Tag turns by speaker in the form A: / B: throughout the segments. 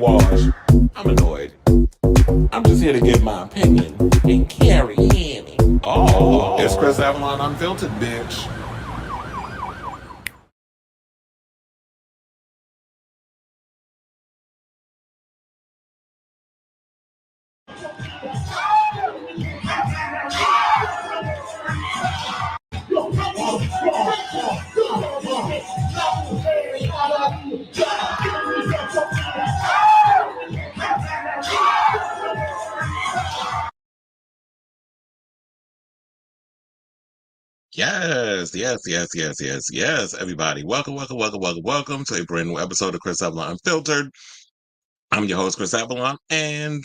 A: wash. I'm annoyed. I'm just here to give my opinion and carry Annie. Oh, it's Chris Avalon Unfiltered, bitch. Yes, everybody. Welcome to a brand new episode of Chris Avalon Unfiltered. I'm your host, Chris Avalon, and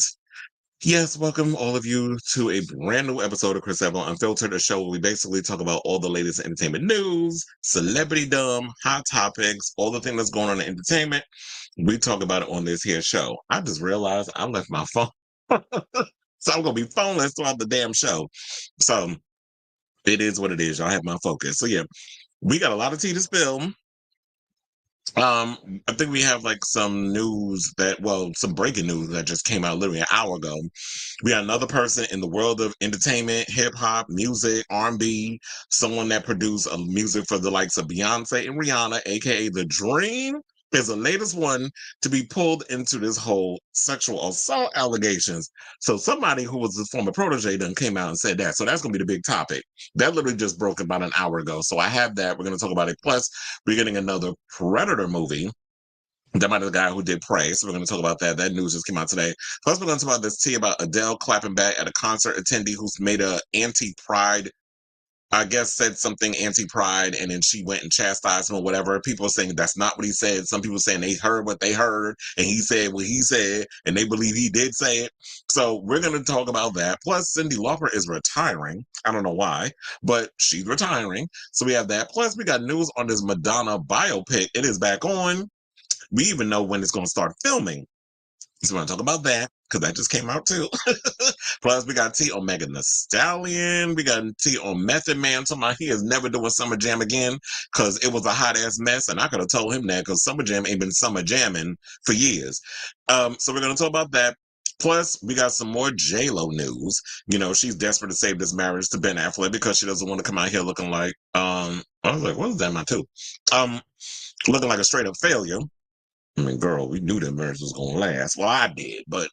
A: yes, welcome all of you to a brand new episode of Chris Avalon Unfiltered, a show where we basically talk about all the latest entertainment news, celebritydom, hot topics, all the things that's going on in entertainment. We talk about it on this here show. I just realized I left my phone. So I'm going to be phoneless throughout the damn show. So it is what it is. Y'all have my focus. So yeah, we got a lot of tea to spill. I think we have like some news some breaking news that just came out literally an hour ago. We got another person in the world of entertainment, hip hop, music, R&B, someone that produced music for the likes of Beyonce and Rihanna, aka The Dream, is the latest one to be pulled into this whole sexual assault allegations. So somebody who was a former protege done came out and said that. So that's going to be the big topic. That literally just broke about an hour ago. So I have that. We're going to talk about it. Plus, we're getting another Predator movie. That might be the guy who did Prey. So we're going to talk about that. That news just came out today. Plus, we're going to talk about this tea about Adele clapping back at a concert attendee who's made a anti-pride, I guess said something anti-pride, and then she went and chastised him or whatever. People are saying that's not what he said. Some people saying they heard what they heard, and he said what he said, and they believe he did say it. So we're going to talk about that. Plus, Cyndi Lauper is retiring. I don't know why, but she's retiring. So we have that. Plus, we got news on this Madonna biopic. It is back on. We even know when it's going to start filming. So we're going to talk about that because that just came out too. Plus, we got tea on Megan Thee Stallion. We got tea on Method Man. Somebody he is never doing Summer Jam again because it was a hot ass mess. And I could have told him that because Summer Jam ain't been summer jamming for years. So we're going to talk about that. Plus, we got some more J-Lo news. You know, she's desperate to save this marriage to Ben Affleck because she doesn't want to come out here looking like, I was like, what is that, my too? Looking like a straight up failure. I mean, girl, we knew that marriage was going to last. Well, I did, but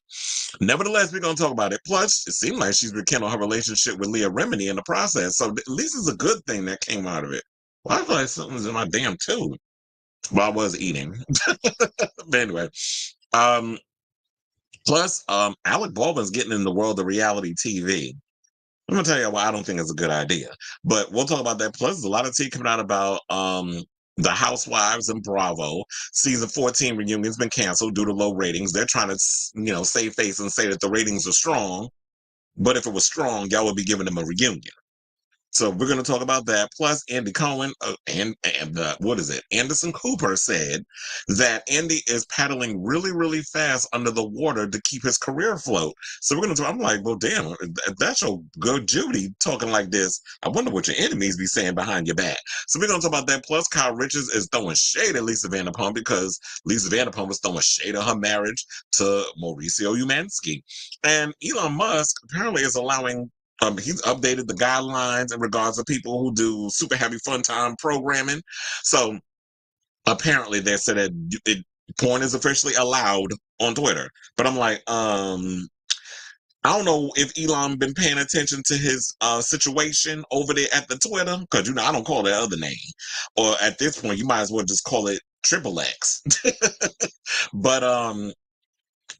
A: nevertheless, we're going to talk about it. Plus, it seemed like she's rekindled her relationship with Leah Remini in the process. So at least it's a good thing that came out of it. Well, I feel like something's in my damn tooth. Well, I was eating. But anyway, plus, Alec Baldwin's getting in the world of reality TV. I'm gonna tell you why I don't think it's a good idea, but we'll talk about that. Plus, there's a lot of tea coming out about the Housewives and Bravo season 14 reunion's been canceled due to low ratings. They're trying to, save face and say that the ratings are strong, but if it was strong, y'all would be giving them a reunion. So we're going to talk about that. Plus, Andy Cohen Anderson Cooper said that Andy is paddling really, really fast under the water to keep his career afloat. So we're going to talk. I'm like, well, damn, if that's your good Judy talking like this, I wonder what your enemies be saying behind your back. So we're going to talk about that. Plus, Kyle Richards is throwing shade at Lisa Vanderpump because Lisa Vanderpump was throwing shade at her marriage to Mauricio Umansky. And Elon Musk apparently is allowing he's updated the guidelines in regards to people who do super happy fun time programming. So apparently they said that porn is officially allowed on Twitter. But I'm like, I don't know if Elon been paying attention to his situation over there at the Twitter, because I don't call it other name. Or at this point, you might as well just call it Triple X. But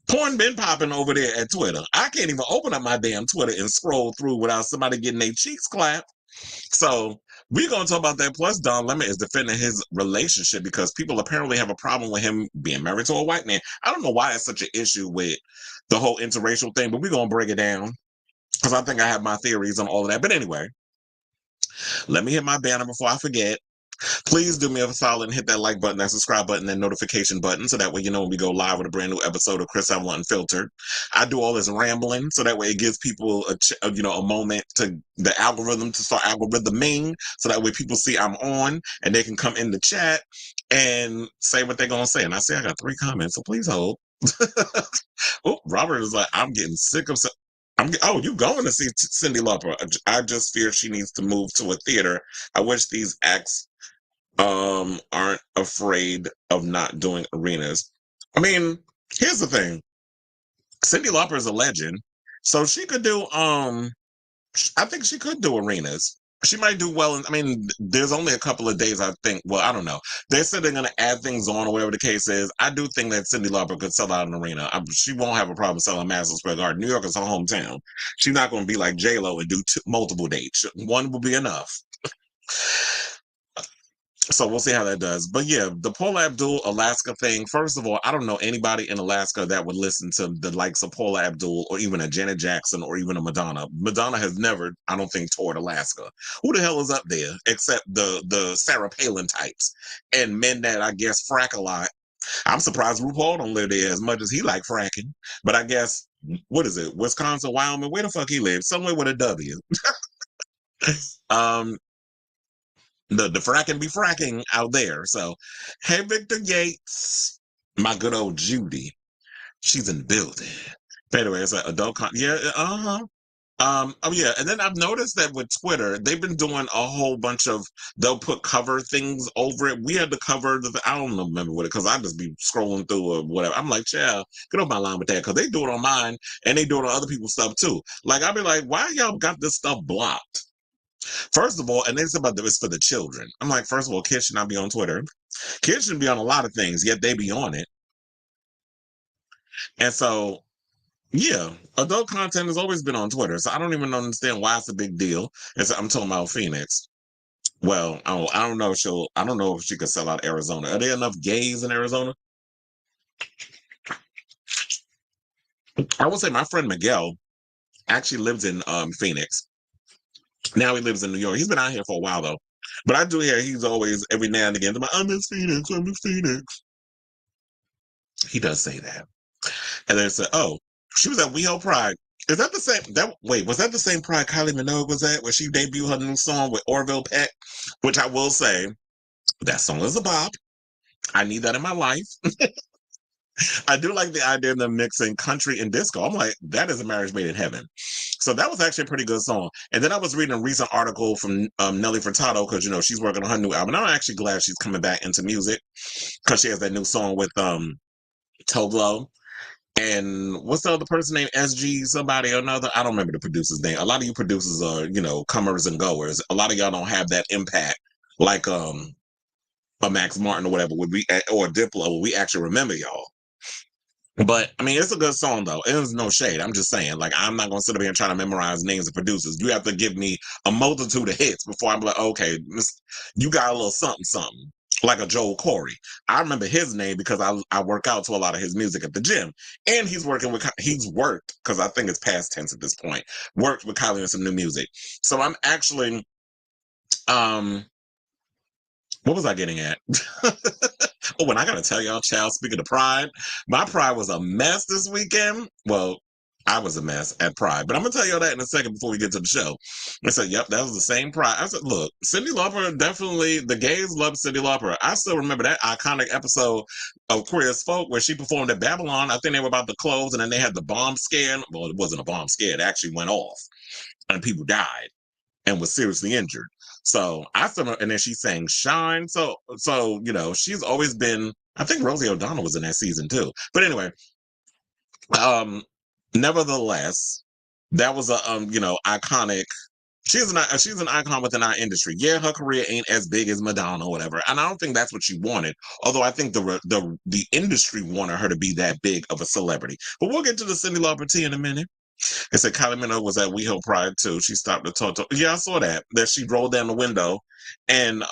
A: porn been popping over there at Twitter. I can't even open up my damn Twitter and scroll through without somebody getting their cheeks clapped. So we're going to talk about that. Plus, Don Lemon is defending his relationship because people apparently have a problem with him being married to a white man. I don't know why it's such an issue with the whole interracial thing, but we're going to break it down because I think I have my theories on all of that. But anyway, let me hit my banner before I forget. Please do me a solid and hit that like button, that subscribe button, that notification button, so that way you know when we go live with a brand new episode of Chris Avalon Unfiltered. I do all this rambling, so that way it gives people a moment to the algorithm to start algorithming, so that way people see I'm on and they can come in the chat and say what they're gonna say. And I say I got 3 comments, so please hold. Oh, Robert is like, I'm getting sick of. Oh, you going to see Cyndi Lauper? I just fear she needs to move to a theater. I wish these acts aren't afraid of not doing arenas. I mean, here's the thing. Cyndi Lauper is a legend, so she could do I think she could do arenas. She might do well. I mean, there's only a couple of days, I think. Well, I don't know. They said they're going to add things on or whatever the case is. I do think that Cyndi Lauper could sell out an arena. She won't have a problem selling Madison Square Garden. New York is her hometown. She's not going to be like J-Lo and do multiple dates. One will be enough. So we'll see how that does. But yeah, the Paula Abdul Alaska thing. First of all, I don't know anybody in Alaska that would listen to the likes of Paula Abdul or even a Janet Jackson or even a Madonna. Madonna has never, I don't think, toured Alaska. Who the hell is up there except the Sarah Palin types and men that I guess frack a lot. I'm surprised RuPaul don't live there as much as he like fracking. But I guess what is it? Wisconsin, Wyoming, where the fuck he lives? Somewhere with a W. um the fracking be fracking out there. So, hey, Victor Yates, my good old Judy, she's in the building. But anyway, it's an adult yeah, oh yeah, and then I've noticed that with Twitter, they've been doing a whole bunch of. They'll put cover things over it. We had to cover I don't remember what it because I just be scrolling through or whatever. I'm like, child, get off my line with that because they do it on mine and they do it on other people's stuff too. Like I'll be like, why y'all got this stuff blocked? First of all, and it's about it's for the children. I'm like, first of all, kids should not be on Twitter. Kids should be on a lot of things, yet they be on it. And so, yeah, adult content has always been on Twitter. So I don't even understand why it's a big deal. I'm talking about Phoenix. Well, I don't know if I don't know if she could sell out Arizona. Are there enough gays in Arizona? I will say my friend Miguel actually lives in Phoenix. Now he lives in New York. He's been out here for a while though. But I do hear he's always every now and again, I miss Phoenix, I miss Phoenix. He does say that. And then said, oh, she was at WeHo Pride. Is that the same was that the same Pride Kylie Minogue was at where she debuted her new song with Orville Peck? Which I will say, that song is a bop. I need that in my life. I do like the idea of them mixing country and disco. I'm like, that is a marriage made in heaven. So that was actually a pretty good song. And then I was reading a recent article from Nelly Furtado because, she's working on her new album. And I'm actually glad she's coming back into music because she has that new song with Toglo. And what's the other person named SG somebody or another? I don't remember the producer's name. A lot of you producers are, comers and goers. A lot of y'all don't have that impact like a Max Martin or whatever would be or Diplo. We actually remember y'all. But I mean, it's a good song though. It was no shade. I'm just saying, like, I'm not gonna sit up here and try to memorize names of producers. You have to give me a multitude of hits before I'm like, okay, you got a little something, something. Like a Joel Corey. I remember his name because I work out to a lot of his music at the gym. And he's worked, because I think it's past tense at this point, worked with Kylie on some new music. So I'm actually what was I getting at? Oh, and I gotta tell y'all, child, speaking of Pride, my Pride was a mess this weekend. Well, I was a mess at Pride, but I'm gonna tell y'all that in a second before we get to the show. I said, yep, that was the same Pride. I said, look, Cyndi Lauper, definitely, the gays love Cyndi Lauper. I still remember that iconic episode of Queer as Folk where she performed at Babylon. I think they were about to close, and then they had the bomb scare. Well, it wasn't a bomb scare, it actually went off, and people died and was seriously injured. So I still, and then she sang "Shine." So she's always been. I think Rosie O'Donnell was in that season too. But anyway, nevertheless, that was a iconic. She's an icon within our industry. Yeah, her career ain't as big as Madonna or whatever, and I don't think that's what she wanted. Although I think the industry wanted her to be that big of a celebrity. But we'll get to the Cyndi Lauper tea in a minute. It said Kylie Minogue was at WeHo Pride too. She stopped to talk to. Yeah, I saw that. That she rolled down the window and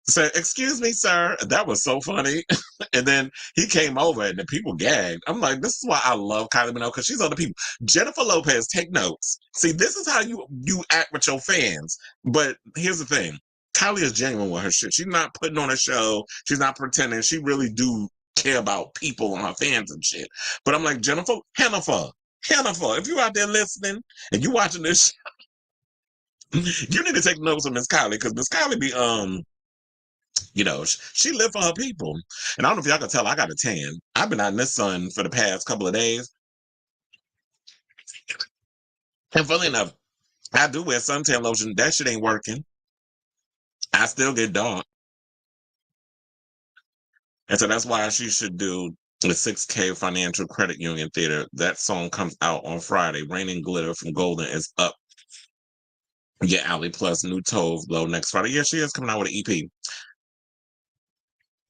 A: said, "Excuse me, sir." That was so funny. And then he came over and the people gagged. I'm like, this is why I love Kylie Minogue because she's other people. Jennifer Lopez, take notes. See, this is how you act with your fans. But here's the thing: Kylie is genuine with her shit. She's not putting on a show. She's not pretending. She really do care about people and her fans and shit. But I'm like, Jennifer, if you out there listening and you watching this, you need to take notes on Miss Kylie because Miss Kylie be she lived for her people. And I don't know if y'all can tell, I got a tan. I've been out in the sun for the past couple of days. And funny enough, I do wear suntan lotion. That shit ain't working. I still get dark. And so that's why she should do the 6K Financial Credit Union Theater. That song comes out on Friday. Raining Glitter from Golden is up. Yeah, Alley plus new Tove Blow next Friday. Yeah, she is coming out with an EP.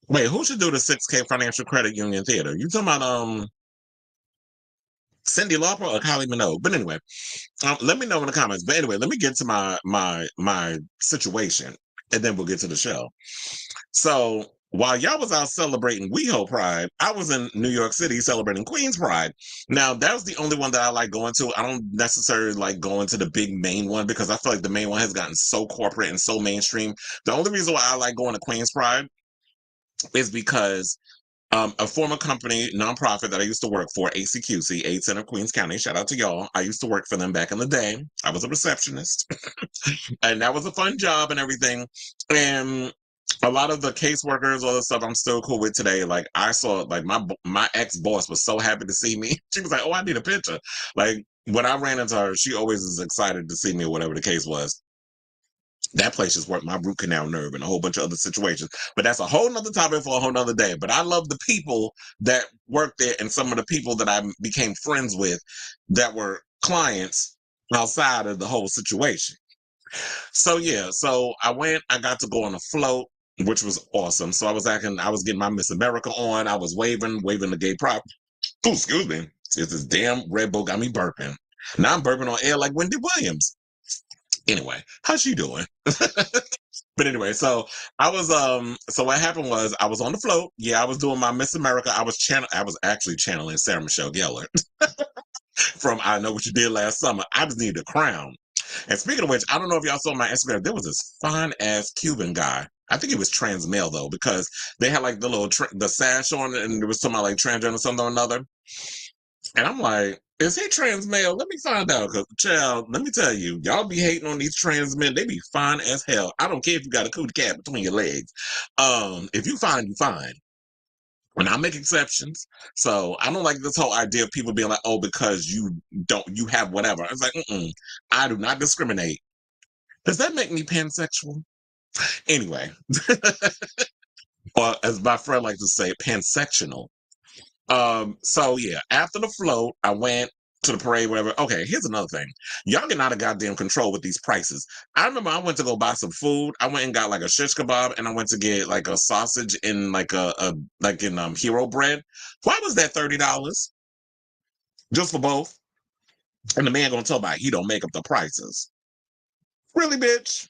A: Wait, who should do the 6K Financial Credit Union Theater? You talking about Cyndi Lauper or Kylie Minogue? But anyway, let me know in the comments. But anyway, let me get to my situation, and then we'll get to the show. So while y'all was out celebrating WeHo Pride, I was in New York City celebrating Queens Pride. Now, that was the only one that I like going to. I don't necessarily like going to the big main one because I feel like the main one has gotten so corporate and so mainstream. The only reason why I like going to Queens Pride is because a former company, nonprofit that I used to work for, ACQC, AIDS Center, Queens County. Shout out to y'all. I used to work for them back in the day. I was a receptionist, and that was a fun job and everything. And a lot of the caseworkers, all the stuff I'm still cool with today. Like I saw, like my ex boss was so happy to see me. She was like, "Oh, I need a picture." Like when I ran into her, she always is excited to see me, or whatever the case was. That place just worked my root canal nerve and a whole bunch of other situations. But that's a whole nother topic for a whole nother day. But I love the people that worked there and some of the people that I became friends with that were clients outside of the whole situation. So yeah, so I got to go on a float, which was awesome. So I was getting my Miss America on. I was waving the gay pride. Oh, excuse me. It's this damn Red Bull got me burping. Now I'm burping on air like Wendy Williams. Anyway, how's she doing? But anyway, so so what happened was I was on the float. Yeah, I was doing my Miss America. I was actually channeling Sarah Michelle Gellar from I Know What You Did Last Summer. I just needed a crown. And speaking of which, I don't know if y'all saw my Instagram. There was this fine ass Cuban guy. I think he was trans male though, because they had like the little the sash on, and there was something like transgender something or another. And I'm like, is he trans male? Let me find out. Because, child, let me tell you, y'all be hating on these trans men. They be fine as hell. I don't care if you got a cootie cat between your legs. If you fine, you fine. And I make exceptions. So I don't like this whole idea of people being like, oh, because you have whatever. I was like, I do not discriminate. Does that make me pansexual? Anyway, or as my friend likes to say, pansectional. So yeah, after the float, I went to the parade, whatever. Okay, here's another thing. Y'all get out of goddamn control with these prices. I remember I went to go buy some food. I went and got like a shish kebab, and I went to get like a sausage in like a like in hero bread. Why was that $30? Just for both? And the man gonna tell me he don't make up the prices. Really, bitch?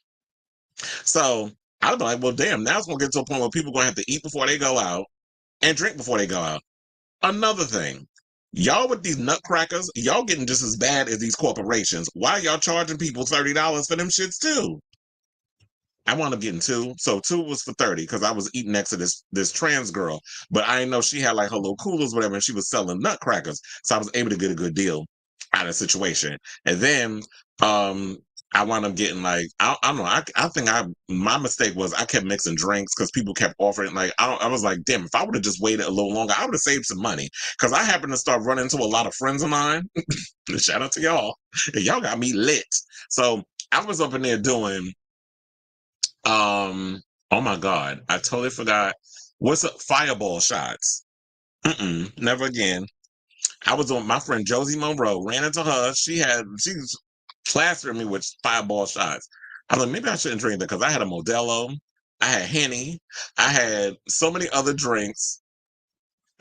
A: So I was like, well, damn, now it's gonna get to a point where people gonna have to eat before they go out and drink before they go out. Another thing, y'all with these nutcrackers, y'all getting just as bad as these corporations. Why y'all charging people $30 for them shits too? I wound up getting two. So two was for 30 because I was eating next to this trans girl. But I didn't know she had like her little coolers, whatever, and she was selling nutcrackers. So I was able to get a good deal out of the situation. And then I wound up getting like I don't know. I think my mistake was I kept mixing drinks because people kept offering like I was like, damn, if I would have just waited a little longer, I would have saved some money. Because I happened to start running into a lot of friends of mine. Shout out to y'all. Y'all got me lit. So I was up in there doing oh my God, I totally forgot. What's up? Fireball shots. Never again. I was on my friend Josie Monroe, ran into her. She's plastered me with fireball shots. I was like, maybe I shouldn't drink that because I had a Modelo, I had Henny, I had so many other drinks.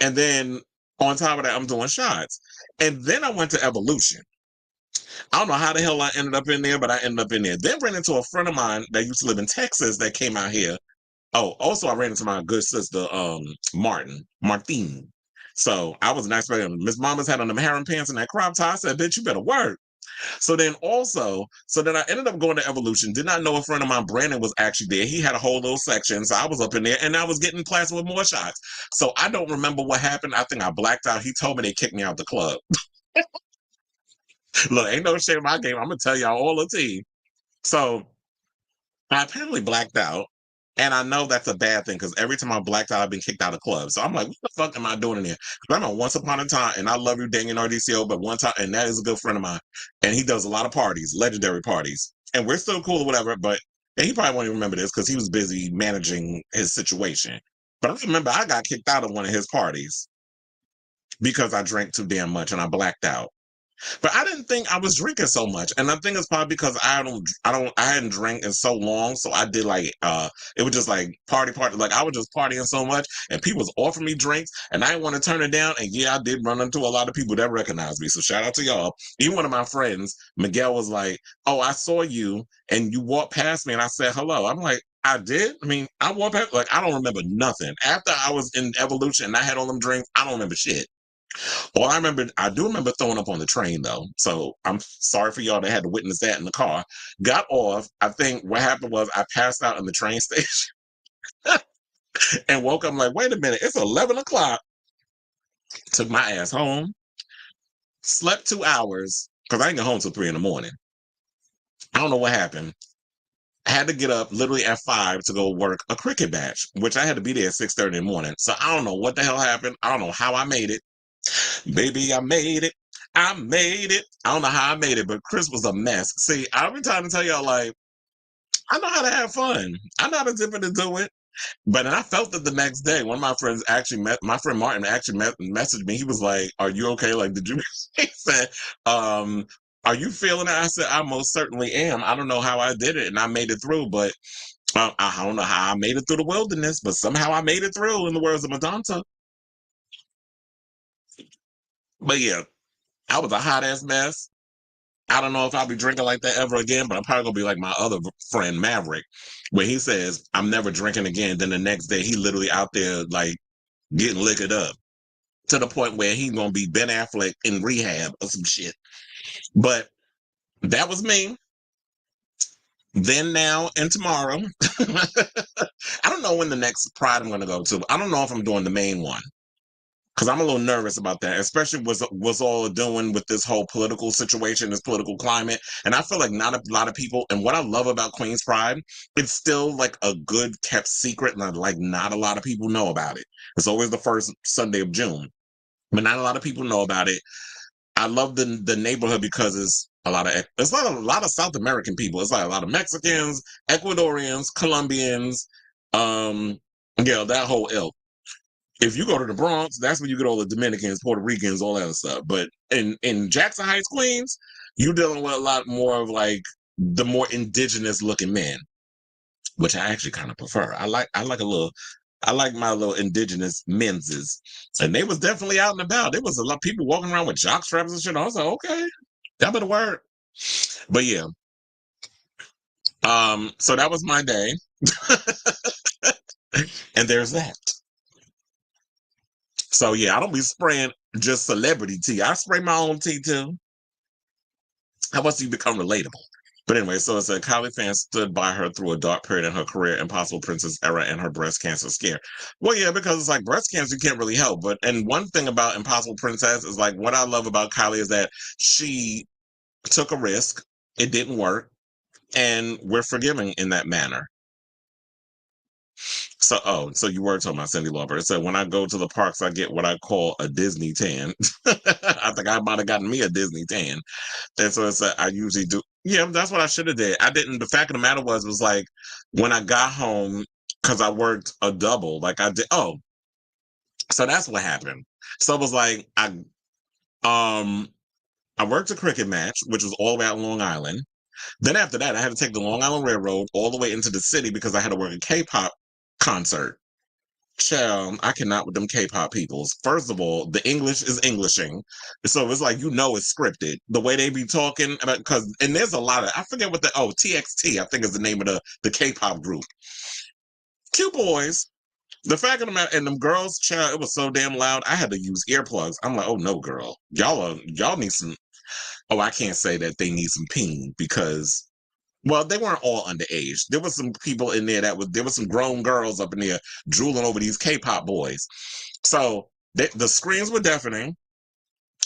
A: And then on top of that, I'm doing shots. And then I went to Evolution. I don't know how the hell I ended up in there, but I ended up in there. Then ran into a friend of mine that used to live in Texas that came out here. Oh, also I ran into my good sister, Martine. So I was not expecting Miss Mama's had on them harem pants and that crop top. I said, bitch, you better work. So then I ended up going to Evolution. Did not know a friend of mine, Brandon, was actually there. He had a whole little section. So I was up in there and I was getting plastered with more shots. So I don't remember what happened. I think I blacked out. He told me they kicked me out the club. Look, ain't no shame in my game. I'm going to tell y'all all the tea. So I apparently blacked out. And I know that's a bad thing because every time I blacked out, I've been kicked out of clubs. So I'm like, what the fuck am I doing in here? Because I'm on Once Upon a Time, and I love you, Daniel RDCO, but one time, and that is a good friend of mine. And he does a lot of parties, legendary parties. And we're still cool or whatever, but and he probably won't even remember this because he was busy managing his situation. But I remember I got kicked out of one of his parties because I drank too damn much and I blacked out. But I didn't think I was drinking so much. And I think it's probably because I hadn't drank in so long. So I did like, it was just like party. Like I was just partying so much and people was offering me drinks and I didn't want to turn it down. And yeah, I did run into a lot of people that recognized me. So shout out to y'all. Even one of my friends, Miguel, was like, oh, I saw you and you walked past me and I said hello. I'm like, I did. I mean, I walked past, like, I don't remember nothing. After I was in Evolution and I had all them drinks, I don't remember shit. Well, I do remember throwing up on the train though. So I'm sorry for y'all that had to witness that in the car. Got off. I think what happened was I passed out in the train station and woke up. I'm like, wait a minute, it's 11 o'clock. Took my ass home, slept 2 hours because I didn't get home till 3 in the morning. I don't know what happened. I had to get up literally at 5 to go work a cricket match, which I had to be there at 6:30 in the morning. So I don't know what the hell happened. I don't know how I made it. Baby, I made it. I made it. I don't know how I made it, but Chris was a mess. See, I've been trying to tell y'all, like, I know how to have fun. I know how to dip in and do it. But then I felt it the next day. One of my friends actually my friend Martin actually messaged me. He was like, are you okay? Like, did you, he said, are you feeling it? I said, I most certainly am. I don't know how I did it and I made it through, but I don't know how I made it through the wilderness, but somehow I made it through in the words of Madonna. But yeah, I was a hot ass mess. I don't know if I'll be drinking like that ever again, but I'm probably gonna be like my other friend Maverick, where he says, I'm never drinking again. Then the next day he literally out there like getting liquored up to the point where he's gonna be Ben Affleck in rehab or some shit. But that was me. Then, now, and tomorrow. I don't know when the next Pride I'm gonna go to. I don't know if I'm doing the main one. Because I'm a little nervous about that, especially what's all doing with this whole political situation, this political climate. And I feel like not a lot of people, and what I love about Queen's Pride, it's still like a good kept secret, and like not a lot of people know about it. It's always the first Sunday of June, but not a lot of people know about it. I love the neighborhood because it's like a lot of South American people. It's like a lot of Mexicans, Ecuadorians, Colombians, that whole ilk. If you go to the Bronx, that's when you get all the Dominicans, Puerto Ricans, all that other stuff. But in Jackson Heights, Queens, you're dealing with a lot more of like the more indigenous looking men, which I actually kind of prefer. I like my little indigenous menses. And they was definitely out and about. There was a lot of people walking around with jock straps and shit. I was like, okay, that better work. But yeah. So that was my day. And there's that. So yeah, I don't be spraying just celebrity tea. I spray my own tea too. How much do you become relatable? But anyway, so it said Kylie fans stood by her through a dark period in her career, Impossible Princess era, and her breast cancer scare. Well, yeah, because it's like breast cancer you can't really help. And one thing about Impossible Princess is like what I love about Kylie is that she took a risk. It didn't work, and we're forgiving in that manner. So you were talking about Cyndi Lauper. It said, when I go to the parks, I get what I call a Disney tan. I think I might have gotten me a Disney tan. And so it said, I usually do. Yeah, that's what I should have did. I didn't. The fact of the matter was like, when I got home, because I worked a double, like I did. Oh, so that's what happened. So it was like, um, I worked a cricket match, which was all the way out in Long Island. Then after that, I had to take the Long Island Railroad all the way into the city because I had to work a K-pop concert. Child, I cannot with them K-pop peoples. First of all, the English is Englishing, so it's like it's scripted. The way they be talking about, and there's a lot of I forget what TXT I think is the name of the K-pop group. Cute boys. The fact of the matter, and them girls, child, it was so damn loud. I had to use earplugs. I'm like, oh no, girl, y'all need some. Oh, I can't say that they need some ping because. Well, they weren't all underage. There was some people in there there was some grown girls up in there drooling over these K-pop boys. So the screams were deafening,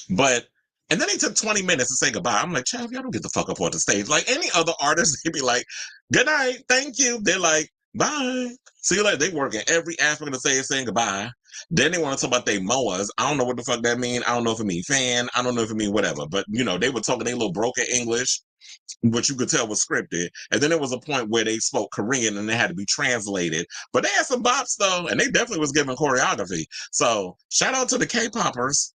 A: and then he took 20 minutes to say goodbye. I'm like, Chav, y'all don't get the fuck up on the stage. Like any other artist, they'd be like, good night, thank you. They're like, Bye. See you later. They work in every aspect of saying goodbye. Then they want to talk about they moas. I don't know what the fuck that mean. I don't know if it mean fan. I don't know if it mean whatever. But they were talking their little broken English, which you could tell was scripted. And then there was a point where they spoke Korean and they had to be translated. But they had some bops though, and they definitely was giving choreography. So shout out to the K-poppers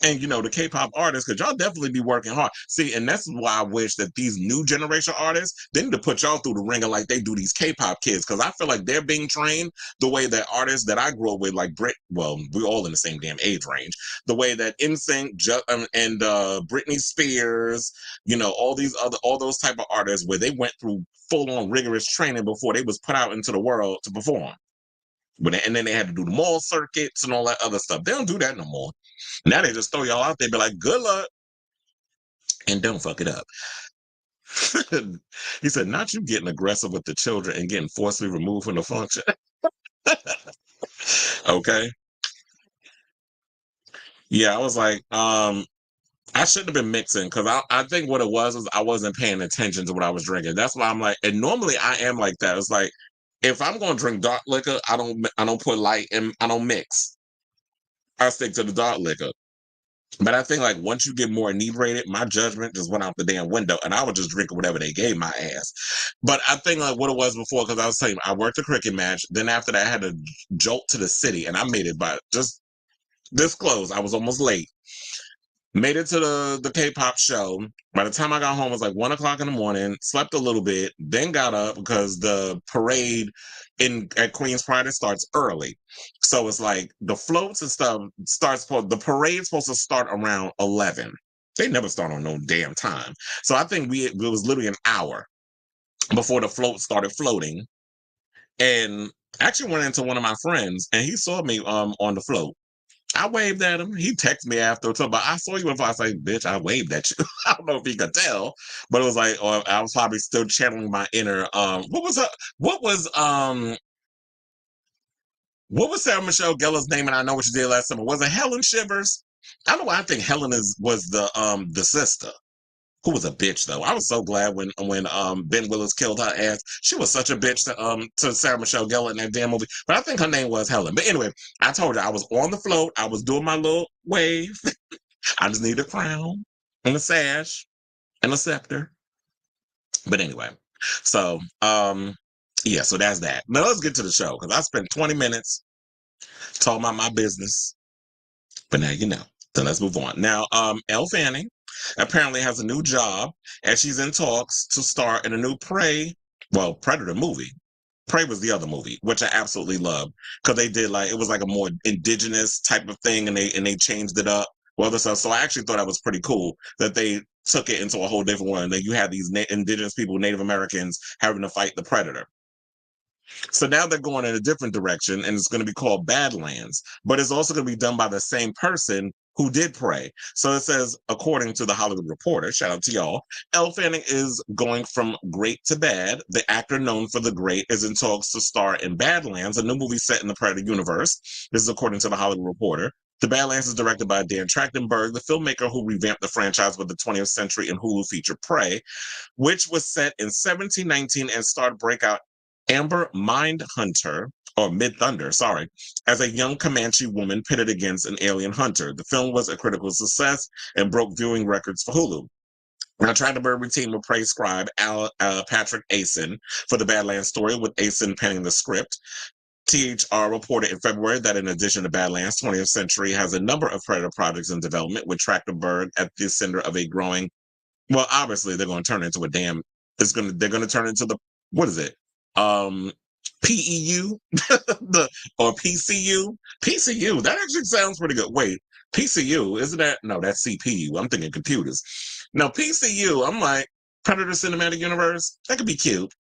A: and the K-pop artists, because y'all definitely be working hard. See, and that's why I wish that these new generation artists, they need to put y'all through the ringer like they do these K-pop kids, because I feel like they're being trained the way that artists that I grew up with, like we're all in the same damn age range, the way that NSYNC and Britney Spears, all those type of artists, where they went through full-on rigorous training before they was put out into the world to perform. And then they had to do the mall circuits and all that other stuff. They don't do that no more. Now they just throw y'all out there, be like, good luck, and don't fuck it up. He said, not you getting aggressive with the children and getting forcibly removed from the function. Okay. Yeah, I was like, I shouldn't have been mixing, because I think what it was I wasn't paying attention to what I was drinking. That's why I'm like, and normally I am like that. It's like, if I'm going to drink dark liquor, I don't put light and I don't mix. I stick to the dark liquor. But I think like once you get more inebriated, my judgment just went out the damn window, and I was just drinking whatever they gave my ass. But I think like what it was before, because I was saying I worked a cricket match. Then after that, I had to jolt to the city, and I made it by just this close. I was almost late. Made it to the K-pop show. By the time I got home, it was like 1 o'clock in the morning. Slept a little bit, then got up because the parade at Queen's Pride starts early. So it's like the floats and stuff the parade's supposed to start around 11. They never start on no damn time. So I think it was literally an hour before the float started floating. And I actually went into one of my friends, and he saw me on the float. I waved at him. He texted me after, talking about, I saw you. If I was like, bitch, I waved at you. I don't know if he could tell, but it was like, or I was probably still channeling my inner. What was Sarah Michelle Gellar's name? And I know what she did last summer. Was it Helen Shivers? I don't know why I think Helen was the sister. Who was a bitch though. I was so glad when Ben Willis killed her ass. She was such a bitch to Sarah Michelle Gellar in that damn movie. But I think her name was Helen. But anyway, I told her I was on the float. I was doing my little wave. I just need a crown and a sash and a scepter. But anyway, so yeah, so that's that. Now let's get to the show, because I spent 20 minutes talking about my business. But now you know. So let's move on. Now, Elle Fanning apparently has a new job, and she's in talks to star in a new Predator movie. Prey was the other movie, which I absolutely loved, because they did it was like a more indigenous type of thing, and they changed it up. So I actually thought that was pretty cool that they took it into a whole different one. That you have these indigenous people, Native Americans, having to fight the Predator. So now they're going in a different direction, and it's going to be called Badlands, but it's also going to be done by the same person who did Prey. So it says, according to the Hollywood Reporter, shout out to y'all, Elle Fanning is going from great to bad. The actor known for The Great is in talks to star in Badlands, a new movie set in the Predator universe. This is according to the Hollywood Reporter. The Badlands is directed by Dan Trachtenberg, the filmmaker who revamped the franchise with the 20th century and Hulu feature Prey, which was set in 1719 and starred breakout Amber Midthunder, as a young Comanche woman pitted against an alien hunter. The film was a critical success and broke viewing records for Hulu. Now, Trachtenberg team will praise scribe Patrick Asen for the Badlands story, with Asen penning the script. THR reported in February that in addition to Badlands, 20th Century has a number of Predator projects in development, with Trachtenberg at the center of a growing. Well, obviously, they're going to turn it into a damn. They're going to turn it into the. What is it? PEU or PCU. PCU, that actually sounds pretty good. Wait, PCU, isn't that? No, that's CPU. I'm thinking computers. No, PCU, I'm like, Predator Cinematic Universe, that could be cute.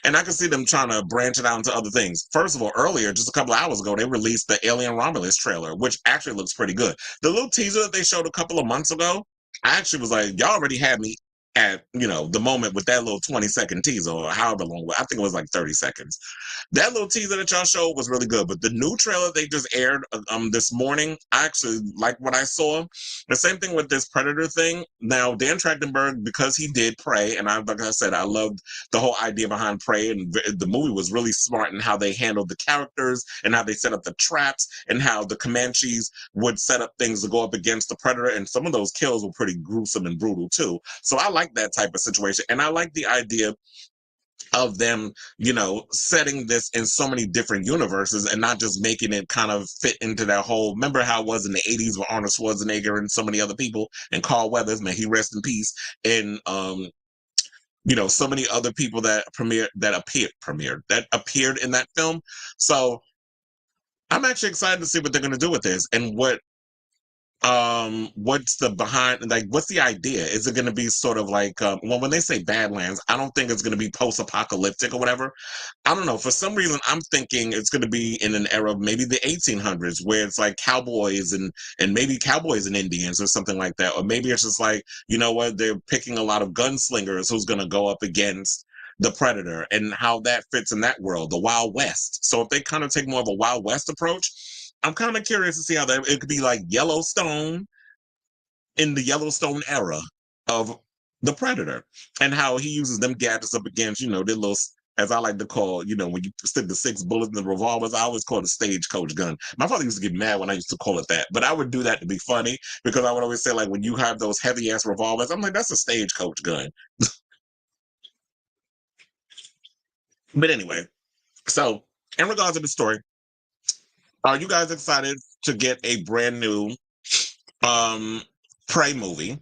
A: And I can see them trying to branch it out into other things. First of all, earlier, just a couple of hours ago, they released the Alien Romulus trailer, which actually looks pretty good. The little teaser that they showed a couple of months ago, I actually was like, y'all already had me at, the moment with that little 20-second teaser, or however long, I think it was like 30 seconds. That little teaser that y'all showed was really good, but the new trailer they just aired this morning, I actually like what I saw. The same thing with this Predator thing. Now, Dan Trachtenberg, because he did Prey, and like I said, I loved the whole idea behind Prey, and the movie was really smart in how they handled the characters and how they set up the traps and how the Comanches would set up things to go up against the Predator, and some of those kills were pretty gruesome and brutal too. So I like that type of situation, and I like the idea of them, setting this in so many different universes and not just making it kind of fit into that whole. Remember how it was in the 80s with Arnold Schwarzenegger and so many other people, and Carl Weathers, may he rest in peace, and so many other people that appeared in that film. So I'm actually excited to see what they're going to do with this, and what's the behind, like, what's the idea? Is it going to be sort of like, well, when they say Badlands, I don't think it's going to be post-apocalyptic or whatever. I don't know, for some reason I'm thinking it's going to be in an era of maybe the 1800s, where it's like cowboys and maybe cowboys and Indians or something like that. Or maybe it's just like, you know what, they're picking a lot of gunslingers who's going to go up against the Predator, and how that fits in that world, the Wild West. So if they kind of take more of a Wild West approach, I'm kind of curious to see how that, it could be like Yellowstone, in the Yellowstone era of the Predator, and how he uses them gadgets up against, their little, as I like to call, when you stick the 6 bullets in the revolvers, I always call it a stagecoach gun. My father used to get mad when I used to call it that, but I would do that to be funny, because I would always say, like, when you have those heavy ass revolvers, I'm like, that's a stagecoach gun. But anyway, so in regards to the story, are you guys excited to get a brand new um Prey movie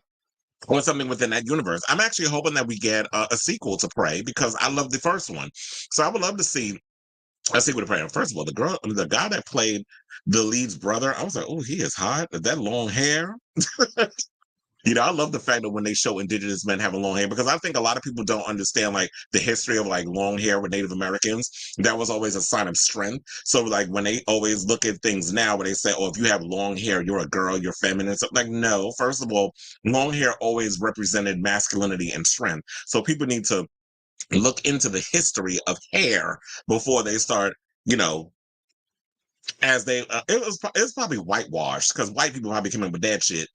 A: or something within that universe? I'm actually hoping that we get a sequel to Prey, because I love the first one. So I would love to see a sequel to Prey. First of all, the guy that played the lead's brother, I was like, oh, he is hot. That long hair. I love the fact that when they show indigenous men having long hair, because I think a lot of people don't understand, like, the history of, like, long hair with Native Americans. That was always a sign of strength. So, like, when they always look at things now, where they say, oh, if you have long hair, you're a girl, you're feminine. So, like, no, first of all, long hair always represented masculinity and strength. So people need to look into the history of hair before they start, you know, as they it's probably whitewashed, because white people probably came up with that shit,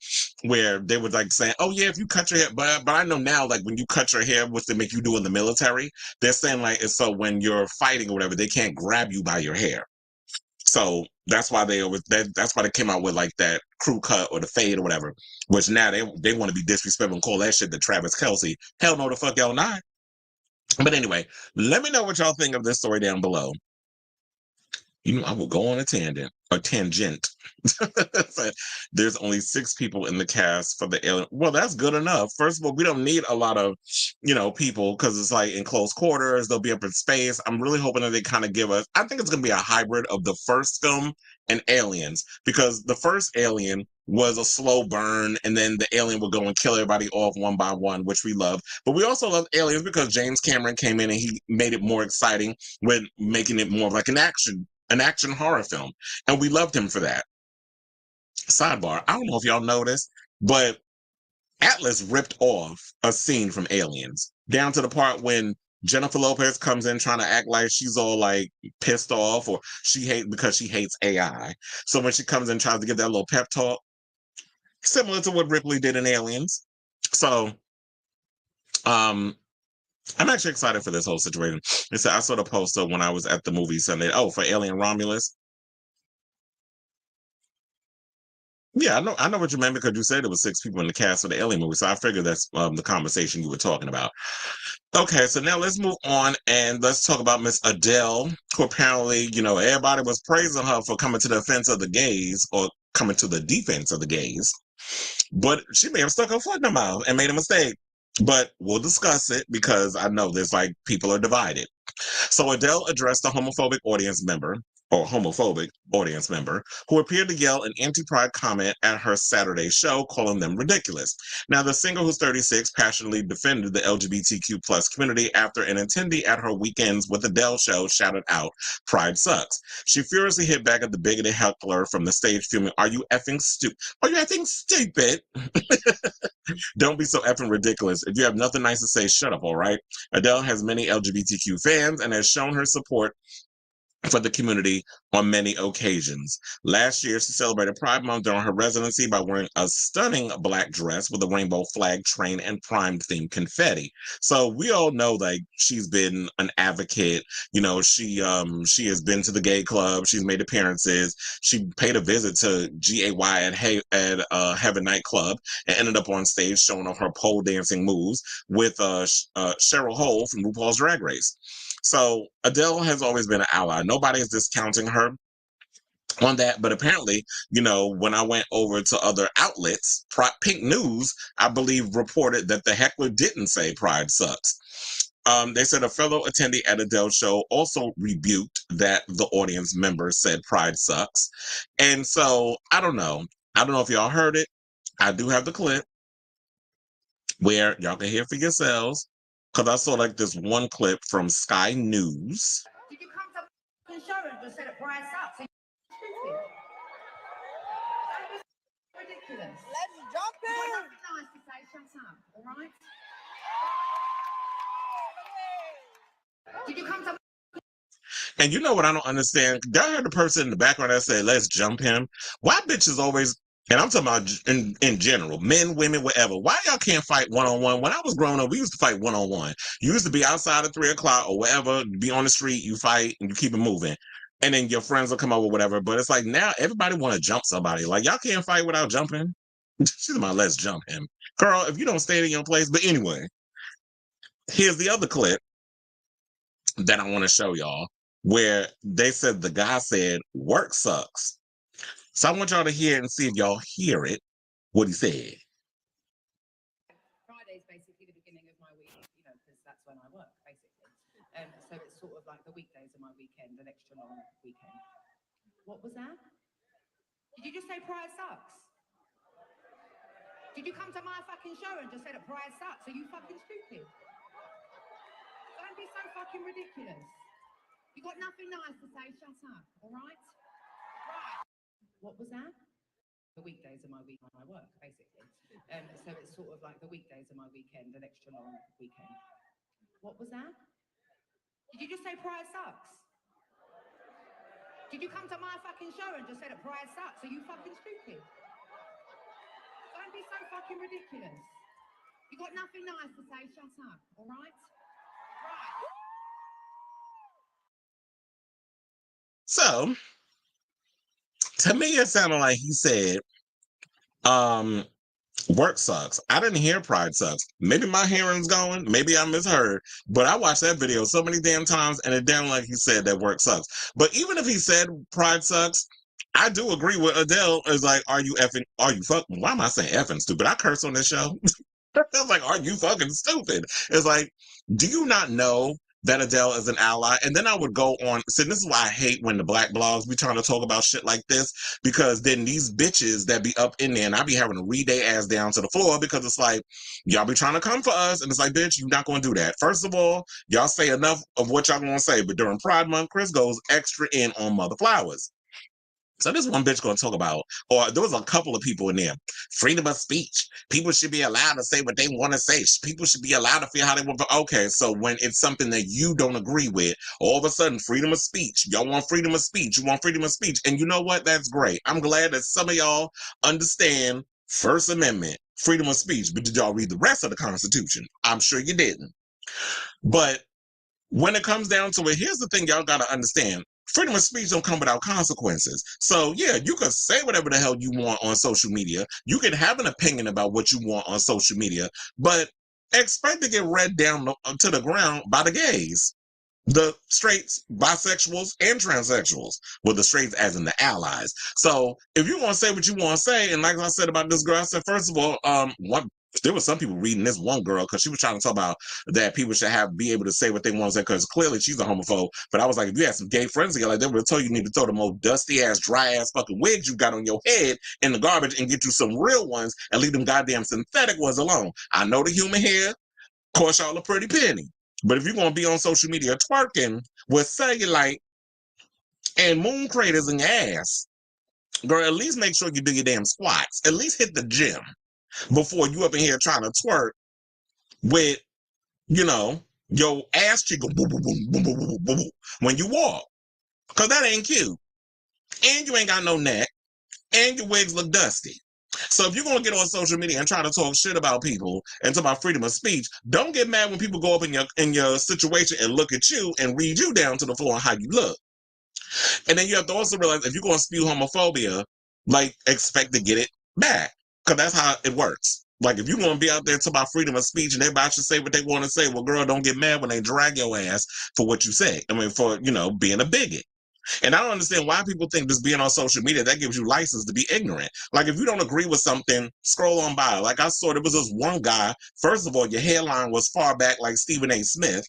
A: where they would, like, saying, oh yeah, if you cut your hair, but I know now, like, when you cut your hair, what they make you do in the military, they're saying, like, it's so when you're fighting or whatever, they can't grab you by your hair. So that's why that's why they came out with, like, that crew cut or the fade or whatever, which now they want to be disrespectful and call that shit the Travis Kelce. Hell no, the fuck y'all not. But anyway, let me know what y'all think of this story down below. I will go on a tangent. So, there's only 6 people in the cast for the Alien. Well, that's good enough. First of all, we don't need a lot of, people, because it's like in close quarters, they'll be up in space. I'm really hoping that they kind of give us, I think it's going to be a hybrid of the first film and Aliens, because the first Alien was a slow burn, and then the alien would go and kill everybody off one by one, which we love. But we also love Aliens because James Cameron came in and he made it more exciting with making it more like an action horror film. And we loved him for that. Sidebar, I don't know if y'all noticed, but Atlas ripped off a scene from Aliens, down to the part when Jennifer Lopez comes in trying to act like she's all, like, pissed off, or because she hates AI. So when she comes in and tries to give that little pep talk, similar to what Ripley did in Aliens. So um I'm actually excited for this whole situation. I saw the poster when I was at the movie Sunday. Oh, for Alien Romulus. Yeah, I know what you meant, because you said there was 6 people in the cast for the Alien movie, so I figured that's the conversation you were talking about. Okay, so now let's move on and let's talk about Miss Adele, who apparently, everybody was praising her for coming to the defense of the gays, or coming to the defense of the gays, but she may have stuck her foot in her mouth and made a mistake. But we'll discuss it, because I know there's, like, people are divided. So Adele addressed a homophobic audience member or homophobic audience member who appeared to yell an anti-pride comment at her Saturday show, calling them ridiculous. Now, the singer, who's 36, passionately defended the LGBTQ plus community after an attendee at her Weekends with Adele show shouted out, "Pride sucks." She furiously hit back at the bigoted heckler from the stage, fuming, "Are you effing stupid? Are you effing stupid? Don't be so effing ridiculous. If you have nothing nice to say, shut up, all right?" Adele has many LGBTQ fans and has shown her support for the community on many occasions. Last year, she celebrated Pride Month during her residency by wearing a stunning black dress with a rainbow flag train and Prime-themed confetti. So we all know, like, she's been an advocate. You know, she has been to the gay club. She's made appearances. She paid a visit to GAY at Heaven nightclub and ended up on stage showing off her pole dancing moves with Cheryl Hole from RuPaul's Drag Race. So Adele has always been an ally. Nobody is discounting her on that, but apparently, you know, when I went over to other outlets, Pink News, I believe, reported that the heckler didn't say Pride sucks. They said a fellow attendee at Adele's show also rebuked that the audience member said Pride sucks. And so, I don't know. I don't know if y'all heard it. I do have the clip where y'all can hear for yourselves. Because I saw like this one clip from Sky News.
B: Did you come to the show and just said it Pride sucks? Ridiculous.
C: Let's jump in.
B: Nice to say, shut up, all right? Did you come to?
A: And you know what I don't understand? I heard the person in the background that said, "Let's jump him." Why bitches always, and I'm talking about in general, men, women, whatever. Why y'all can't fight one-on-one? When I was growing up, we used to fight one-on-one. You used to be outside at 3 o'clock or whatever, be on the street, you fight and you keep it moving. And then your friends will come over, whatever. But it's like now everybody want to jump somebody. Like, y'all can't fight without jumping. She's about, "Let's jump him." Girl, if you don't stay in your place. But anyway, here's the other clip that I want to show y'all where they said the guy said, "Work sucks." So I want y'all to hear it and see if y'all hear it, what he said.
B: Friday is basically the beginning of my week, you know, because that's when I work, basically. So it's sort of like the weekdays of my weekend, an extra long weekend. What was that? Did you just say Pride sucks? Did you come to my fucking show and just say that Pride sucks? Are you fucking stupid? Don't be so fucking ridiculous. You got nothing nice to say, shut up, all right? Right. What was that? The weekdays of my week when I work, basically. So it's sort of like the weekdays of my weekend, an extra long weekend. What was that? Did you just say Pride sucks? Did you come to my fucking show and just say that Pride sucks? Are you fucking stupid? Don't be so fucking ridiculous. You got nothing nice to say, shut up, all right? Right.
A: So, to me, it sounded like he said, "Work sucks." I didn't hear Pride sucks. Maybe my hearing's going. Maybe I misheard. But I watched that video so many damn times, and it sounded like he said that work sucks. But even if he said Pride sucks, I do agree with Adele. Is like, are you fucking, why am I saying effing stupid? I curse on this show. I was like, are you fucking stupid? It's like, do you not know that Adele is an ally? And then I would go on. So this is why I hate when the black blogs be trying to talk about shit like this, because then these bitches that be up in there and I be having to read their ass down to the floor because it's like, y'all be trying to come for us. And it's like, bitch, you're not going to do that. First of all, y'all say enough of what y'all going to say. But during Pride Month, Chris goes extra in on Mother Flowers. So this one bitch going to talk about, or there was a couple of people in there, freedom of speech. People should be allowed to say what they want to say. People should be allowed to feel how they want to. Okay, so when it's something that you don't agree with, all of a sudden, freedom of speech. Y'all want freedom of speech. You want freedom of speech. And you know what? That's great. I'm glad that some of y'all understand First Amendment, freedom of speech. But did y'all read the rest of the Constitution? I'm sure you didn't. But when it comes down to it, here's the thing y'all got to understand. Freedom of speech don't come without consequences. So yeah, you can say whatever the hell you want on social media. You can have an opinion about what you want on social media, but expect to get read down to the ground by the gays, the straights, bisexuals, and transsexuals. Well, the straights as in the allies. So if you want to say what you want to say, and like I said about this girl, I said, first of all, There was some people reading this one girl because she was trying to talk about that people should be able to say what they want to say because clearly she's a homophobe. But I was like, if you had some gay friends together, like they would have told you need to throw the most dusty ass, dry ass fucking wigs you got on your head in the garbage and get you some real ones and leave them goddamn synthetic ones alone. I know the human hair cost y'all a pretty penny, but if you're gonna be on social media twerking with cellulite and moon craters in your ass, girl, at least make sure you do your damn squats. At least hit the gym before you up in here trying to twerk with, your ass cheek go boom, boom, boom, boom, boom, boom, boom, boom, when you walk. Because that ain't cute. And you ain't got no neck. And your wigs look dusty. So if you're going to get on social media and try to talk shit about people and talk about freedom of speech, don't get mad when people go up in your situation and look at you and read you down to the floor on how you look. And then you have to also realize if you're going to spew homophobia, like, expect to get it back. Because that's how it works. Like, if you're going to be out there talking about freedom of speech and everybody should say what they want to say, well, girl, don't get mad when they drag your ass for what you say. I mean, for, being a bigot. And I don't understand why people think just being on social media, that gives you license to be ignorant. Like, if you don't agree with something, scroll on by. Like, I saw there was this one guy, first of all, your hairline was far back like Stephen A. Smith,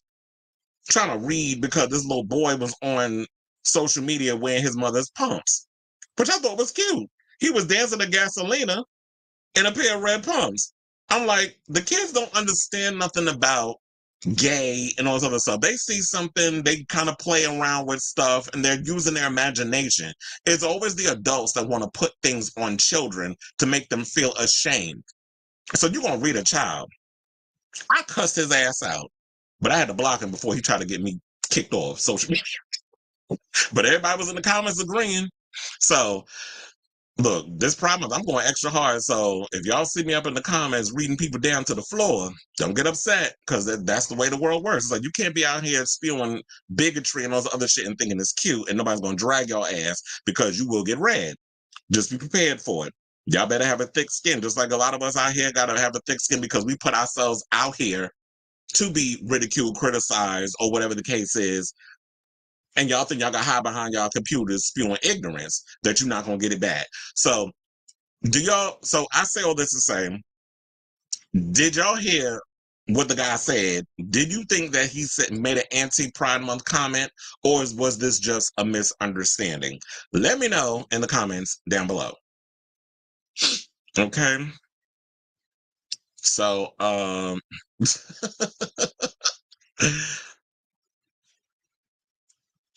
A: trying to read because this little boy was on social media wearing his mother's pumps, which I thought was cute. He was dancing to Gasolina in a pair of red pumps. I'm like, the kids don't understand nothing about gay and all this other stuff. They see something, they kind of play around with stuff, and they're using their imagination. It's always the adults that want to put things on children to make them feel ashamed. So you're going to read a child. I cussed his ass out, but I had to block him before he tried to get me kicked off social media. But everybody was in the comments agreeing. So, look, this problem, I'm going extra hard. So if y'all see me up in the comments reading people down to the floor, don't get upset because that's the way the world works. It's like you can't be out here spewing bigotry and all this other shit and thinking it's cute and nobody's going to drag your ass because you will get read. Just be prepared for it. Y'all better have a thick skin. Just like a lot of us out here got to have a thick skin because we put ourselves out here to be ridiculed, criticized, or whatever the case is. And y'all think y'all got hide behind y'all computers spewing ignorance that you're not going to get it back. So so I say all this to say, did y'all hear what the guy said? Did you think that he made an anti-Pride Month comment, or was this just a misunderstanding? Let me know in the comments down below. Okay. So,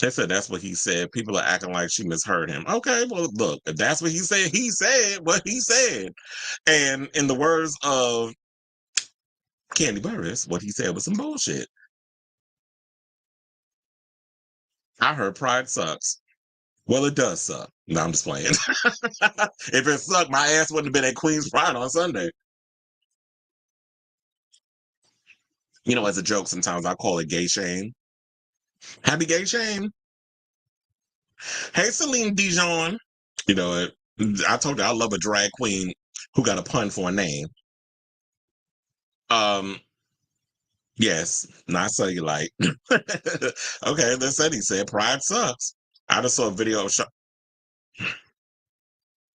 A: they said that's what he said. People are acting like she misheard him. Okay, well, look, if that's what he said what he said. And in the words of Candy Burris, what he said was some bullshit. I heard pride sucks. Well, it does suck. No, I'm just playing. If it sucked, my ass wouldn't have been at Queen's Pride on Sunday. As a joke, sometimes I call it gay shame. Happy gay shame. Hey, Celine Dijon. I told you I love a drag queen who got a pun for a name. Yes, not cellulite. Okay, they said he said pride sucks. I just saw a video of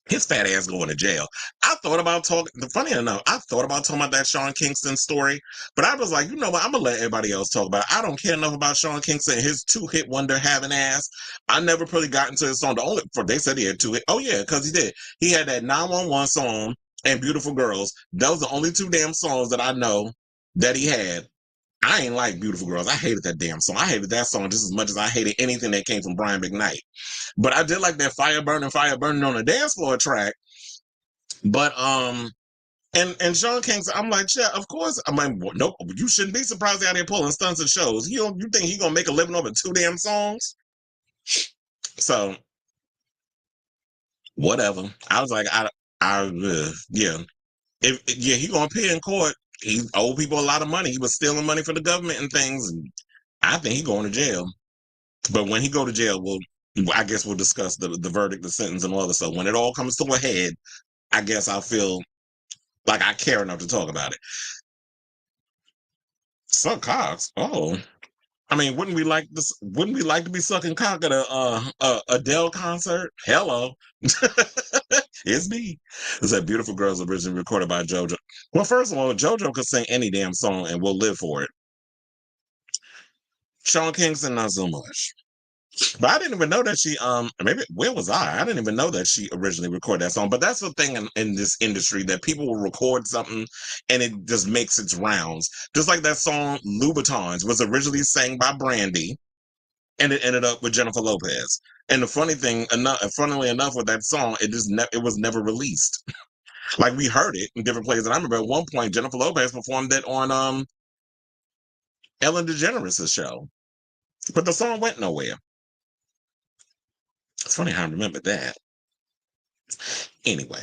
A: his fat ass going to jail. I thought about talking. Funny enough, I thought about talking about that Sean Kingston story, but I was like, you know what? I'm gonna let everybody else talk about it. I don't care enough about Sean Kingston and his two-hit wonder having ass. I never really got into his song. They said he had two hit. Oh yeah, because he did. He had that 911 song and Beautiful Girls. Those are the only two damn songs that I know that he had. I ain't like Beautiful Girls. I hated that damn song. I hated that song just as much as I hated anything that came from Brian McKnight. But I did like that Fire Burning on the Dance Floor track. But and Sean Kingston, I'm like, yeah, of course. I'm like, nope, you shouldn't be surprised out here pulling stunts and shows. You think he gonna make a living over two damn songs? So whatever. I was like, yeah. He gonna pay in court. He owed people a lot of money. He was stealing money for the government and things. And I think he going to jail. But when he go to jail, I guess we'll discuss the verdict, the sentence, and all that stuff. When it all comes to a head, I guess I'll feel like I care enough to talk about it. Suck cocks. Oh. I mean, wouldn't we like this? Wouldn't we like to be sucking cock at a Adele concert? Hello, it's me. It's that Beautiful Girls originally recorded by JoJo. Well, first of all, JoJo could sing any damn song and we'll live for it. Sean Kingston, not so much. But I didn't even know that she maybe where was I? I didn't even know that she originally recorded that song. But that's the thing in this industry that people will record something and it just makes its rounds. Just like that song Louboutins was originally sang by Brandy and it ended up with Jennifer Lopez. And the funny thing funnily enough with that song, it was never released. Like we heard it in different places. And I remember at one point Jennifer Lopez performed it on Ellen DeGeneres' show. But the song went nowhere. It's funny how I remember that. Anyway,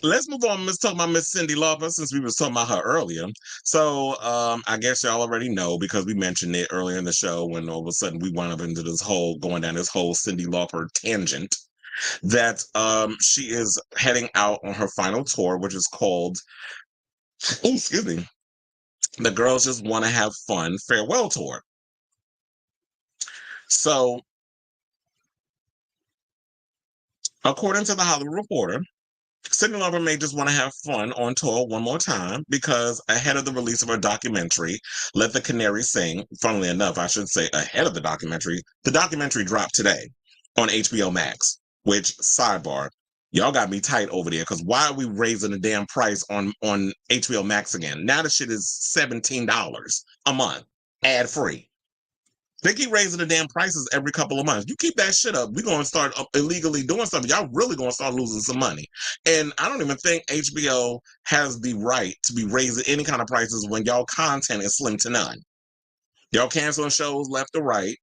A: let's move on. Let's talk about Miss Cyndi Lauper since we was talking about her earlier. So, I guess y'all already know because we mentioned it earlier in the show when all of a sudden we wound up into going down this whole Cyndi Lauper tangent that she is heading out on her final tour, which is called, oh, excuse me, The Girls Just Want to Have Fun Farewell Tour. So, according to the Hollywood Reporter, Cyndi Lauper may just want to have fun on tour one more time because ahead of the release of her documentary, Let the Canary Sing, funnily enough, I should say ahead of the documentary dropped today on HBO Max, which, sidebar, y'all got me tight over there because why are we raising the damn price on HBO Max again? Now the shit is $17 a month, ad-free. They keep raising the damn prices every couple of months. You keep that shit up, we're going to start illegally doing something. Y'all really going to start losing some money. And I don't even think HBO has the right to be raising any kind of prices when y'all content is slim to none. Y'all canceling shows left or right.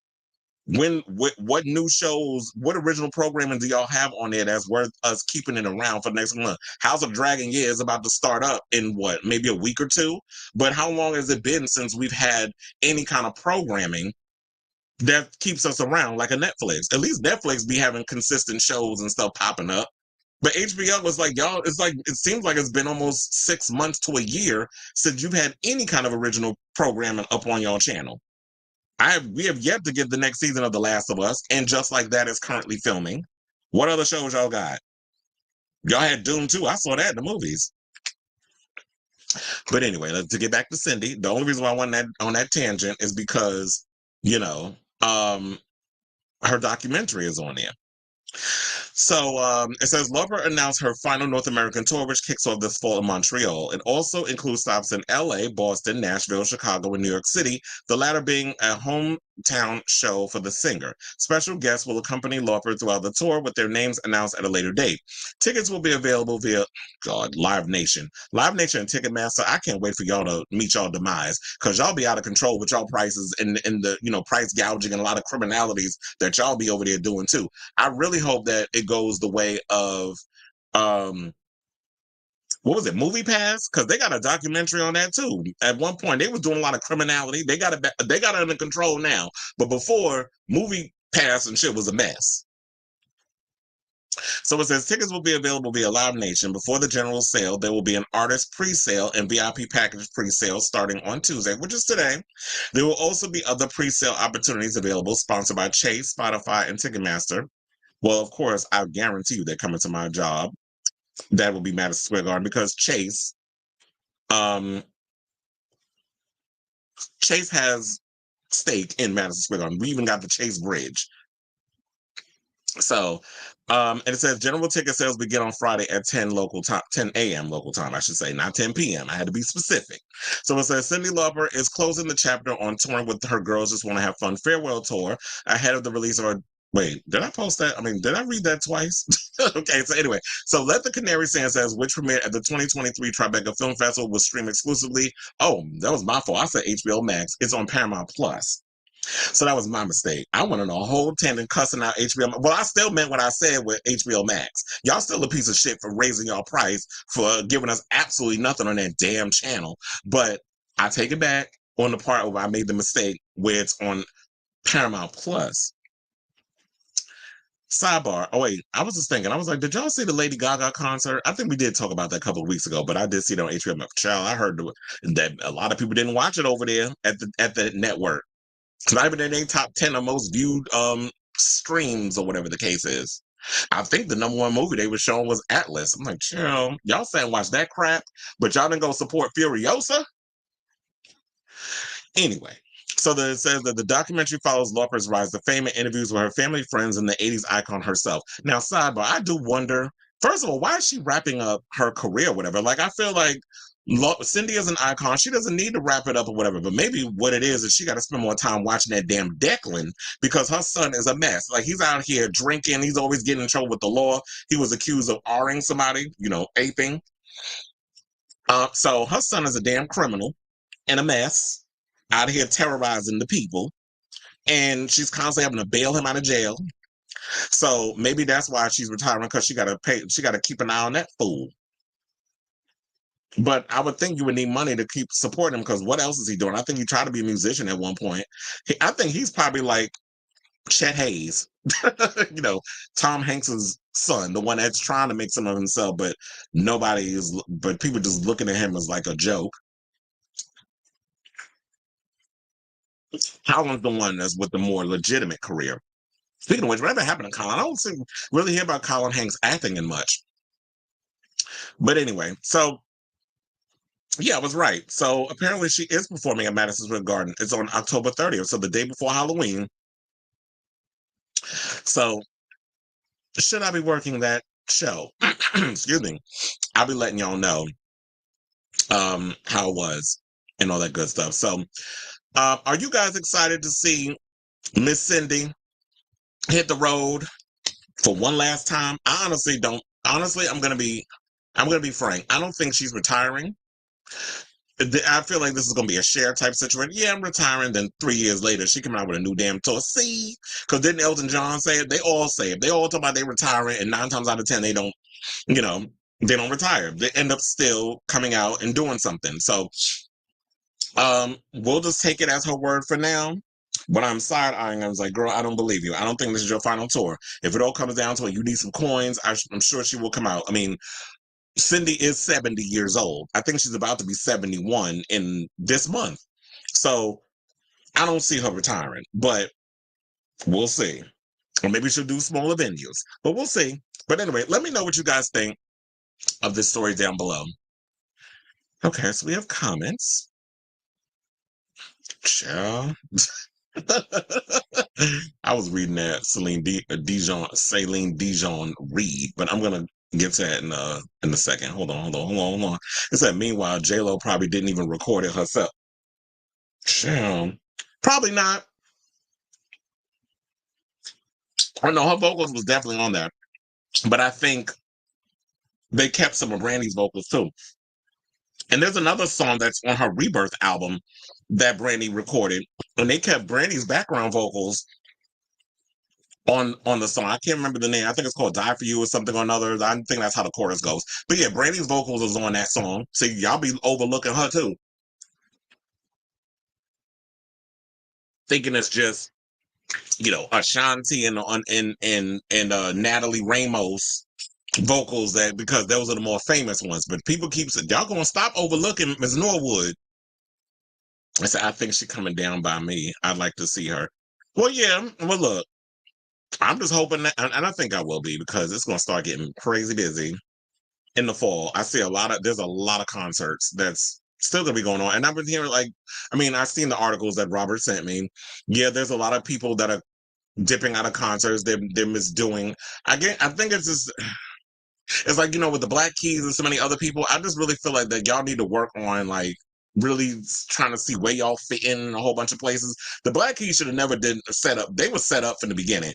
A: What new shows, what original programming do y'all have on there that's worth us keeping it around for the next month? House of Dragon, yeah, is about to start up in what, maybe a week or two? But how long has it been since we've had any kind of programming that keeps us around like a Netflix? At least Netflix be having consistent shows and stuff popping up. But HBO was like, y'all, it's like, it seems like it's been almost 6 months to a year since you've had any kind of original programming up on your channel. We have yet to get the next season of The Last of Us, and Just Like That is currently filming. What other shows y'all got? Y'all had Doom 2. I saw that in the movies. But anyway, to get back to Cyndi, the only reason why I went on that tangent is because, her documentary is on there. So it says Lauper announced her final North American tour, which kicks off this fall in Montreal. It also includes stops in LA, Boston, Nashville, Chicago, and New York City, the latter being a hometown show for the singer. Special guests will accompany Lauper throughout the tour with their names announced at a later date. Tickets will be available via, Live Nation. Live Nation and Ticketmaster, I can't wait for y'all to meet y'all demise because y'all be out of control with y'all prices and the price gouging and a lot of criminalities that y'all be over there doing too. I really hope that it goes the way of what was it, Movie Pass? Because they got a documentary on that too. At one point, they was doing a lot of criminality. They got it under control now. But before, Movie Pass and shit was a mess. So it says tickets will be available via Live Nation. Before the general sale, there will be an artist pre-sale and VIP package pre-sale starting on Tuesday, which is today. There will also be other pre-sale opportunities available, sponsored by Chase, Spotify, and Ticketmaster. Well, of course, I guarantee you they're coming to my job. That will be Madison Square Garden because Chase has stake in Madison Square Garden. We even got the Chase Bridge. So, and it says general ticket sales begin on Friday at 10 a.m. local time, I should say, not 10 p.m. I had to be specific. So it says Cyndi Lauper is closing the chapter on touring with her Girls Just Want to Have Fun farewell tour ahead of the release of her. Wait, did I post that? I mean, did I read that twice? Okay, so anyway, so Let the Canary Sing says, which premiered at the 2023 Tribeca Film Festival, was streamed exclusively. Oh, that was my fault. I said HBO Max. It's on Paramount Plus. So that was my mistake. I went on a whole tangent cussing out HBO. Well, I still meant what I said with HBO Max. Y'all still a piece of shit for raising y'all price for giving us absolutely nothing on that damn channel. But I take it back on the part where I made the mistake where it's on Paramount Plus. Sidebar. Oh wait, I was just thinking. I was like, did y'all see the Lady Gaga concert? I think we did talk about that a couple of weeks ago, but I did see it on HBO Max. Child, I heard that a lot of people didn't watch it over there at the network. It's not even in a top 10 of most viewed streams or whatever the case is. I think the #1 movie they were showing was Atlas. I'm like, y'all saying watch that crap, but y'all didn't go support Furiosa? Anyway, so it says that the documentary follows Lauper's rise to fame and interviews with her family, friends, and the 80s icon herself. Now, sidebar, I do wonder, first of all, why is she wrapping up her career or whatever? Like, I feel like Cyndi is an icon. She doesn't need to wrap it up or whatever, but maybe what it is she got to spend more time watching that damn Declan because her son is a mess. Like, he's out here drinking. He's always getting in trouble with the law. He was accused of R-ing somebody, aping. So her son is a damn criminal and a mess out here terrorizing the people, and she's constantly having to bail him out of jail. So maybe that's why she's retiring, because she gotta keep an eye on that fool. But I would think you would need money to keep supporting him, because what else is he doing? I think he tried to be a musician at one point. I think he's probably like Chet Hayes, Tom Hanks's son, the one that's trying to make some of himself, but people just looking at him as like a joke. Colin's the one that's with the more legitimate career. Speaking of which, whatever happened to Colin? I don't really hear about Colin Hanks acting in much. But anyway, so yeah, I was right. So apparently she is performing at Madison Square Garden. It's on October 30th, so the day before Halloween. So should I be working that show? Excuse me. I'll be letting y'all know how it was and all that good stuff. So are you guys excited to see Miss Cyndi hit the road for one last time? I honestly don't. Honestly, I'm gonna be frank. I don't think she's retiring. I feel like this is gonna be a share type situation. Yeah, I'm retiring. Then 3 years later, she come out with a new damn tour. See, because didn't Elton John say it? They all say it. They all talk about they retiring, and 9 times out of 10, they don't. They don't retire. They end up still coming out and doing something. So, we'll just take it as her word for now. But I'm side eyeing. I was like, girl, I don't believe you. I don't think this is your final tour. If it all comes down to it, you need some coins. I'm sure she will come out. I mean, Cyndi is 70 years old. I think she's about to be 71 in this month. So I don't see her retiring, but we'll see. Or maybe she'll do smaller venues, but we'll see. But anyway, let me know what you guys think of this story down below. Okay, so we have comments. Ciao. I was reading that Celine Dijon read, but I'm gonna get to that in a second. Hold on. It said, meanwhile, J-Lo probably didn't even record it herself. Ciao. Probably not. I know her vocals was definitely on there, but I think they kept some of Brandy's vocals too. And there's another song that's on her Rebirth album that Brandy recorded, and they kept Brandy's background vocals on the song. I can't remember the name. I think it's called Die For You or something or another. I think that's how the chorus goes. But yeah, Brandy's vocals is on that song. So y'all be overlooking her too. Thinking it's just, Ashanti and Natalie Ramos vocals, that because those are the more famous ones. But people keep saying, y'all gonna stop overlooking Ms. Norwood. I said, I think she's coming down by me. I'd like to see her. Well, yeah. Well, look, I'm just hoping that, and I think I will be, because it's going to start getting crazy busy in the fall. There's a lot of concerts that's still going to be going on. And I've been hearing, I've seen the articles that Robert sent me. Yeah, there's a lot of people that are dipping out of concerts. They're misdoing. I think it's just, it's like, with the Black Keys and so many other people, I just really feel like that y'all need to work on, really trying to see where y'all fit in a whole bunch of places. The Black Keys should have never did set up. They were set up from the beginning.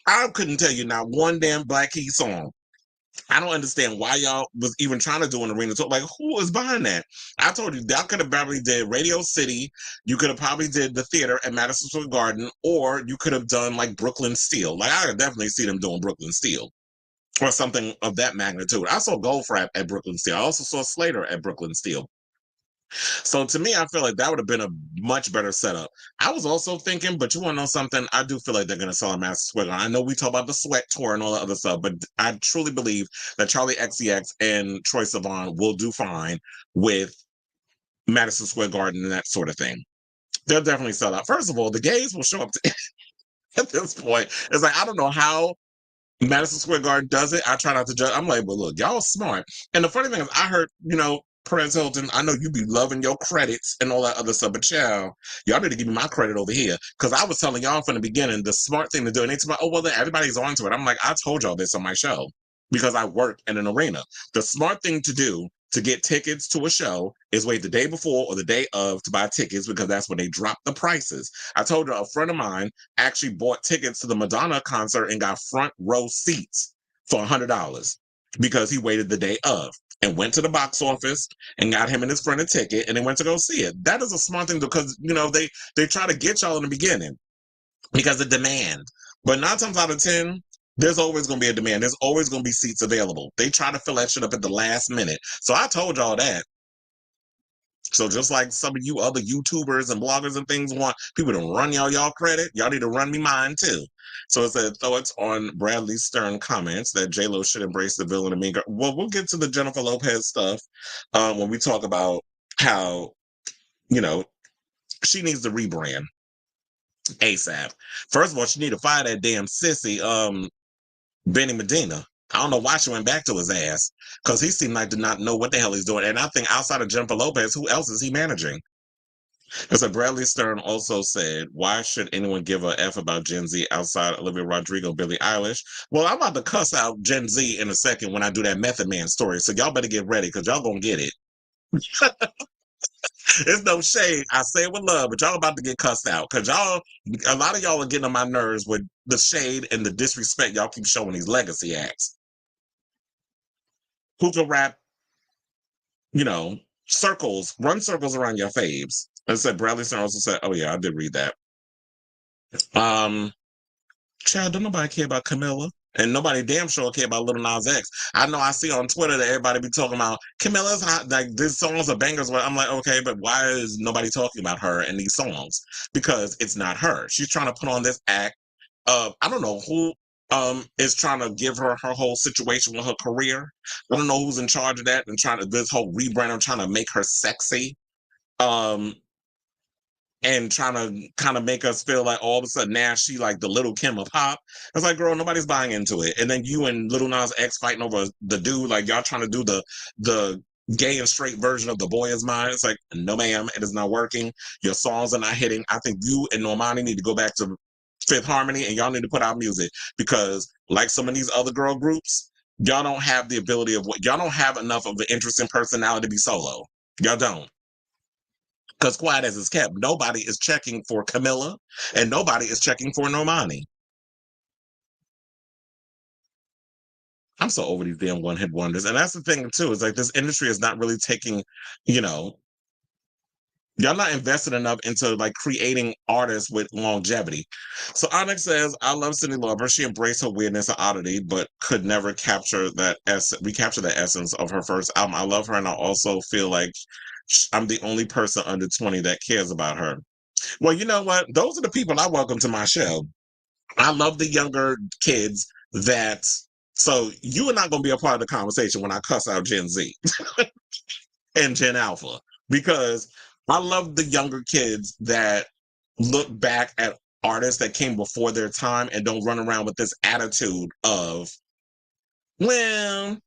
A: I couldn't tell you not one damn Black Keys song. I don't understand why y'all was even trying to do an arena tour. Like, who is behind that? I told you, y'all could have probably did Radio City. You could have probably did the theater at Madison Square Garden, or you could have done like Brooklyn Steel. Like, I could definitely see them doing Brooklyn Steel or something of that magnitude. I saw Goldfrapp at Brooklyn Steel. I also saw Slater at Brooklyn Steel. So to me, I feel like that would have been a much better setup. I was also thinking, but you want to know something? I do feel like they're going to sell a Madison Square Garden. I know we talk about the Sweat Tour and all that other stuff, but I truly believe that Charlie XCX and Troye Sivan will do fine with Madison Square Garden and that sort of thing. They'll definitely sell out. First of all, the gays will show up at this point. It's like, I don't know how Madison Square Garden does it. I try not to judge. I'm like, well, look, y'all smart. And the funny thing is, I heard, Perez Hilton, I know you be loving your credits and all that other stuff, but child, y'all need to give me my credit over here. Because I was telling y'all from the beginning, the smart thing to do, and it's about, oh, well, then everybody's onto it. I'm like, I told y'all this on my show because I work in an arena. The smart thing to do to get tickets to a show is wait the day before or the day of to buy tickets because that's when they drop the prices. I told you a friend of mine actually bought tickets to the Madonna concert and got front row seats for $100 because he waited the day of and went to the box office and got him and his friend a ticket and they went to go see it. That is a smart thing because, they try to get y'all in the beginning because of demand. But 9 times out of 10, there's always going to be a demand. There's always going to be seats available. They try to fill that shit up at the last minute. So I told y'all that. So just like some of you other YouTubers and bloggers and things want people to run y'all credit, y'all need to run me mine too. So it said thoughts on Bradley Stern comments that J-Lo should embrace the villain and mean girl. Well, we'll get to the Jennifer Lopez stuff when we talk about how, she needs to rebrand ASAP. First of all, she need to fire that damn sissy, Benny Medina. I don't know why she went back to his ass because he seemed like to not know what the hell he's doing. And I think outside of Jennifer Lopez, who else is he managing? Because Bradley Stern also said, why should anyone give a F about Gen Z outside Olivia Rodrigo, Billie Eilish? Well, I'm about to cuss out Gen Z in a second when I do that Method Man story. So y'all better get ready because y'all going to get it. It's no shade. I say it with love, but y'all about to get cussed out because a lot of y'all are getting on my nerves with the shade and the disrespect y'all keep showing these legacy acts. Who can rap, run circles around your faves. And said Bradley Stern also said, oh yeah, I did read that. Child, don't nobody care about Camilla. And nobody damn sure care about Lil Nas X. I know I see on Twitter that everybody be talking about Camilla's hot, like these songs are bangers. But I'm like, okay, but why is nobody talking about her in these songs? Because it's not her. She's trying to put on this act of, I don't know who is trying to give her whole situation with her career. I don't know who's in charge of that and trying to this whole rebrand of trying to make her sexy. And trying to kind of make us feel like all of a sudden now she like the Little Kim of pop. I was like, girl, nobody's buying into it. And then you and Lil Nas X fighting over the dude, like y'all trying to do the gay and straight version of The Boy Is Mine. It's like, no ma'am, it is not working. Your songs are not hitting. I think you and Normani need to go back to Fifth Harmony and y'all need to put out music because like some of these other girl groups, y'all don't have the ability of y'all don't have enough of an interesting personality to be solo. Y'all don't. Because quiet as it's kept, nobody is checking for Camilla and nobody is checking for Normani. I'm so over these damn one-hit wonders. And that's the thing, too, is like this industry is not really taking, y'all not invested enough into like creating artists with longevity. So Onyx says, I love Cyndi Lauper. She embraced her weirdness and oddity, but could never recapture that essence of her first album. I love her, and I also feel like I'm the only person under 20 that cares about her. Well, you know what? Those are the people I welcome to my show. I love the younger kids so you are not going to be a part of the conversation when I cuss out Gen Z and Gen Alpha because I love the younger kids that look back at artists that came before their time and don't run around with this attitude of, well,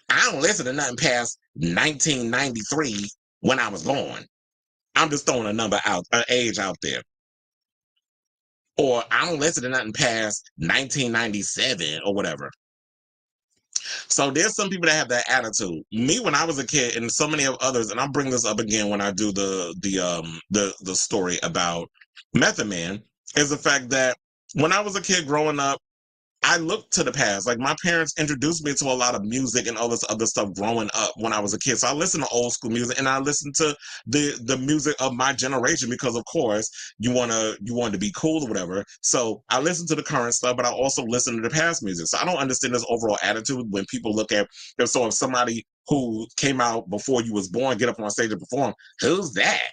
A: I don't listen to nothing past 1993 when I was born. I'm just throwing an age out there. Or I don't listen to nothing past 1997 or whatever. So there's some people that have that attitude. Me, when I was a kid, and so many of others, and I'll bring this up again when I do the story about Method Man, is the fact that when I was a kid growing up, I looked to the past. Like my parents introduced me to a lot of music and all this other stuff growing up when I was a kid. So I listened to old school music and I listened to the music of my generation because of course you want to be cool or whatever. So I listened to the current stuff, but I also listen to the past music. So I don't understand this overall attitude when people look at if somebody who came out before you was born get up on stage and perform, who's that?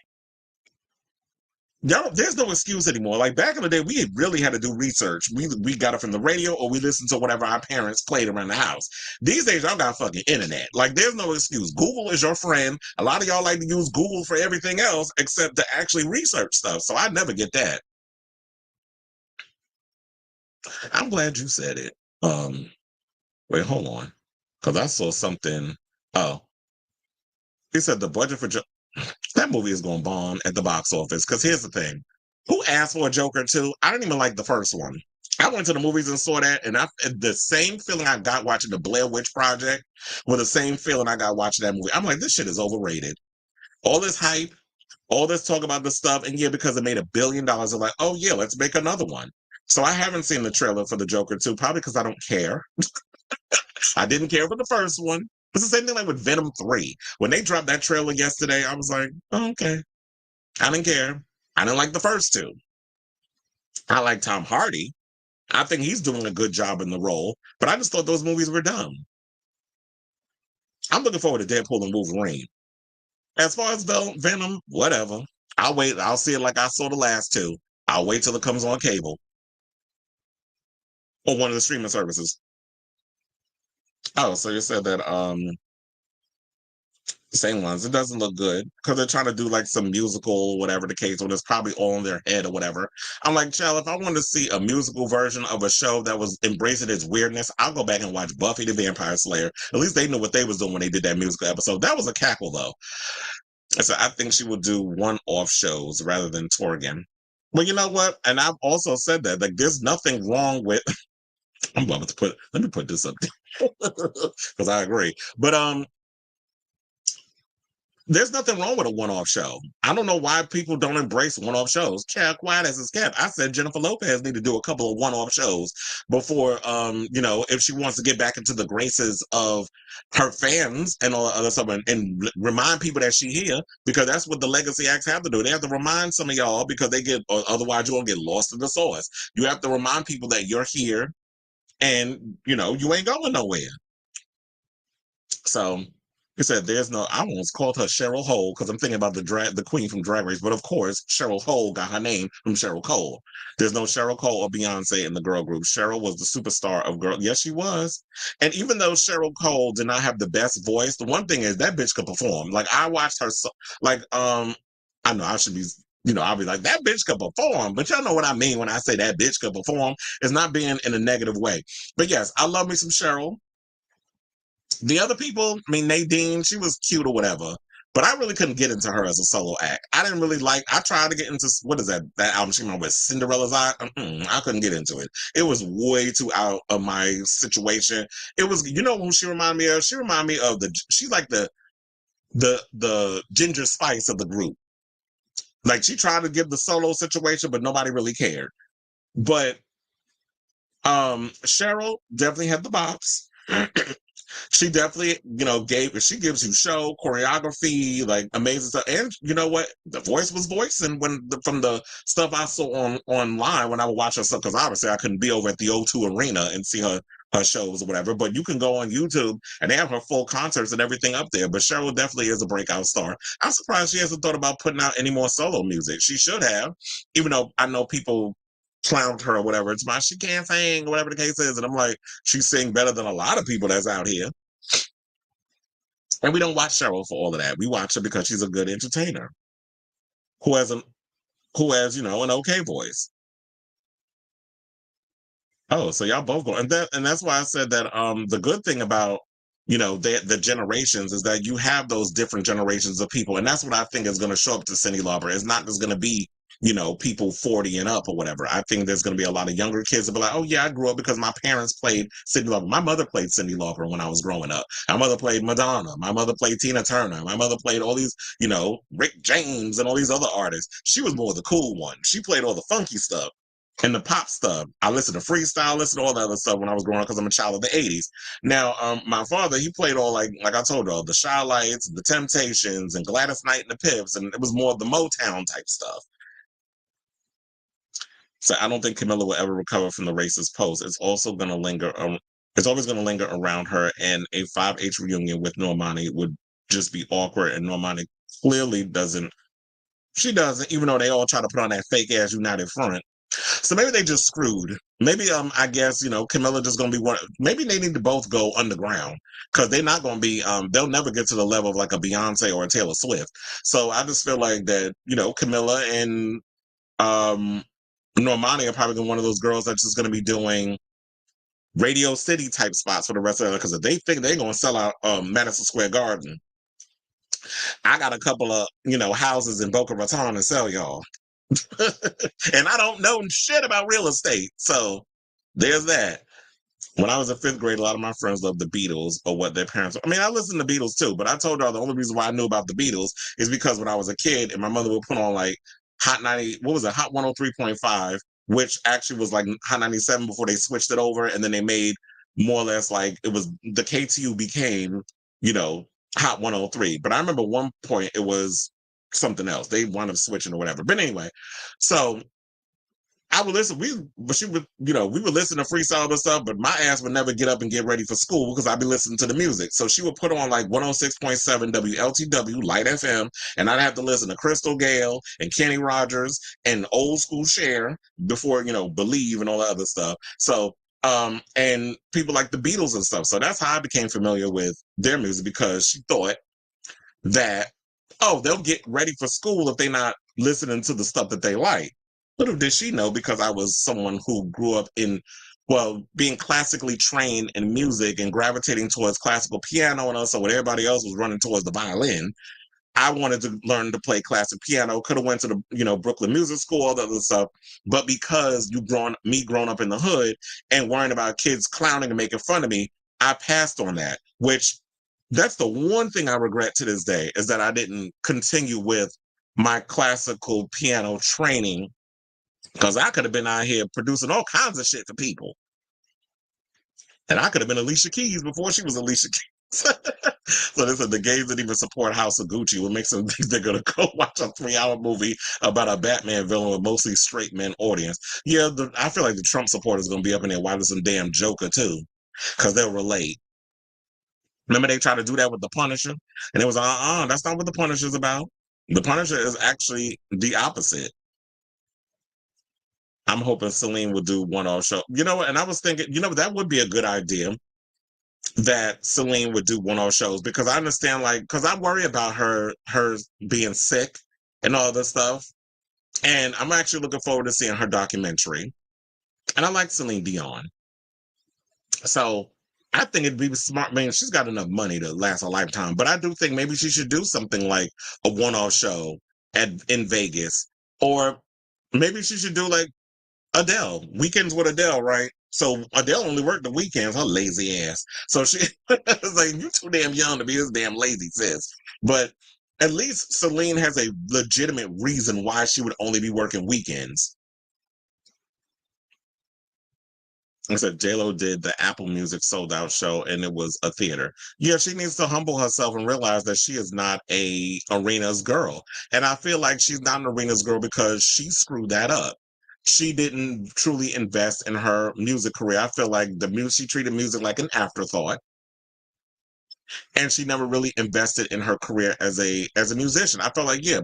A: No, there's no excuse anymore. Like back in the day, we really had to do research. We got it from the radio or we listened to whatever our parents played around the house. These days, y'all got fucking internet. Like there's no excuse. Google is your friend. A lot of y'all like to use Google for everything else except to actually research stuff. So I never get that. I'm glad you said it. Wait, hold on, because I saw something. Oh, he said the budget for that movie is going to bomb at the box office. Because here's the thing: who asked for a Joker 2? I didn't even like the first one. I went to the movies and saw that, and the same feeling I got watching the Blair Witch Project was the same feeling I got watching that movie. I'm like, this shit is overrated. All this hype, all this talk about the stuff, and yeah, because it made $1 billion, they're like, oh yeah, let's make another one. So I haven't seen the trailer for the Joker 2, probably because I don't care. I didn't care for the first one. It's the same thing like with Venom 3. When they dropped that trailer yesterday, I was like, oh, okay. I didn't care. I didn't like the first two. I like Tom Hardy. I think he's doing a good job in the role, but I just thought those movies were dumb. I'm looking forward to Deadpool and Wolverine. As far as Venom, whatever. I'll wait. I'll see it like I saw the last two. I'll wait till it comes on cable or one of the streaming services. Oh, so you said that same ones. It doesn't look good because they're trying to do like some musical, whatever the case, when it's probably all in their head or whatever. I'm like, child, if I want to see a musical version of a show that was embracing its weirdness, I'll go back and watch Buffy the Vampire Slayer. At least they knew what they was doing when they did that musical episode. That was a cackle though. So I think she would do one-off shows rather than tour again. Well, you know what? And I've also said that like there's nothing wrong with. I'm about to put. Let me put this up because I agree. But there's nothing wrong with a one-off show. I don't know why people don't embrace one-off shows. Child, quiet as it's kept. I said Jennifer Lopez need to do a couple of one-off shows before, if she wants to get back into the graces of her fans and all that other stuff, and remind people that she here, because that's what the legacy acts have to do. They have to remind some of y'all because they get, or otherwise you're gonna get lost in the sauce. You have to remind people that you're here, and you ain't going nowhere. So. He said, "There's no." I almost called her Cheryl Hole because I'm thinking about the queen from Drag Race, but of course, Cheryl Hole got her name from Cheryl Cole. There's no Cheryl Cole or Beyonce in the girl group. Cheryl was the superstar of girl. Yes, she was. And even though Cheryl Cole did not have the best voice, the one thing is that bitch could perform. Like I watched her, I know I should be. I'll be like, that bitch could perform, but y'all know what I mean when I say that bitch could perform. It's not being in a negative way. But yes, I love me some Cheryl. The other people, I mean, Nadine, she was cute or whatever, but I really couldn't get into her as a solo act. I didn't really I tried to get into, what is that album she went with, Cinderella's Eye? I couldn't get into it. It was way too out of my situation. It was, who she reminded me of? She reminded me of she's like the Ginger Spice of the group. Like she tried to give the solo situation, but nobody really cared. But Cheryl definitely had the bops. She definitely, she gives you show, choreography, like amazing stuff. And you know what? The voice was voicing from the stuff I saw online when I would watch her stuff, because obviously I couldn't be over at the O2 Arena and see her shows or whatever. But you can go on YouTube and they have her full concerts and everything up there. But Cheryl definitely is a breakout star. I'm surprised she hasn't thought about putting out any more solo music. She should have, even though I know people clowned her or whatever. It's she can't sing, whatever the case is. And I'm like, she sing better than a lot of people that's out here. And we don't watch Cheryl for all of that. We watch her because she's a good entertainer who has an an okay voice. Oh, so y'all both go, and that's why I said that the good thing about the generations is that you have those different generations of people, and that's what I think is going to show up to Cyndi Lauper. It's not just going to be people 40 and up or whatever. I think there's going to be a lot of younger kids that be like, oh yeah, I grew up because my parents played Cyndi Lauper. My mother played Cyndi Lauper when I was growing up. My mother played Madonna. My mother played Tina Turner. My mother played all these, Rick James and all these other artists. She was more the cool one. She played all the funky stuff and the pop stuff. I listened to freestyle, listened to all that other stuff when I was growing up because I'm a child of the 80s. Now, my father, he played all like I told you, all the Shy Lights, the Temptations, and Gladys Knight and the Pips, and it was more of the Motown type stuff. So I don't think Camilla will ever recover from the racist post. It's also going to linger. It's always going to linger around her, and a 5H reunion with Normani would just be awkward. And Normani clearly doesn't She doesn't, even though they all try to put on that fake ass united front. So maybe they just screwed. Maybe I guess, Camilla just gonna be one. Maybe they need to both go underground because they're not gonna be they'll never get to the level of like a Beyonce or a Taylor Swift. So I just feel like that, Camilla and Normani are probably one of those girls that's just gonna be doing Radio City type spots for the rest of it. Because if they think they're gonna sell out Madison Square Garden, I got a couple of, houses in Boca Raton to sell y'all. And I don't know shit about real estate. So there's that. When I was in fifth grade, a lot of my friends loved the Beatles or what their parents. I mean, I listened to Beatles too, but I told y'all the only reason why I knew about the Beatles is because when I was a kid and my mother would put on like Hot 90, what was it, Hot 103.5, which actually was like Hot 97 before they switched it over. And then they made more or less like it was the KTU became, Hot 103. But I remember one point it was something else. They wound up switching or whatever. But anyway, so I would listen. She would, we would listen to freestyle and stuff, but my ass would never get up and get ready for school because I'd be listening to the music. So she would put on like 106.7 WLTW Light FM, and I'd have to listen to Crystal Gale and Kenny Rogers and old school Cher before, Believe and all that other stuff. So, and people like the Beatles and stuff. So that's how I became familiar with their music because she thought that, oh, they'll get ready for school if they're not listening to the stuff that they like. Little did she know, because I was someone who grew up being classically trained in music and gravitating towards classical piano, and also when everybody else was running towards the violin, I wanted to learn to play classic piano. Could have went to the, Brooklyn Music School, all that other stuff. But because grown up in the hood and worrying about kids clowning and making fun of me, I passed on that, which that's the one thing I regret to this day is that I didn't continue with my classical piano training, because I could have been out here producing all kinds of shit for people. And I could have been Alicia Keys before she was Alicia Keys. So this is the gays that even support House of Gucci. What makes them think they're going to go watch a 3-hour movie about a Batman villain with mostly straight men audience? Yeah, I feel like the Trump supporters going to be up in there watching some damn Joker too, because they'll relate. Remember they tried to do that with The Punisher? And it was, that's not what The Punisher's about. The Punisher is actually the opposite. I'm hoping Celine will do one-off show. You know what? And I was thinking, that would be a good idea, that Celine would do one-off shows, because I understand, because I worry about her being sick and all this stuff. And I'm actually looking forward to seeing her documentary. And I like Celine Dion. So I think it'd be smart. Man, she's got enough money to last a lifetime. But I do think maybe she should do something like a one-off show in Vegas. Or maybe she should do like Adele, weekends with Adele, right? So Adele only worked the weekends, her lazy ass. So she was like, you too damn young to be this damn lazy, sis. But at least Celine has a legitimate reason why she would only be working weekends. I said J-Lo did the Apple Music sold out show and it was a theater. Yeah, she needs to humble herself and realize that she is not a arenas girl. And I feel like she's not an arenas girl because she screwed that up. She didn't truly invest in her music career. I feel like she treated music like an afterthought. And she never really invested in her career as a musician. I felt like, yeah,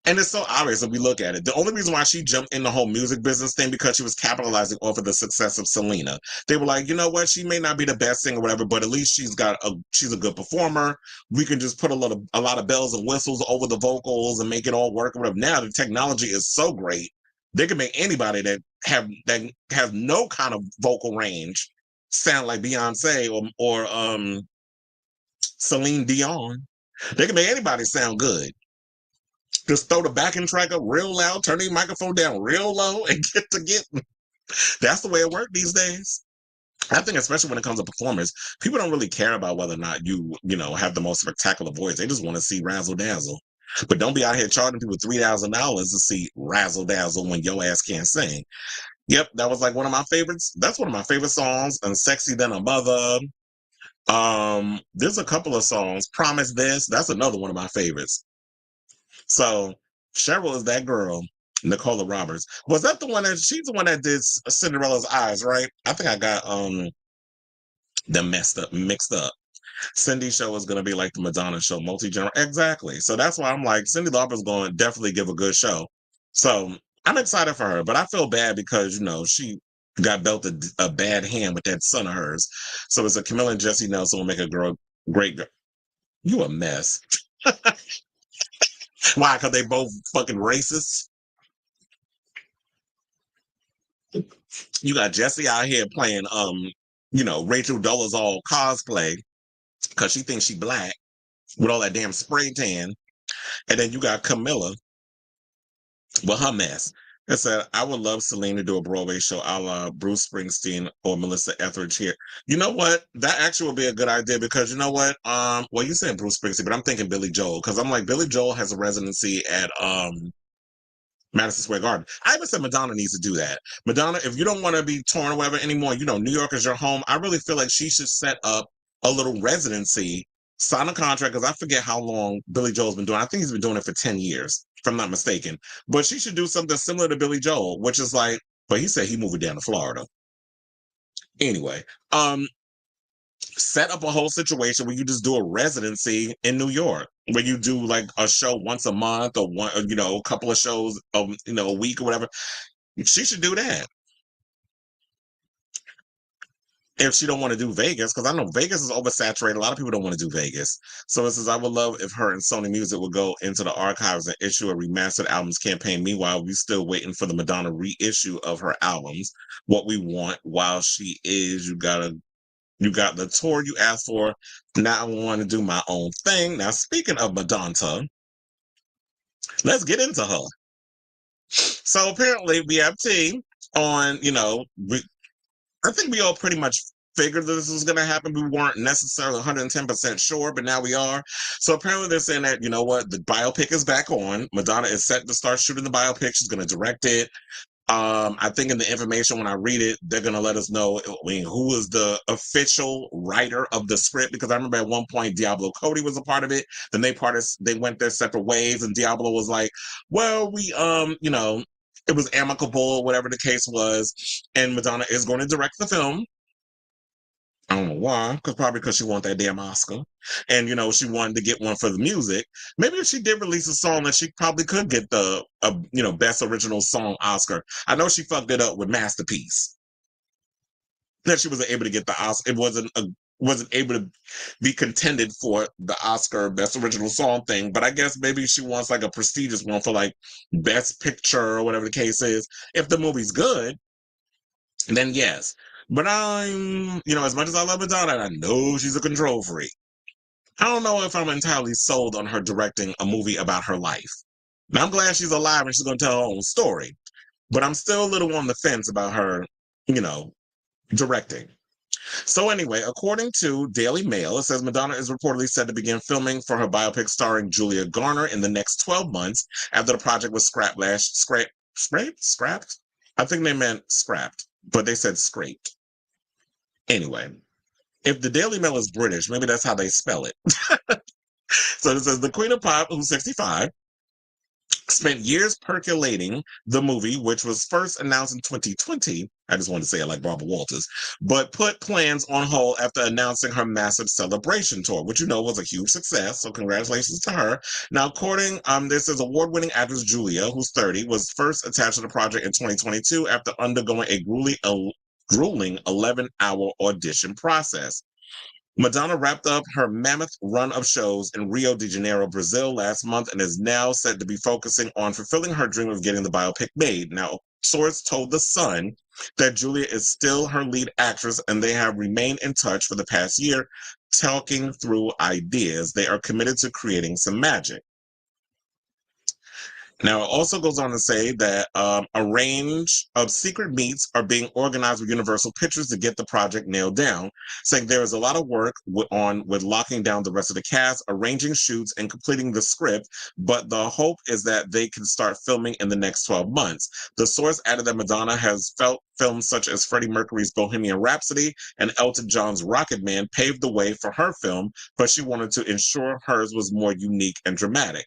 A: and it's so obvious if we look at it. The only reason why she jumped in the whole music business thing, because she was capitalizing off of the success of Selena. They were like, you know what? She may not be the best singer or whatever, but at least she's a good performer. We can just put a lot of bells and whistles over the vocals and make it all work or whatever. Now the technology is so great. They can make anybody that has no kind of vocal range sound like Beyonce or Celine Dion. They can make anybody sound good. Just throw the backing track up real loud, turn the microphone down real low, and get. That's the way it works these days. I think, especially when it comes to performers, people don't really care about whether or not you have the most spectacular voice. They just want to see razzle dazzle. But don't be out here charging people $3,000 to see razzle dazzle when your ass can't sing. Yep, that was like one of my favorites. That's one of my favorite songs. And Sexy Than a Mother. There's a couple of songs. Promise This. That's another one of my favorites. So Cheryl is that girl, Nicola Roberts. Was that the one she's the one that did Cinderella's Eyes, right? I think I got them mixed up. Cyndi show is going to be like the Madonna show, multi-general. Exactly. So that's why I'm like, Cyndi Lauper's going to definitely give a good show. So I'm excited for her, but I feel bad because, she got dealt a bad hand with that son of hers. So it's a Camilla and Jesse Nelson will make a great girl. You a mess. Why? Because they both fucking racist? You got Jesse out here playing, Rachel Dolezal cosplay because she thinks she black with all that damn spray tan. And then you got Camilla with her mess. It said, I would love Celine to do a Broadway show a la Bruce Springsteen or Melissa Etheridge here. You know what? That actually would be a good idea because you know what? Well, you said Bruce Springsteen, but I'm thinking Billy Joel because I'm like, Billy Joel has a residency at Madison Square Garden. I even said Madonna needs to do that. Madonna, if you don't want to be torn or whatever anymore, New York is your home. I really feel like she should set up a little residency, sign a contract, because I forget how long Billy Joel's been doing. I think he's been doing it for 10 years, if I'm not mistaken. But she should do something similar to Billy Joel, which is like, but he said he moved down to Florida. Anyway, set up a whole situation where you just do a residency in New York, where you do like a show once a month or one, a couple of shows, a week or whatever. She should do that. If she don't want to do Vegas, because I know Vegas is oversaturated. A lot of people don't want to do Vegas. So it says, I would love if her and Sony Music would go into the archives and issue a remastered albums campaign. Meanwhile, we still waiting for the Madonna reissue of her albums. What we want while she is, you got the tour you asked for. Now I want to do my own thing. Now, speaking of Madonna, let's get into her. So apparently we have tea on, I think we all pretty much figured that this was going to happen. We weren't necessarily 110% sure, but now we are. So apparently they're saying that, the biopic is back on. Madonna is set to start shooting the biopic. She's going to direct it. I think in the information when I read it, they're gonna let us know, who is the official writer of the script. Because I remember at one point Diablo Cody was a part of it. Then they went their separate ways, and Diablo was like, "Well, we it was amicable, whatever the case was." And Madonna is going to direct the film. I don't know why, probably because she wanted that damn Oscar. And, she wanted to get one for the music. Maybe if she did release a song, that she probably could get the, Best Original Song Oscar. I know she fucked it up with Masterpiece. That she wasn't able to get the Oscar. It wasn't able to be contended for the Oscar Best Original Song thing. But I guess maybe she wants like a prestigious one for like Best Picture or whatever the case is. If the movie's good, then yes. But I'm, as much as I love Madonna, I know she's a control freak. I don't know if I'm entirely sold on her directing a movie about her life. Now, I'm glad she's alive and she's going to tell her own story. But I'm still a little on the fence about her, directing. So anyway, according to Daily Mail, it says Madonna is reportedly set to begin filming for her biopic starring Julia Garner in the next 12 months after the project was scrapped. I think they meant scrapped, but they said scraped. Anyway, if the Daily Mail is British, maybe that's how they spell it. So it says the Queen of Pop, who's 65, spent years percolating the movie, which was first announced in 2020. I just wanted to say it like Barbara Walters, but put plans on hold after announcing her massive celebration tour, which was a huge success. So congratulations to her. Now, according, this is award-winning actress Julia, who's 30, was first attached to the project in 2022 after undergoing a grueling 11-hour audition process. Madonna wrapped up her mammoth run of shows in Rio de Janeiro, Brazil last month and is now said to be focusing on fulfilling her dream of getting the biopic made. Now, source told The Sun that Julia is still her lead actress and they have remained in touch for the past year, talking through ideas. They are committed to creating some magic. Now, it also goes on to say that a range of secret meets are being organized with Universal Pictures to get the project nailed down, saying there is a lot of work with locking down the rest of the cast, arranging shoots, and completing the script, but the hope is that they can start filming in the next 12 months. The source added that Madonna has felt films such as Freddie Mercury's Bohemian Rhapsody and Elton John's Rocket Man paved the way for her film, but she wanted to ensure hers was more unique and dramatic.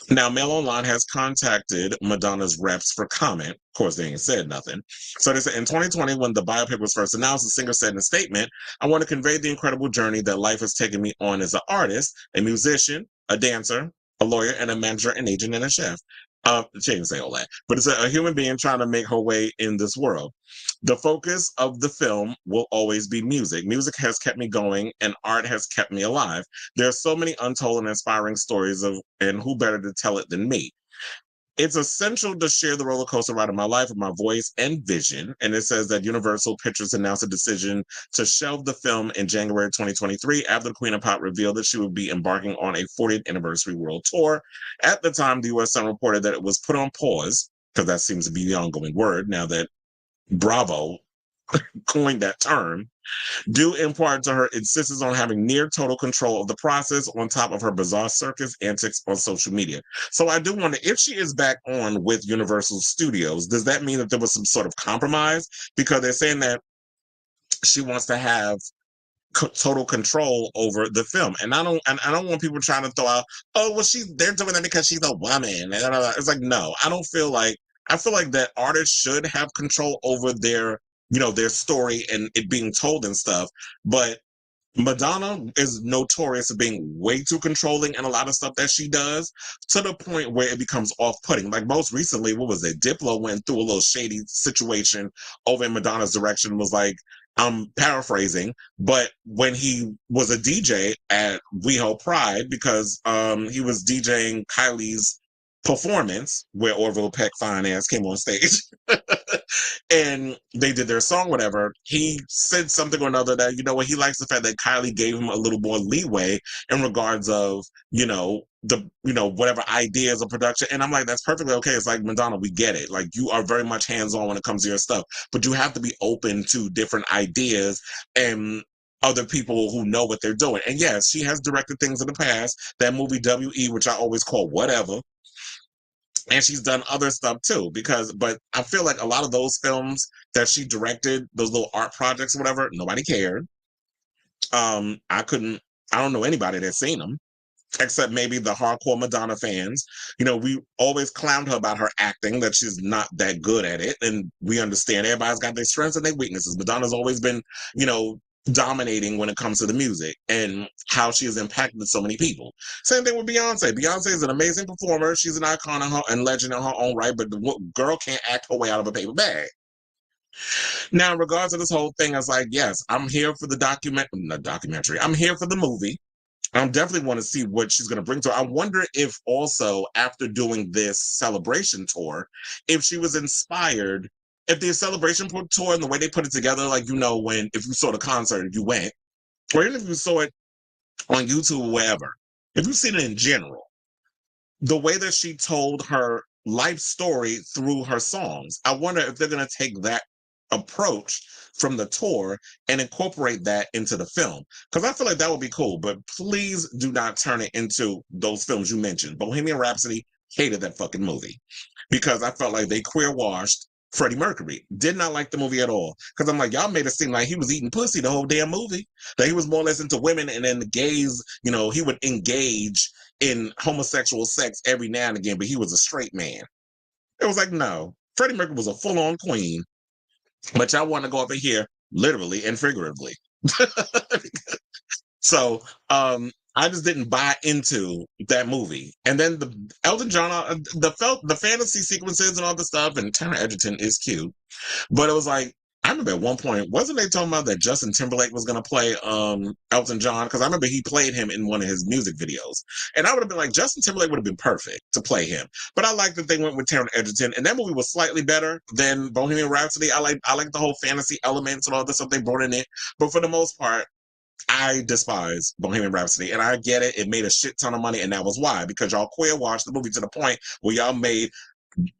A: Now, Mail Online has contacted Madonna's reps for comment. Of course, they ain't said nothing. So they said in 2020, when the biopic was first announced, the singer said in a statement, "I want to convey the incredible journey that life has taken me on as an artist, a musician, a dancer, a lawyer, and a manager, an agent, and a chef." She didn't say all that, but it's a human being trying to make her way in this world. The focus of the film will always be music. Music has kept me going, and art has kept me alive. There are so many untold and inspiring stories of, and who better to tell it than me? It's essential to share the roller coaster ride of my life with my voice and vision. And it says that Universal Pictures announced a decision to shelve the film in January 2023 after the Queen of Pop revealed that she would be embarking on a 40th anniversary world tour. At the time, the US Sun reported that it was put on pause, because that seems to be the ongoing word now that Bravo coined that term, due in part to her insistence on having near total control of the process on top of her bizarre circus antics on social media. So I do wonder if she is back on with Universal Studios, does that mean that there was some sort of compromise? Because they're saying that she wants to have total control over the film, and I don't want people trying to throw out, oh well, they're doing that because she's a woman. It's like, no, I don't feel like, I feel like that artists should have control over their, their story and it being told and stuff. But Madonna is notorious for being way too controlling in a lot of stuff that she does, to the point where it becomes off-putting. Like most recently, what was it? Diplo went through a little shady situation over in Madonna's direction. Was like, I'm paraphrasing, but when he was a DJ at WeHo Pride, because he was DJing Kylie's performance where Orville Peck fine ass came on stage and they did their song, whatever, he said something or another that, he likes the fact that Kylie gave him a little more leeway in regards of, whatever ideas of production. And I'm like, that's perfectly okay. It's like, Madonna, we get it. Like, you are very much hands-on when it comes to your stuff, but you have to be open to different ideas and other people who know what they're doing. And yes, she has directed things in the past. That movie WE, which I always call whatever, and she's done other stuff too, but I feel like a lot of those films that she directed, those little art projects, whatever, nobody cared. I couldn't, I don't know anybody that's seen them except maybe the hardcore Madonna fans. We always clowned her about her acting, that she's not that good at it. And we understand everybody's got their strengths and their weaknesses. Madonna's always been, dominating when it comes to the music and how she has impacted so many people. Same thing with Beyonce. Beyonce is an amazing performer. She's an icon and legend in her own right, but the girl can't act her way out of a paper bag. Now, in regards to this whole thing, I was like, yes, I'm here for the documentary. I'm here for the movie. I definitely want to see what she's going to bring to it. I wonder if also after doing this celebration tour, if she was inspired, if the celebration tour and the way they put it together, like, if you saw the concert, you went, or even if you saw it on YouTube or wherever, if you've seen it in general, the way that she told her life story through her songs, I wonder if they're going to take that approach from the tour and incorporate that into the film, because I feel like that would be cool. But please do not turn it into those films you mentioned. Bohemian Rhapsody, hated that fucking movie because I felt like they queer washed Freddie Mercury. Did not like the movie at all, because I'm like, y'all made it seem like he was eating pussy the whole damn movie, that he was more or less into women, and then the gays, he would engage in homosexual sex every now and again, but he was a straight man. It was like, no, Freddie Mercury was a full-on queen, but y'all want to go up in here literally and figuratively. So I just didn't buy into that movie. And then the Elton John, the fantasy sequences and all the stuff, and Taron Egerton is cute, but it was like, I remember at one point, wasn't they talking about that Justin Timberlake was going to play Elton John? Because I remember he played him in one of his music videos. And I would have been like, Justin Timberlake would have been perfect to play him. But I like that they went with Taron Egerton. And that movie was slightly better than Bohemian Rhapsody. I like the whole fantasy elements and all the stuff they brought in it. But for the most part, I despise Bohemian Rhapsody, and I get it. It made a shit ton of money, and that was why, because y'all queer watched the movie to the point where y'all made,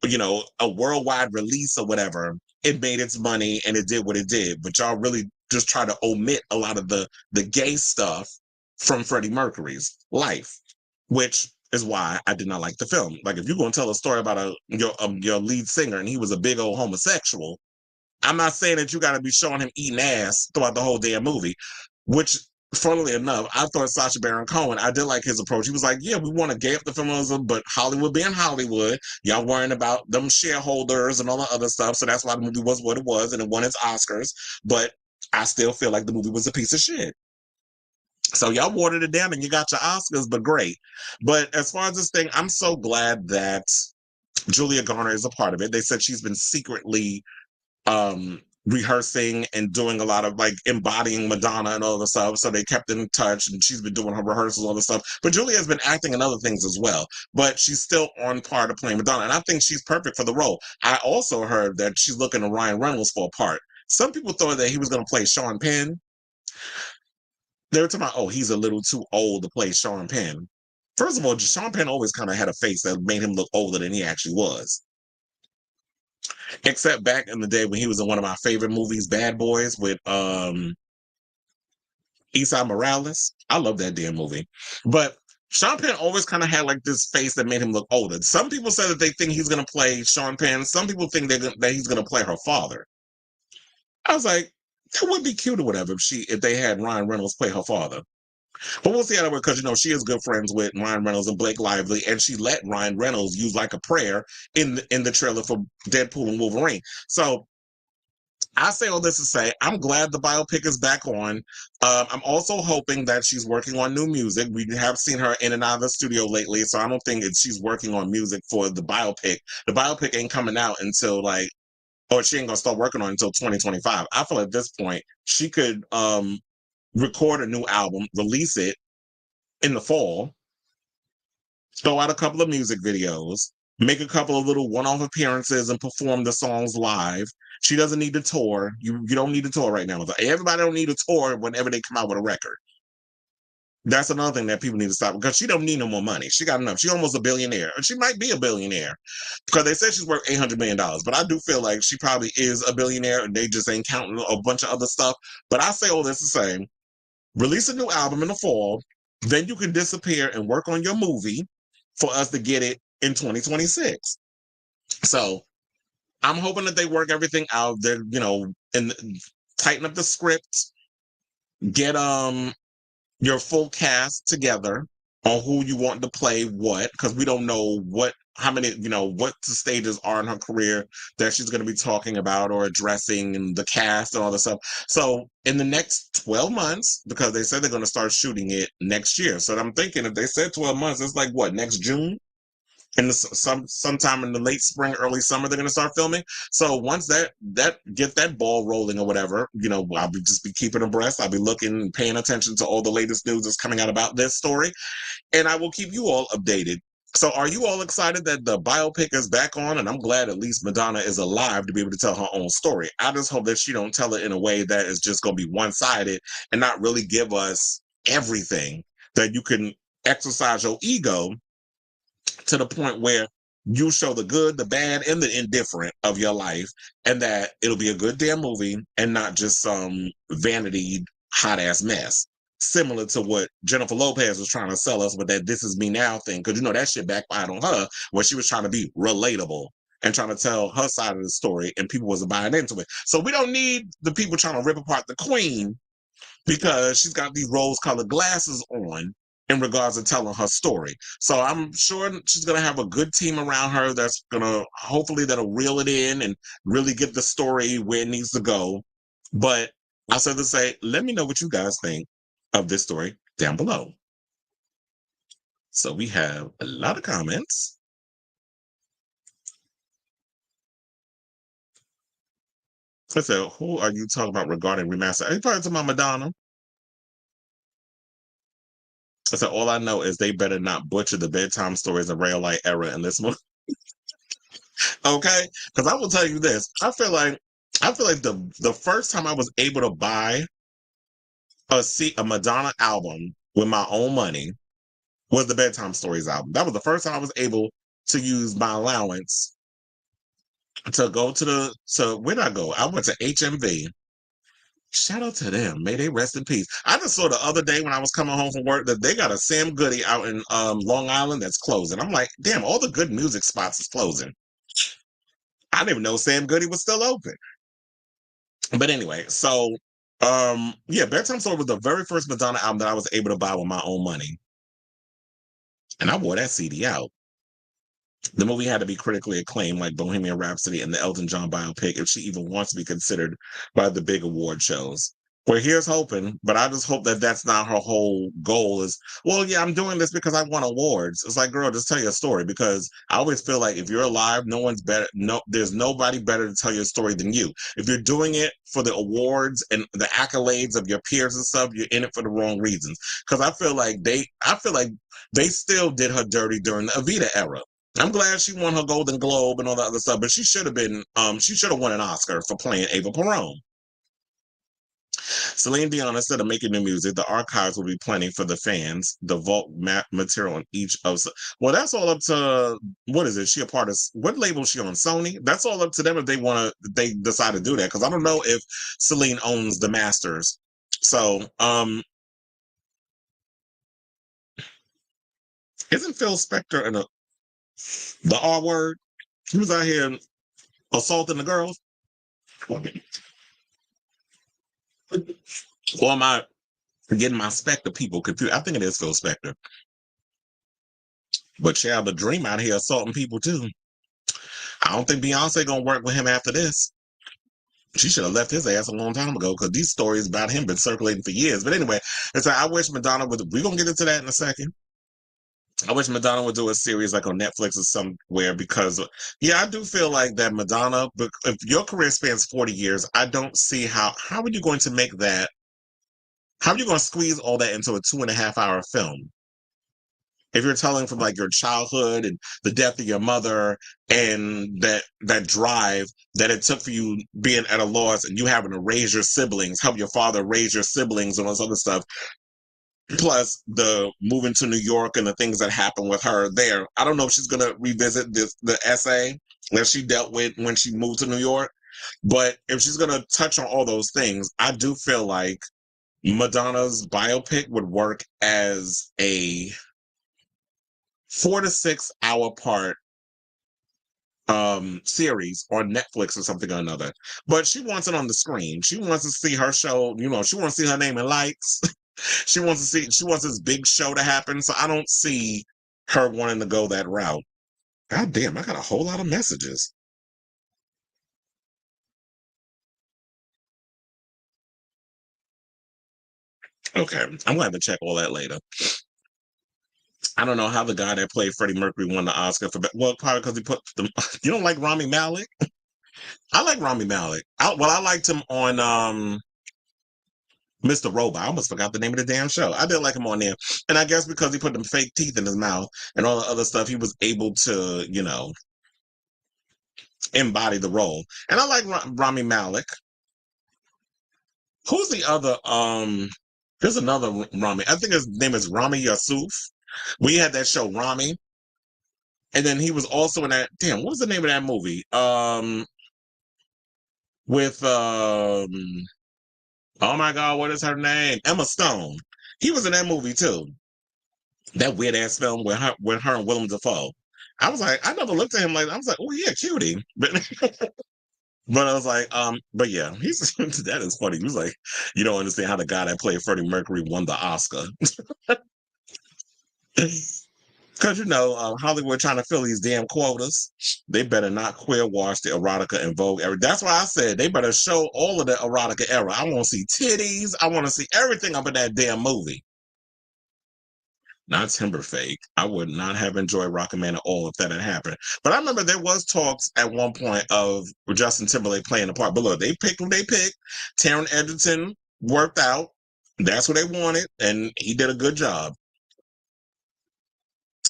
A: a worldwide release or whatever. It made its money and it did what it did, but y'all really just try to omit a lot of the gay stuff from Freddie Mercury's life, which is why I did not like the film. Like, if you're going to tell a story about your lead singer and he was a big old homosexual, I'm not saying that you got to be showing him eating ass throughout the whole damn movie, which funnily enough, I thought Sacha Baron Cohen, I did like his approach. He was like, yeah, we want to gay up the feminism, but Hollywood being Hollywood, y'all worrying about them shareholders and all the other stuff. So that's why the movie was what it was, and it won its Oscars. But I still feel like the movie was a piece of shit. So y'all watered it down and you got your Oscars, but great. But as far as this thing, I'm so glad that Julia Garner is a part of it. They said she's been secretly rehearsing and doing a lot of like embodying Madonna and all the stuff. So they kept in touch and she's been doing her rehearsals, all the stuff. But Julia has been acting in other things as well. But she's still on par to playing Madonna. And I think she's perfect for the role. I also heard that she's looking to Ryan Reynolds for a part. Some people thought that he was going to play Sean Penn. They were talking about, oh, he's a little too old to play Sean Penn. First of all, Sean Penn always kind of had a face that made him look older than he actually was. Except back in the day when he was in one of my favorite movies, Bad Boys, with Esai Morales. I love that damn movie. But Sean Penn always kind of had like this face that made him look older. Some people say that they think he's going to play Sean Penn. Some people think that he's going to play her father. I was like, that would be cute or whatever if they had Ryan Reynolds play her father. But we'll see how that works because, you know, she is good friends with Ryan Reynolds and Blake Lively, and she let Ryan Reynolds use Like a Prayer in the trailer for Deadpool and Wolverine. So I say all this to say, I'm glad the biopic is back on. I'm also hoping that she's working on new music. We have seen her in and out of the studio lately, so I don't think she's working on music for the biopic. The biopic ain't coming out until or she ain't gonna start working on it until 2025. I feel at this point she could record a new album, release it in the fall, throw out a couple of music videos, make a couple of little one-off appearances and perform the songs live. She doesn't need to tour. You don't need to tour right now. Everybody don't need a tour whenever they come out with a record. That's another thing that people need to stop because she don't need no more money. She got enough. She's almost a billionaire. She might be a billionaire because they said she's worth $800 million. But I do feel like she probably is a billionaire and they just ain't counting a bunch of other stuff. But I say all this to say, release a new album in the fall, then you can disappear and work on your movie for us to get it in 2026. So I'm hoping that they work everything out. They're, and tighten up the script, get your full cast together on who you want to play what, because we don't know what the stages are in her career that she's going to be talking about or addressing, and the cast and all this stuff. So in the next 12 months, because they said they're going to start shooting it next year. So I'm thinking if they said 12 months, it's like what, next June? And sometime in the late spring, early summer, they're going to start filming. So once that get that ball rolling or whatever, I'll just be keeping abreast. I'll be looking and paying attention to all the latest news that's coming out about this story, and I will keep you all updated. So are you all excited that the biopic is back on? And I'm glad at least Madonna is alive to be able to tell her own story. I just hope that she don't tell it in a way that is just going to be one-sided and not really give us everything, that you can exercise your ego to the point where you show the good, the bad, and the indifferent of your life, and that it'll be a good damn movie and not just some vanity hot ass mess. Similar to what Jennifer Lopez was trying to sell us with that "This Is Me Now" thing, because that shit backfired on her, where she was trying to be relatable and trying to tell her side of the story, and people wasn't buying into it. So we don't need the people trying to rip apart the queen because she's got these rose-colored glasses on in regards to telling her story. So I'm sure she's going to have a good team around her that's going to, hopefully that'll reel it in and really get the story where it needs to go. But I said to say, let me know what you guys think of this story down below. So we have a lot of comments. I said, who are you talking about regarding remaster? Are you probably talking about Madonna? I said, all I know is they better not butcher the bedtime stories of rail light era in this movie. Okay? Because I will tell you this. I feel like the first time I was able to buy a Madonna album with my own money was the Bedtime Stories album. That was the first time I was able to use my allowance to go where did I go? I went to HMV. Shout out to them. May they rest in peace. I just saw the other day when I was coming home from work that they got a Sam Goody out in Long Island that's closing. I'm like, damn, all the good music spots is closing. I didn't even know Sam Goody was still open. But anyway, so Yeah, Bedtime Story was the very first Madonna album that I was able to buy with my own money. And I wore that CD out. The movie had to be critically acclaimed, like Bohemian Rhapsody and the Elton John biopic, if she even wants to be considered by the big award shows. Well, here's hoping, but I just hope that that's not her whole goal is, well, yeah, I'm doing this because I won awards. It's like, girl, just tell your story, because I always feel like if you're alive, no one's better. No, there's nobody better to tell your story than you. If you're doing it for the awards and the accolades of your peers and stuff, you're in it for the wrong reasons. Because I feel like they still did her dirty during the Evita era. I'm glad she won her Golden Globe and all that other stuff, but she should have won an Oscar for playing Ava Perón. Celine Dion, instead of making new music, the archives will be plenty for the fans. The vault material on each of, well, that's all up to, what is it? She a part of, what label is she on? Sony? That's all up to them if they want to, they decide to do that. Because I don't know if Celine owns the masters. So, isn't Phil Spector in the R word? He was out here assaulting the girls. Or am I getting my Spector people confused? I think it is Phil Spector. But yeah, the dream out here assaulting people too. I don't think Beyonce gonna work with him after this. She should have left his ass a long time ago, because these stories about him been circulating for years. But anyway, it's like, I wish Madonna would. We're gonna get into that in a second. I wish Madonna would do a series like on Netflix or somewhere, because yeah, I do feel like that Madonna. But if your career spans 40 years, I don't see how are you going to make that. How are you going to squeeze all that into a 2.5 hour film? If you're telling from like your childhood and the death of your mother and that drive that it took for you being at a loss and you having to raise your siblings, help your father raise your siblings and all this other stuff, plus the moving to New York and the things that happened with her there. I don't know if she's gonna revisit the essay that she dealt with when she moved to New York, but if she's gonna touch on all those things, I do feel like Madonna's biopic would work as a 4 to 6 hour part series on Netflix or something or another. But she wants it on the screen. She wants to see her show, she wants to see her name in lights. She wants this big show to happen. So I don't see her wanting to go that route. God damn, I got a whole lot of messages. Okay, I'm gonna have to check all that later. I don't know how the guy that played Freddie Mercury won the Oscar for, well, probably because he put the. You don't like Rami Malek? I like Rami Malek. I liked him on Mr. Robot. I almost forgot the name of the damn show. I did like him on there. And I guess because he put them fake teeth in his mouth and all the other stuff, he was able to, embody the role. And I like Rami Malek. Who's the other? There's another Rami. I think his name is Rami Yusuf. We had that show, Rami. And then he was also in that, damn, what was the name of that movie? With, oh my God, what is her name? Emma Stone. He was in that movie too. That weird ass film with her and Willem Dafoe. I was like, I never looked at him like I was like, oh yeah, cutie. But I was like, but yeah, he's that is funny. He was like, you don't understand how the guy that played Freddie Mercury won the Oscar. Because Hollywood trying to fill these damn quotas. They better not queer wash the erotica and Vogue era. That's why I said they better show all of the erotica era. I want to see titties. I want to see everything up in that damn movie. Not Timberfake. I would not have enjoyed Rocket Man at all if that had happened. But I remember there was talks at one point of Justin Timberlake playing the part. But look, they picked who they picked. Taron Egerton worked out. That's what they wanted, and he did a good job.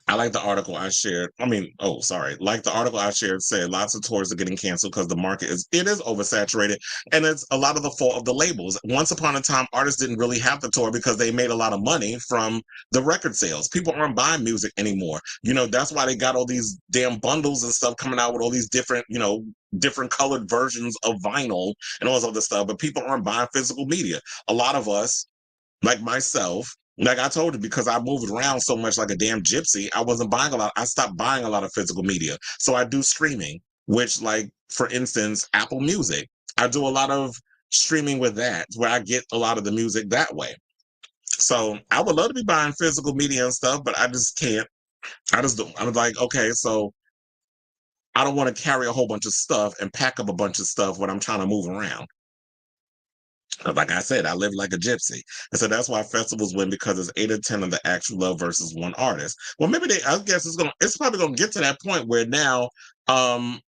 A: I like the article I shared. Like the article I shared said lots of tours are getting canceled because the market is oversaturated, and it's a lot of the fault of the labels. Once upon a time, artists didn't really have the tour because they made a lot of money from the record sales. People aren't buying music anymore. That's why they got all these damn bundles and stuff coming out with all these different, different colored versions of vinyl and all this other stuff. But people aren't buying physical media. A lot of us, like myself, like I told you, because I moved around so much like a damn gypsy, I wasn't buying a lot. I stopped buying a lot of physical media. So I do streaming, which, like, for instance, Apple Music. I do a lot of streaming with that, where I get a lot of the music that way. So I would love to be buying physical media and stuff, but I just can't. I just don't. I'm like, okay, so I don't want to carry a whole bunch of stuff and pack up a bunch of stuff when I'm trying to move around. Like I said, I live like a gypsy. And so that's why festivals win, because it's 8 or 10 of the acts you love versus one artist. Well, maybe I guess it's probably gonna get to that point where now um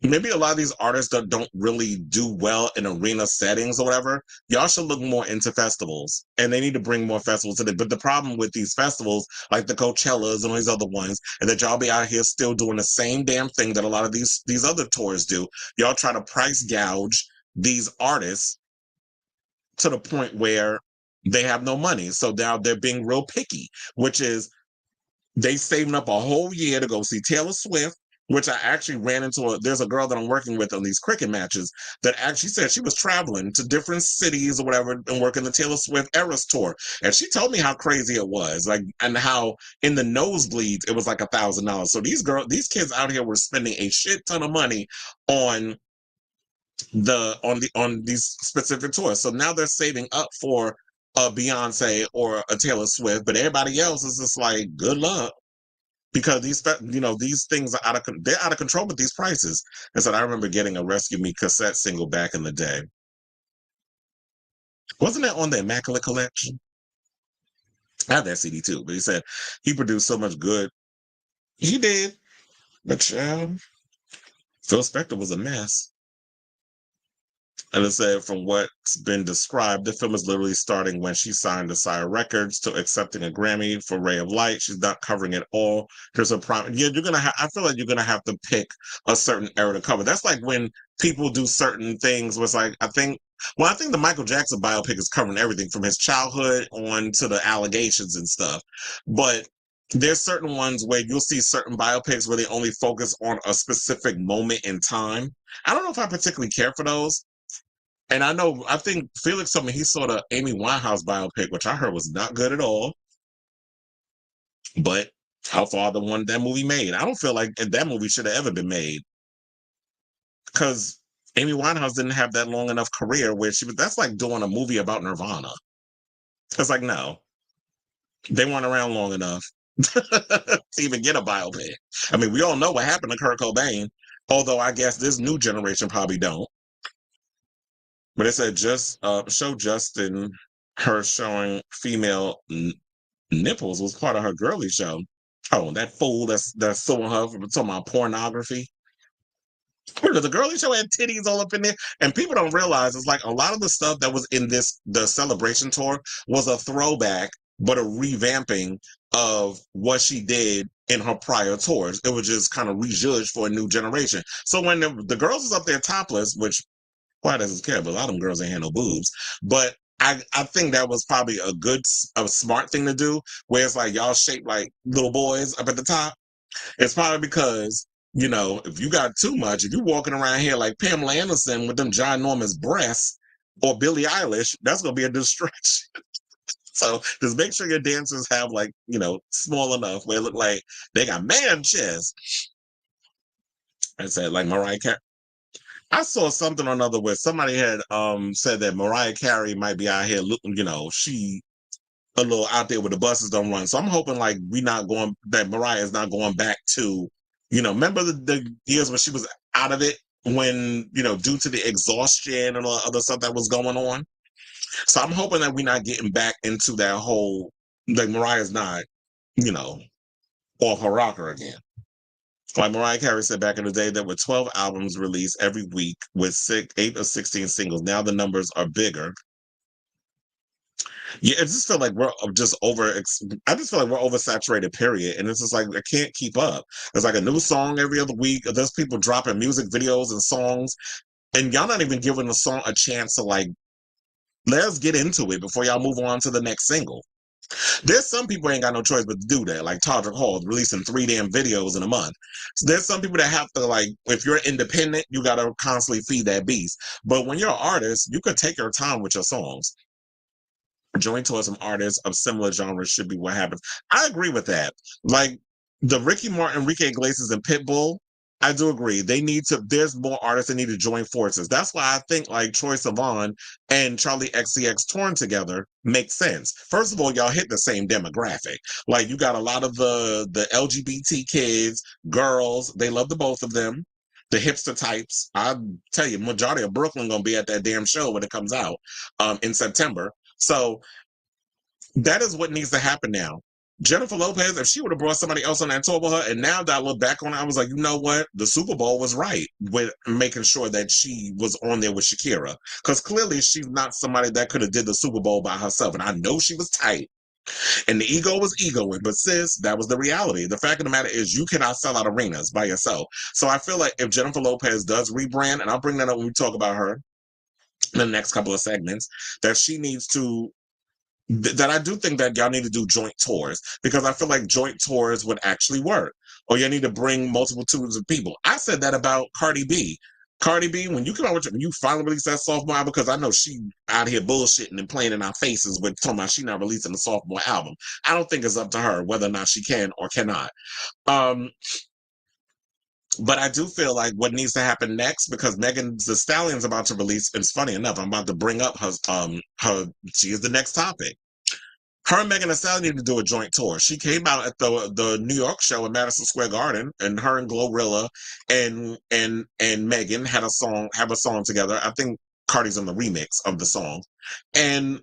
A: maybe a lot of these artists that don't really do well in arena settings or whatever, y'all should look more into festivals, and they need to bring more festivals to it. But the problem with these festivals, like the Coachellas and all these other ones, is that y'all be out here still doing the same damn thing that a lot of these other tours do. Y'all try to price gouge these artists to the point where they have no money. So now they're being real picky, which is they saving up a whole year to go see Taylor Swift, which I actually ran into. There's a girl that I'm working with on these cricket matches that actually said she was traveling to different cities or whatever and working the Taylor Swift Eras tour. And she told me how crazy it was, like, and how in the nosebleeds it was like $1,000. So these kids out here were spending a shit ton of money on on these specific tours. So now they're saving up for a Beyonce or a Taylor Swift, but everybody else is just like, good luck, because these things are they're out of control with these prices. And so I remember getting a Rescue Me cassette single back in the day. Wasn't that on the Immaculate Collection? I have that CD too, but he said he produced so much good. He did, but Phil Spector was a mess. And it said, from what's been described, the film is literally starting when she signed to Sire Records to accepting a Grammy for Ray of Light. She's not covering it all. There's a problem. Yeah, I feel like you're gonna have to pick a certain era to cover. That's like when people do certain things. Was like I think the Michael Jackson biopic is covering everything from his childhood on to the allegations and stuff. But there's certain ones where you'll see certain biopics where they only focus on a specific moment in time. I don't know if I particularly care for those. And I think Felix told me he saw the Amy Winehouse biopic, which I heard was not good at all. But how far the one that movie made? I don't feel like that movie should have ever been made, because Amy Winehouse didn't have that long enough career where that's like doing a movie about Nirvana. It's like, no, they weren't around long enough to even get a biopic. I mean, we all know what happened to Kurt Cobain, although I guess this new generation probably don't. But it said just show Justin her showing female nipples was part of her girly show. Oh, that fool that's suing her for talking about pornography. The girly show had titties all up in there, and people don't realize it's like a lot of the stuff that was in the celebration tour was a throwback, but a revamping of what she did in her prior tours. It was just kind of rejudged for a new generation. So when the girls was up there topless, which why doesn't care? But a lot of them girls ain't had no boobs. But I think that was probably a smart thing to do, where it's like y'all shaped like little boys up at the top. It's probably because, if you got too much, if you're walking around here like Pamela Anderson with them ginormous breasts, or Billie Eilish, that's going to be a distraction. So just make sure your dancers have like, small enough where it look like they got man chest. I said like Mariah Carey. I saw something or another where somebody had said that Mariah Carey might be out here looking, she a little out there where the buses don't run. So I'm hoping like that Mariah is not going back to, remember the years when she was out of it, when, due to the exhaustion and all the other stuff that was going on. So I'm hoping that we're not getting back into that whole, like Mariah's not, off her rocker again. Like Mariah Carey said back in the day, there were 12 albums released every week with 8 or 16 singles. Now the numbers are bigger. Yeah, I just feel like we're just I just feel like we're oversaturated, period. And it's just like, I can't keep up. There's like a new song every other week. There's people dropping music videos and songs, and y'all not even giving the song a chance to like, let's get into it before y'all move on to the next single. There's some people ain't got no choice but to do that, like Todrick Hall releasing 3 damn videos in a month. So there's some people that have to, like, if you're independent, you got to constantly feed that beast. But when you're an artist, you could take your time with your songs. Join towards some artists of similar genres should be what happens. I agree with that. Like the Ricky Martin, Enrique Iglesias, and Pitbull, I do agree. They need to. There's more artists that need to join forces. That's why I think like Troye Sivan and Charlie XCX touring together makes sense. First of all, y'all hit the same demographic. Like you got a lot of the LGBT kids, girls. They love the both of them. The hipster types. I tell you, majority of Brooklyn gonna be at that damn show when it comes out in September. So that is what needs to happen now. Jennifer Lopez, if she would have brought somebody else on that tour with her, and now that I look back on it, I was like, you know what? The Super Bowl was right with making sure that she was on there with Shakira. Because clearly she's not somebody that could have did the Super Bowl by herself. And I know she was tight. And the ego was egoing. But sis, that was the reality. The fact of the matter is you cannot sell out arenas by yourself. So I feel like if Jennifer Lopez does rebrand, and I'll bring that up when we talk about her in the next couple of segments, that she needs to that I do think that y'all need to do joint tours because I feel like joint tours would actually work. Or you need to bring multiple tours of people. I said that about Cardi B. Cardi B, when you come out with when you finally release that sophomore album, because I know she out here bullshitting and playing in our faces with talking about she not releasing a sophomore album. I don't think it's up to her whether or not she can or cannot. But I do feel like what needs to happen next, because Megan Thee Stallion's about to release, it's funny enough, I'm about to bring up she is the next topic. Her and Megan Thee Stallion need to do a joint tour. She came out at the New York show in Madison Square Garden, and her and Glorilla and Megan have a song together. I think Cardi's in the remix of the song, and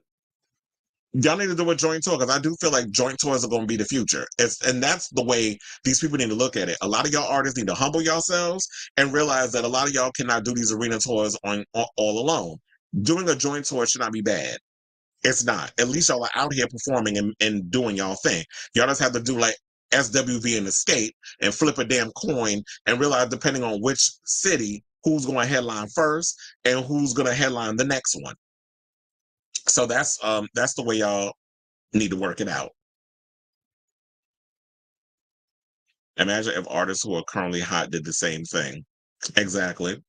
A: y'all need to do a joint tour because I do feel like joint tours are going to be the future. And that's the way these people need to look at it. A lot of y'all artists need to humble yourselves and realize that a lot of y'all cannot do these arena tours on all alone. Doing a joint tour should not be bad. It's not. At least y'all are out here performing and doing y'all thing. Y'all just have to do like SWV and Escape and flip a damn coin and realize depending on which city, who's going to headline first and who's going to headline the next one. So that's the way y'all need to work it out. Imagine if artists who are currently hot did the same thing. Exactly.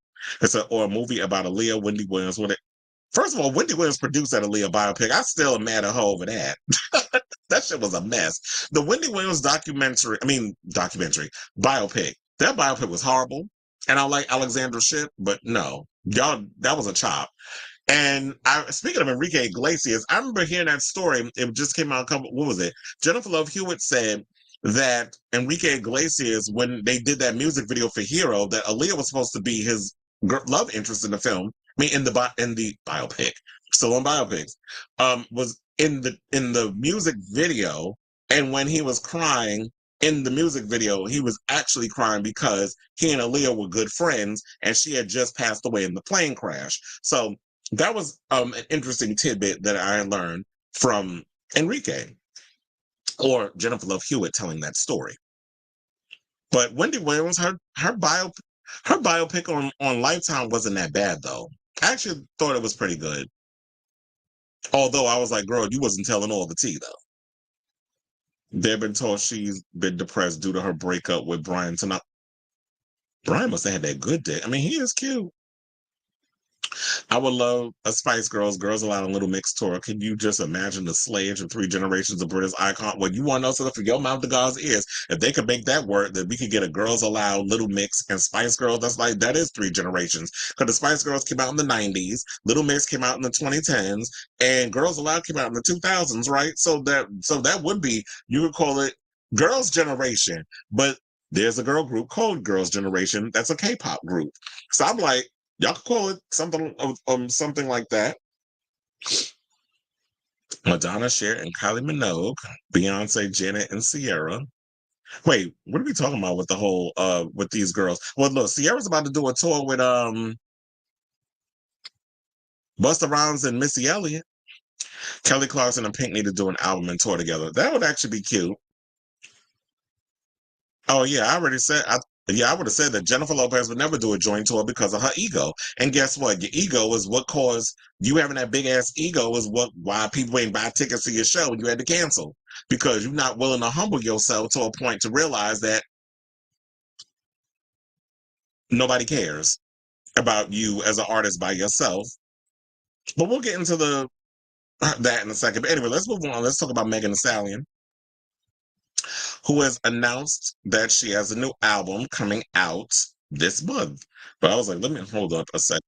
A: Or a movie about Aaliyah, Wendy Williams. First of all, Wendy Williams produced that Aaliyah biopic. I still am mad at her over that. That shit was a mess. The Wendy Williams biopic. That biopic was horrible. And I like Alexandra Shipp, but no. Y'all, that was a chop. And speaking of Enrique Iglesias, I remember hearing that story. It just came out what was it? Jennifer Love Hewitt said that Enrique Iglesias, when they did that music video for Hero, that Aaliyah was supposed to be his love interest in the film. I mean, in the biopic, still on biopics, was in the music video, and when he was crying in the music video, he was actually crying because he and Aaliyah were good friends, and she had just passed away in the plane crash. So that was an interesting tidbit that I learned from Enrique or Jennifer Love Hewitt telling that story. But Wendy Williams, her biopic on Lifetime wasn't that bad though. I actually thought it was pretty good. Although I was like, girl, you wasn't telling all the tea though. They've been told she's been depressed due to her breakup with Brian tonight. Brian must have had that good day. I mean, he is cute. I would love a Spice Girls, Girls Aloud and Little Mix tour. Can you just imagine the slayage of 3 generations of British icon? Well, you want to know something for your mouth to God's ears. If they could make that work, then we could get a Girls Aloud, Little Mix, and Spice Girls. That is 3 generations. Because the Spice Girls came out in the 90s, Little Mix came out in the 2010s, and Girls Aloud came out in the 2000s, right? So that would be, you would call it Girls Generation. But there's a girl group called Girls Generation that's a K-pop group. So I'm like, y'all could call it something like that. Madonna, Cher, and Kylie Minogue, Beyonce, Janet, and Sierra. Wait, what are we talking about with the whole with these girls? Well, look, Sierra's about to do a tour with Busta Rhymes and Missy Elliott. Kelly Clarkson and Pink need to do an album and tour together. That would actually be cute. Oh yeah, I already said I would have said that Jennifer Lopez would never do a joint tour because of her ego. And guess what? Your ego is what caused you having that big ass ego is why people ain't buy tickets to your show and you had to cancel. Because you're not willing to humble yourself to a point to realize that nobody cares about you as an artist by yourself. But we'll get into that in a second. But anyway, let's move on. Let's talk about Megan Thee Stallion, who has announced that she has a new album coming out this month. But I was like, let me hold up a second.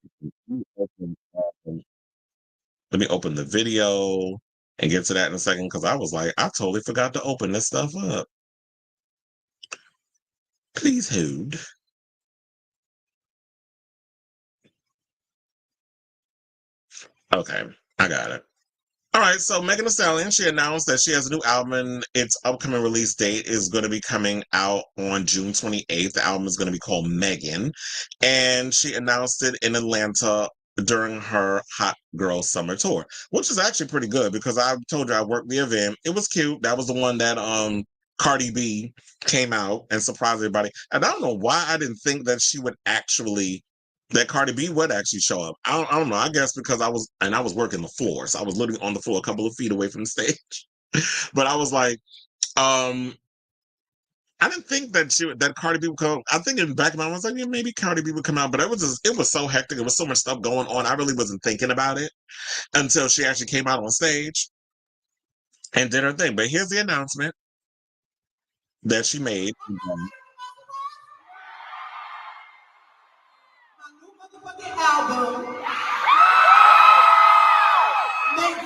A: Let me open the video and get to that in a second because I was like, I totally forgot to open this stuff up. Please hold. Okay, I got it. All right, so Megan Thee Stallion, she announced that she has a new album. And its upcoming release date is going to be coming out on June 28th. The album is going to be called Megan, and she announced it in Atlanta during her Hot Girl Summer Tour, which is actually pretty good because I told you I worked the event. It was cute. That was the one that Cardi B came out and surprised everybody. And I don't know why I didn't think that she would actually that Cardi B would actually show up. I don't know. I guess because I was working the floor, so I was literally on the floor a couple of feet away from the stage. But I was like, um, I didn't think that Cardi B would come. I think in the back of my mind, I was like, yeah, maybe Cardi B would come out, but it was so hectic. There was so much stuff going on. I really wasn't thinking about it until she actually came out on stage and did her thing. But here's the announcement that she made.
B: My new motherfucking album, Megan,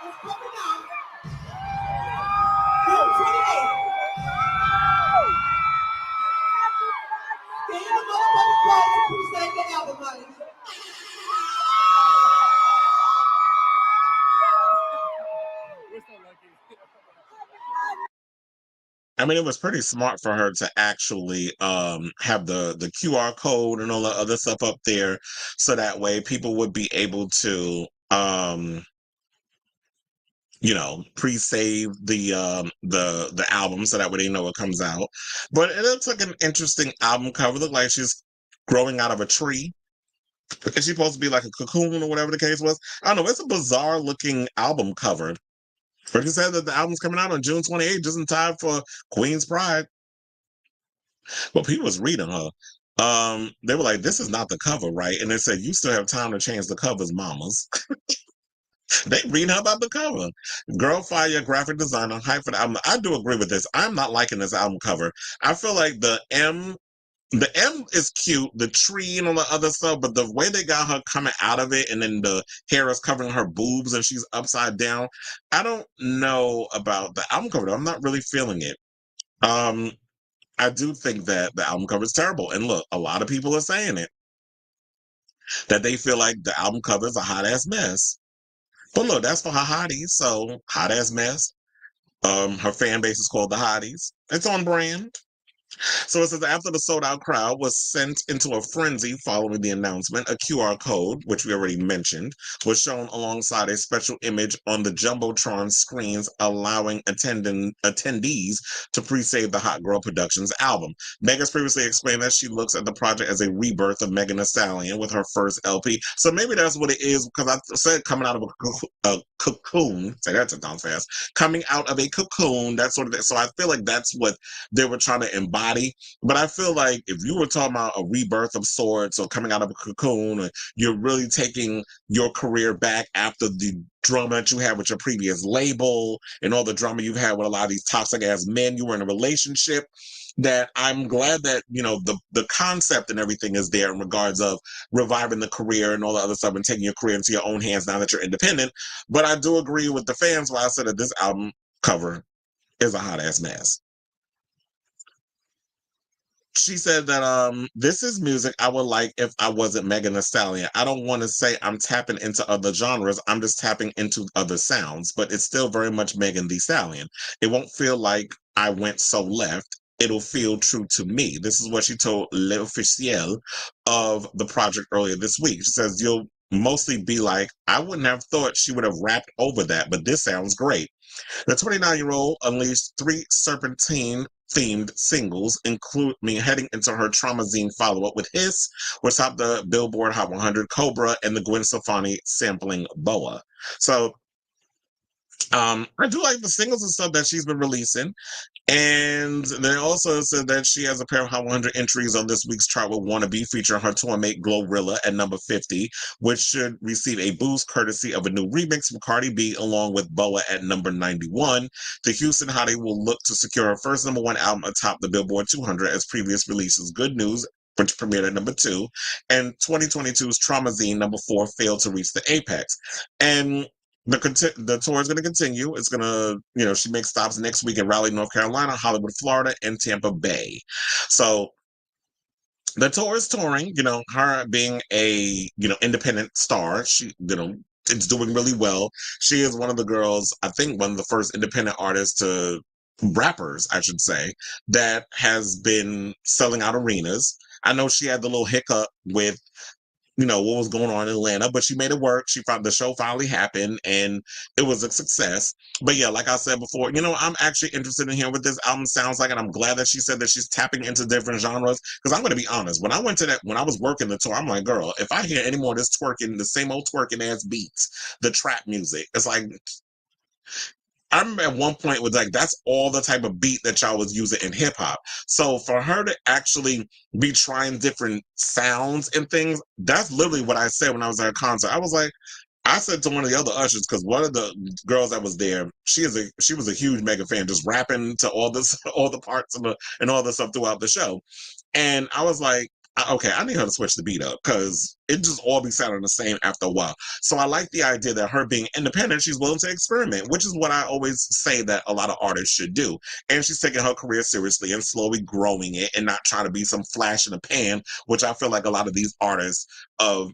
B: is coming out June 28th. Stay in the motherfucking crowd to appreciate the album, honey.
A: I mean, it was pretty smart for her to actually have the QR code and all the other stuff up there, so that way people would be able to pre-save the album, so that way they know it comes out. But it looks like an interesting album cover. Look like she's growing out of a tree. Is she supposed to be like a cocoon or whatever the case was? I don't know. It's a bizarre looking album cover. But she said that the album's coming out on June 28th, just in time for Queen's Pride. Well, people was reading her. They were like, "This is not the cover, right?" And they said, "You still have time to change the covers, mamas." They read her about the cover. Girl Fire, graphic designer, hype for the album. I do agree with this. I'm not liking this album cover. I feel like the M is cute, the tree and all the other stuff, but the way they got her coming out of it and then the hair is covering her boobs and she's upside down. I don't know about the album cover. I'm not really feeling it. Um, I do think that the album cover is terrible. And look, a lot of people are saying it, that they feel like the album cover is a hot ass mess. But look, that's for her hotties. So hot ass mess. Her fan base is called the Hotties. It's on brand. So it says after the sold out crowd was sent into a frenzy following the announcement, a QR code, which we already mentioned, was shown alongside a special image on the Jumbotron screens, allowing attendees to pre-save the Hot Girl Productions album. Megan's previously explained that she looks at the project as a rebirth of Megan Thee Stallion with her first LP. So maybe that's what it is, because I said coming out of a cocoon. Say that 10 times fast. Coming out of a cocoon, that sort of thing. So I feel like that's what they were trying to embody. But I feel like if you were talking about a rebirth of sorts or coming out of a cocoon, or you're really taking your career back after the drama that you had with your previous label and all the drama you've had with a lot of these toxic ass men you were in a relationship, that I'm glad that the concept and everything is there in regards of reviving the career and all the other stuff and taking your career into your own hands now that you're independent. But I do agree with the fans when I said that this album cover is a hot ass mess. She said that this is music I would like if I wasn't Megan Thee Stallion. I don't want to say I'm tapping into other genres. I'm just tapping into other sounds, but it's still very much Megan Thee Stallion. It won't feel like I went so left. It'll feel true to me. This is what she told L'Officiel of the project earlier this week. She says, "You'll mostly be like, I wouldn't have thought she would have rapped over that, but this sounds great." The 29-year-old unleashed 3 Serpentine themed singles, heading into her Traumazine follow-up with Hiss, which topped the Billboard Hot 100, Cobra, and the Gwen Stefani sampling Boa. So I do like the singles and stuff that she's been releasing. And they also said that she has a pair of Hot 100 entries on this week's chart with Wannabe, featuring her tour mate Glorilla at number 50, which should receive a boost courtesy of a new remix from Cardi B, along with Boa at number 91. The Houston hottie will look to secure her first number one album atop the Billboard 200 as previous releases Good News, which premiered at number 2, and 2022's Traumazine, number 4, failed to reach the apex. And the tour is going to continue. It's going to, she makes stops next week in Raleigh, North Carolina, Hollywood, Florida, and Tampa Bay. So the tour is touring, her being a, independent star. She, it's doing really well. She is one of the girls, I think one of the first independent artists rappers, I should say, that has been selling out arenas. I know she had the little hiccup with what was going on in Atlanta, but she made it work. She found the show finally happened and it was a success. But yeah, like I said before, I'm actually interested in hearing what this album sounds like. And I'm glad that she said that she's tapping into different genres. Because I'm going to be honest, when I was working the tour, I'm like, girl, if I hear any more of this twerking, the same old twerking ass beats, the trap music, it's like, I remember at one point was like, that's all the type of beat that y'all was using in hip hop. So for her to actually be trying different sounds and things, that's literally what I said when I was at a concert. I said to one of the other ushers, because one of the girls that was there, she was a huge mega fan, just rapping to all the parts and all the stuff throughout the show. And I was like, okay, I need her to switch the beat up because it just all be sounding the same after a while. So I like the idea that her being independent, she's willing to experiment, which is what I always say that a lot of artists should do. And she's taking her career seriously and slowly growing it and not trying to be some flash in the pan, which I feel like a lot of these artists of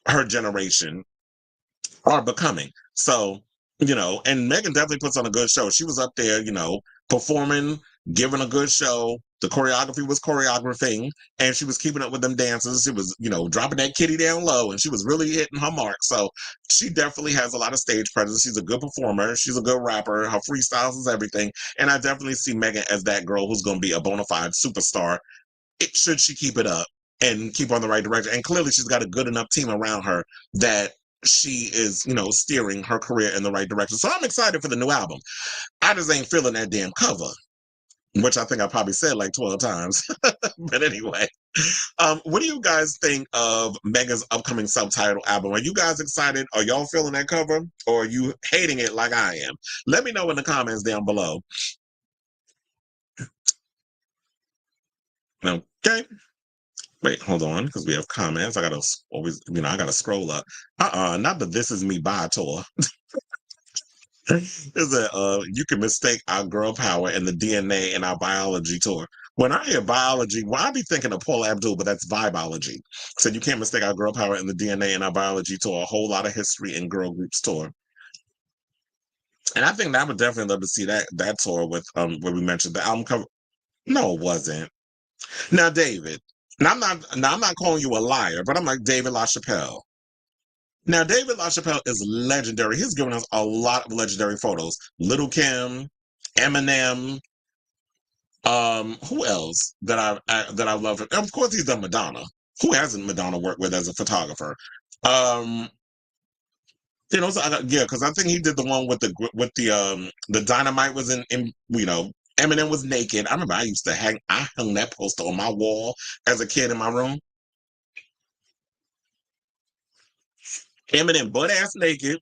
A: her generation are becoming. So, and Megan definitely puts on a good show. She was up there, performing, giving a good show. The choreography was choreographing, and she was keeping up with them dancers. She was, dropping that kitty down low, and she was really hitting her mark. So she definitely has a lot of stage presence. She's a good performer. She's a good rapper. Her freestyles is everything. And I definitely see Megan as that girl who's going to be a bona fide superstar. Should she keep it up and keep on the right direction. And clearly she's got a good enough team around her that she is, steering her career in the right direction. So I'm excited for the new album. I just ain't feeling that damn cover, which I think I probably said like 12 times. But anyway, what do you guys think of Megan's upcoming self-titled album? Are you guys excited? Are y'all feeling that cover? Or are you hating it like I am? Let me know in the comments down below. Okay. Wait, hold on, because we have comments. I gotta always, I gotta scroll up. Not the This Is Me Bye tour. Is that you can mistake our girl power and the DNA in our biology tour. When I hear biology, well, I be thinking of Paul Abdul, but that's vibology. So you can't mistake our girl power and the DNA in our biology tour. A whole lot of history in girl groups tour. And I think that I would definitely love to see that tour with where we mentioned the album cover. No, it wasn't. Now, David. I'm not calling you a liar, but I'm like David LaChapelle. Now, David LaChapelle is legendary. He's given us a lot of legendary photos. Little Kim, Eminem, who else that I love? And of course, he's done Madonna. Who hasn't Madonna worked with as a photographer? Um, so yeah, because I think he did the one with the dynamite was in Eminem was naked. I remember I hung that poster on my wall as a kid in my room. Eminem butt ass naked,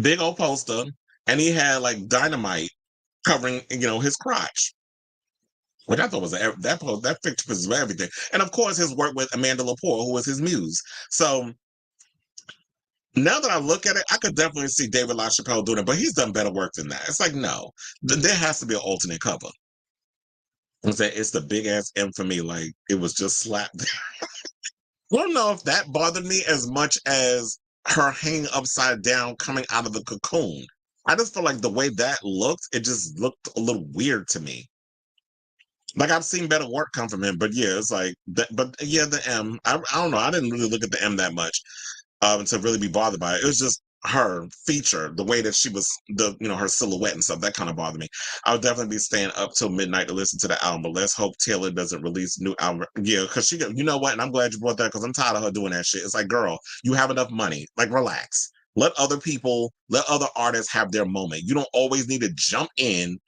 A: big old poster, and he had like dynamite covering, his crotch. Which I thought was that picture was everything. And of course his work with Amanda Lepore, who was his muse. So now that I look at it, I could definitely see David LaChapelle doing it, but he's done better work than that. It's like, no, there has to be an alternate cover. It's the big ass M for me, like it was just slapped. I don't know if that bothered me as much as her hanging upside down coming out of the cocoon. I just feel like the way that looked, it just looked a little weird to me. Like I've seen better work come from him, but yeah, it's like that. But yeah, the M. I don't know. I didn't really look at the M that much to really be bothered by it. It was just her feature, the way that she was, her silhouette and stuff. That kind of bothered me. I would definitely be staying up till midnight to listen to the album. But let's hope Taylor doesn't release new album. Yeah, because you know what? And I'm glad you brought that because I'm tired of her doing that shit. It's like, girl, you have enough money. Like, relax. Let other artists have their moment. You don't always need to jump in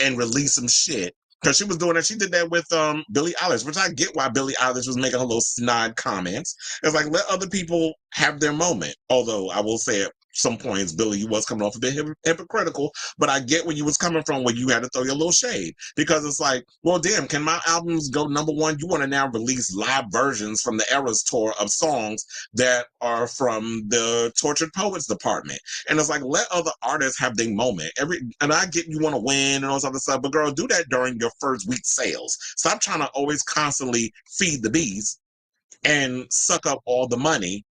A: and release some shit Because she was doing that. She did that with Billie Eilish, which I get why Billie Eilish was making her little snide comments. It's like, let other people have their moment. Although I will say at some points, Billie, you was coming off a bit hypocritical, but I get where you was coming from when you had to throw your little shade. Because it's like, well, damn, can my albums go #1? You want to now release live versions from the Eras tour of songs that are from the Tortured Poets department. And it's like, let other artists have their moment. And I get you want to win and all this other stuff, but girl, do that during your first week sales. Stop trying to always constantly feed the bees and suck up all the money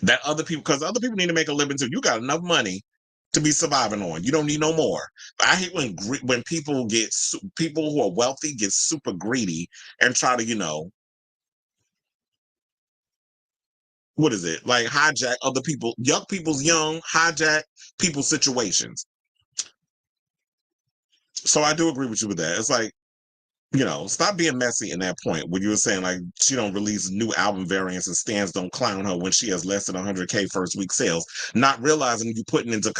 A: that other people, because other people need to make a living too. You got enough money to be surviving on. You don't need no more. But I hate when people people who are wealthy get super greedy and try to, what is it? Like hijack other people, young hijack people's situations. So I do agree with you with that. It's like, stop being messy in that point when you were saying like she don't release new album variants and stands don't clown her when she has less than 100K first week sales, not realizing you putting into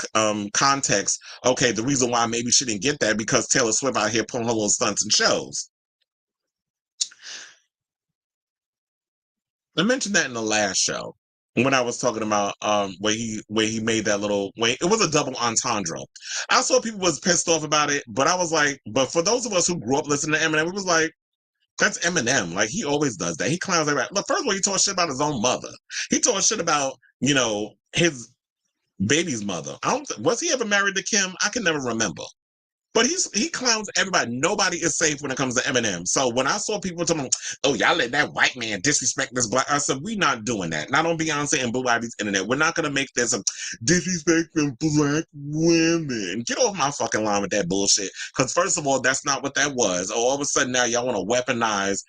A: context, okay, the reason why maybe she didn't get that because Taylor Swift out here pulling her little stunts and shows. I mentioned that in the last show when I was talking about where he made that little it was a double entendre. I saw people was pissed off about it, but I was like, but for those of us who grew up listening to Eminem, we was like, that's Eminem. Like, he always does that. He clowns everybody. Look, first of all, he talks shit about his own mother. He talks shit about, his baby's mother. Was he ever married to Kim? I can never remember. But he clowns everybody. Nobody is safe when it comes to Eminem. So when I saw people telling, "Oh, y'all let that white man disrespect this black," I said, "We not doing that. Not on Beyonce and Blue Ivy's internet. We're not gonna make this a disrespect from black women. Get off my fucking line with that bullshit. Because first of all, that's not what that was. Oh, all of a sudden now y'all want to weaponize,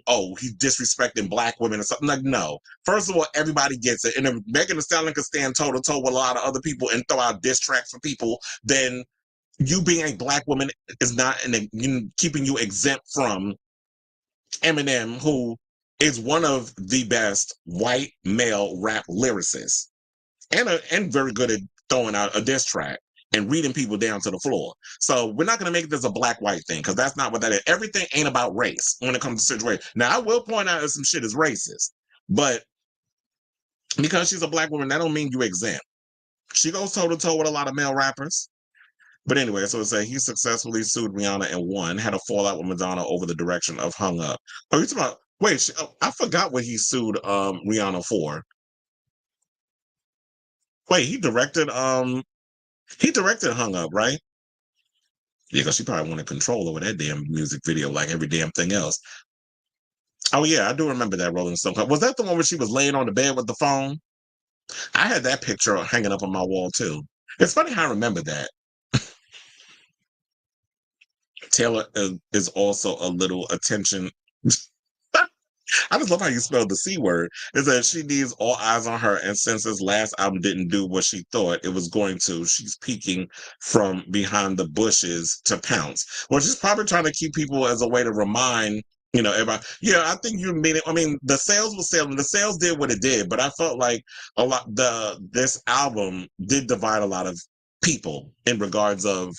A: oh, he's disrespecting black women or something. Like, no. First of all, everybody gets it. And if Megan Thee Stallion could stand toe to toe with a lot of other people and throw out diss tracks for people, then you being a black woman is not keeping you exempt from Eminem, who is one of the best white male rap lyricists and very good at throwing out a diss track and reading people down to the floor. So we're not going to make this a black-white thing because that's not what that is. Everything ain't about race when it comes to situation. Now, I will point out that some shit is racist, but because she's a black woman, that don't mean you exempt. She goes toe-to-toe with a lot of male rappers. But anyway, so it said he successfully sued Rihanna and won, had a fallout with Madonna over the direction of Hung Up. Oh, you talking about, wait, I forgot what he sued Rihanna for. Wait, he directed Hung Up, right? Yeah, because she probably wanted control over that damn music video like every damn thing else. Oh yeah, I do remember that Rolling Stone. Was that the one where she was laying on the bed with the phone? I had that picture hanging up on my wall too. It's funny how I remember that. Taylor is also a little attention. I just love how you spelled the C word. It says she needs all eyes on her, and since his last album didn't do what she thought it was going to, she's peeking from behind the bushes to pounce. Well, she's probably trying to keep people as a way to remind, everybody. Yeah, I think you mean it. I mean, the sales was selling. The sales did what it did, but I felt like this album did divide a lot of people in regards of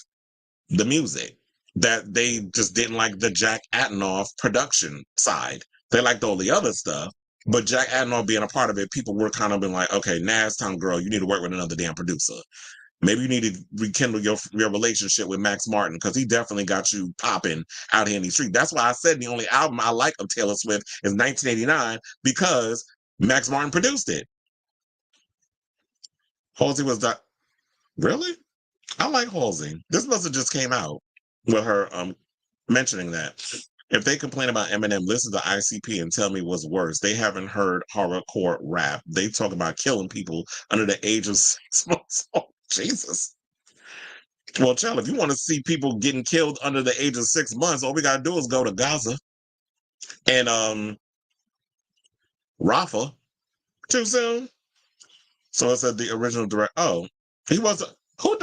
A: the music, that they just didn't like the Jack Antonoff production side. They liked all the other stuff, but Jack Antonoff being a part of it, people were kind of been like, okay, now it's time, girl, you need to work with another damn producer. Maybe you need to rekindle your relationship with Max Martin, because he definitely got you popping out here in the street. That's why I said the only album I like of Taylor Swift is 1989, because Max Martin produced it. Halsey was that. Really? I like Halsey. This must have just came out with her mentioning that. If they complain about Eminem, listen to ICP and tell me what's worse. They haven't heard horrorcore rap. They talk about killing people under the age of 6 months. Oh, Jesus. Well, child, if you want to see people getting killed under the age of 6 months, all we gotta do is go to Gaza and Rafah. Too soon. So it said the original director. Oh, he was. Who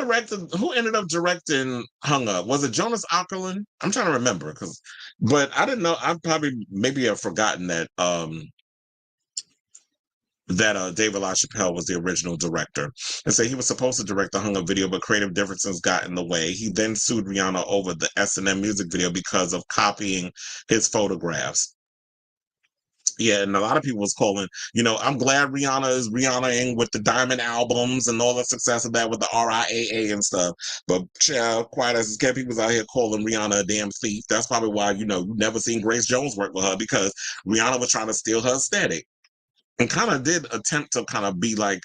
A: ended up directing Hung Up? Was it Jonas Ackerlund? I'm trying to remember, but I didn't know. I probably maybe have forgotten that that David LaChapelle was the original director, and said he was supposed to direct the Hung Up video, but creative differences got in the way. He then sued Rihanna over the S&M music video because of copying his photographs. Yeah, and a lot of people was calling, I'm glad Rihanna is Rihanna-ing with the Diamond albums and all the success of that with the RIAA and stuff. But child, quiet as it's kept, people was out here calling Rihanna a damn thief. That's probably why, you never seen Grace Jones work with her, because Rihanna was trying to steal her aesthetic. And kind of did attempt to kind of be like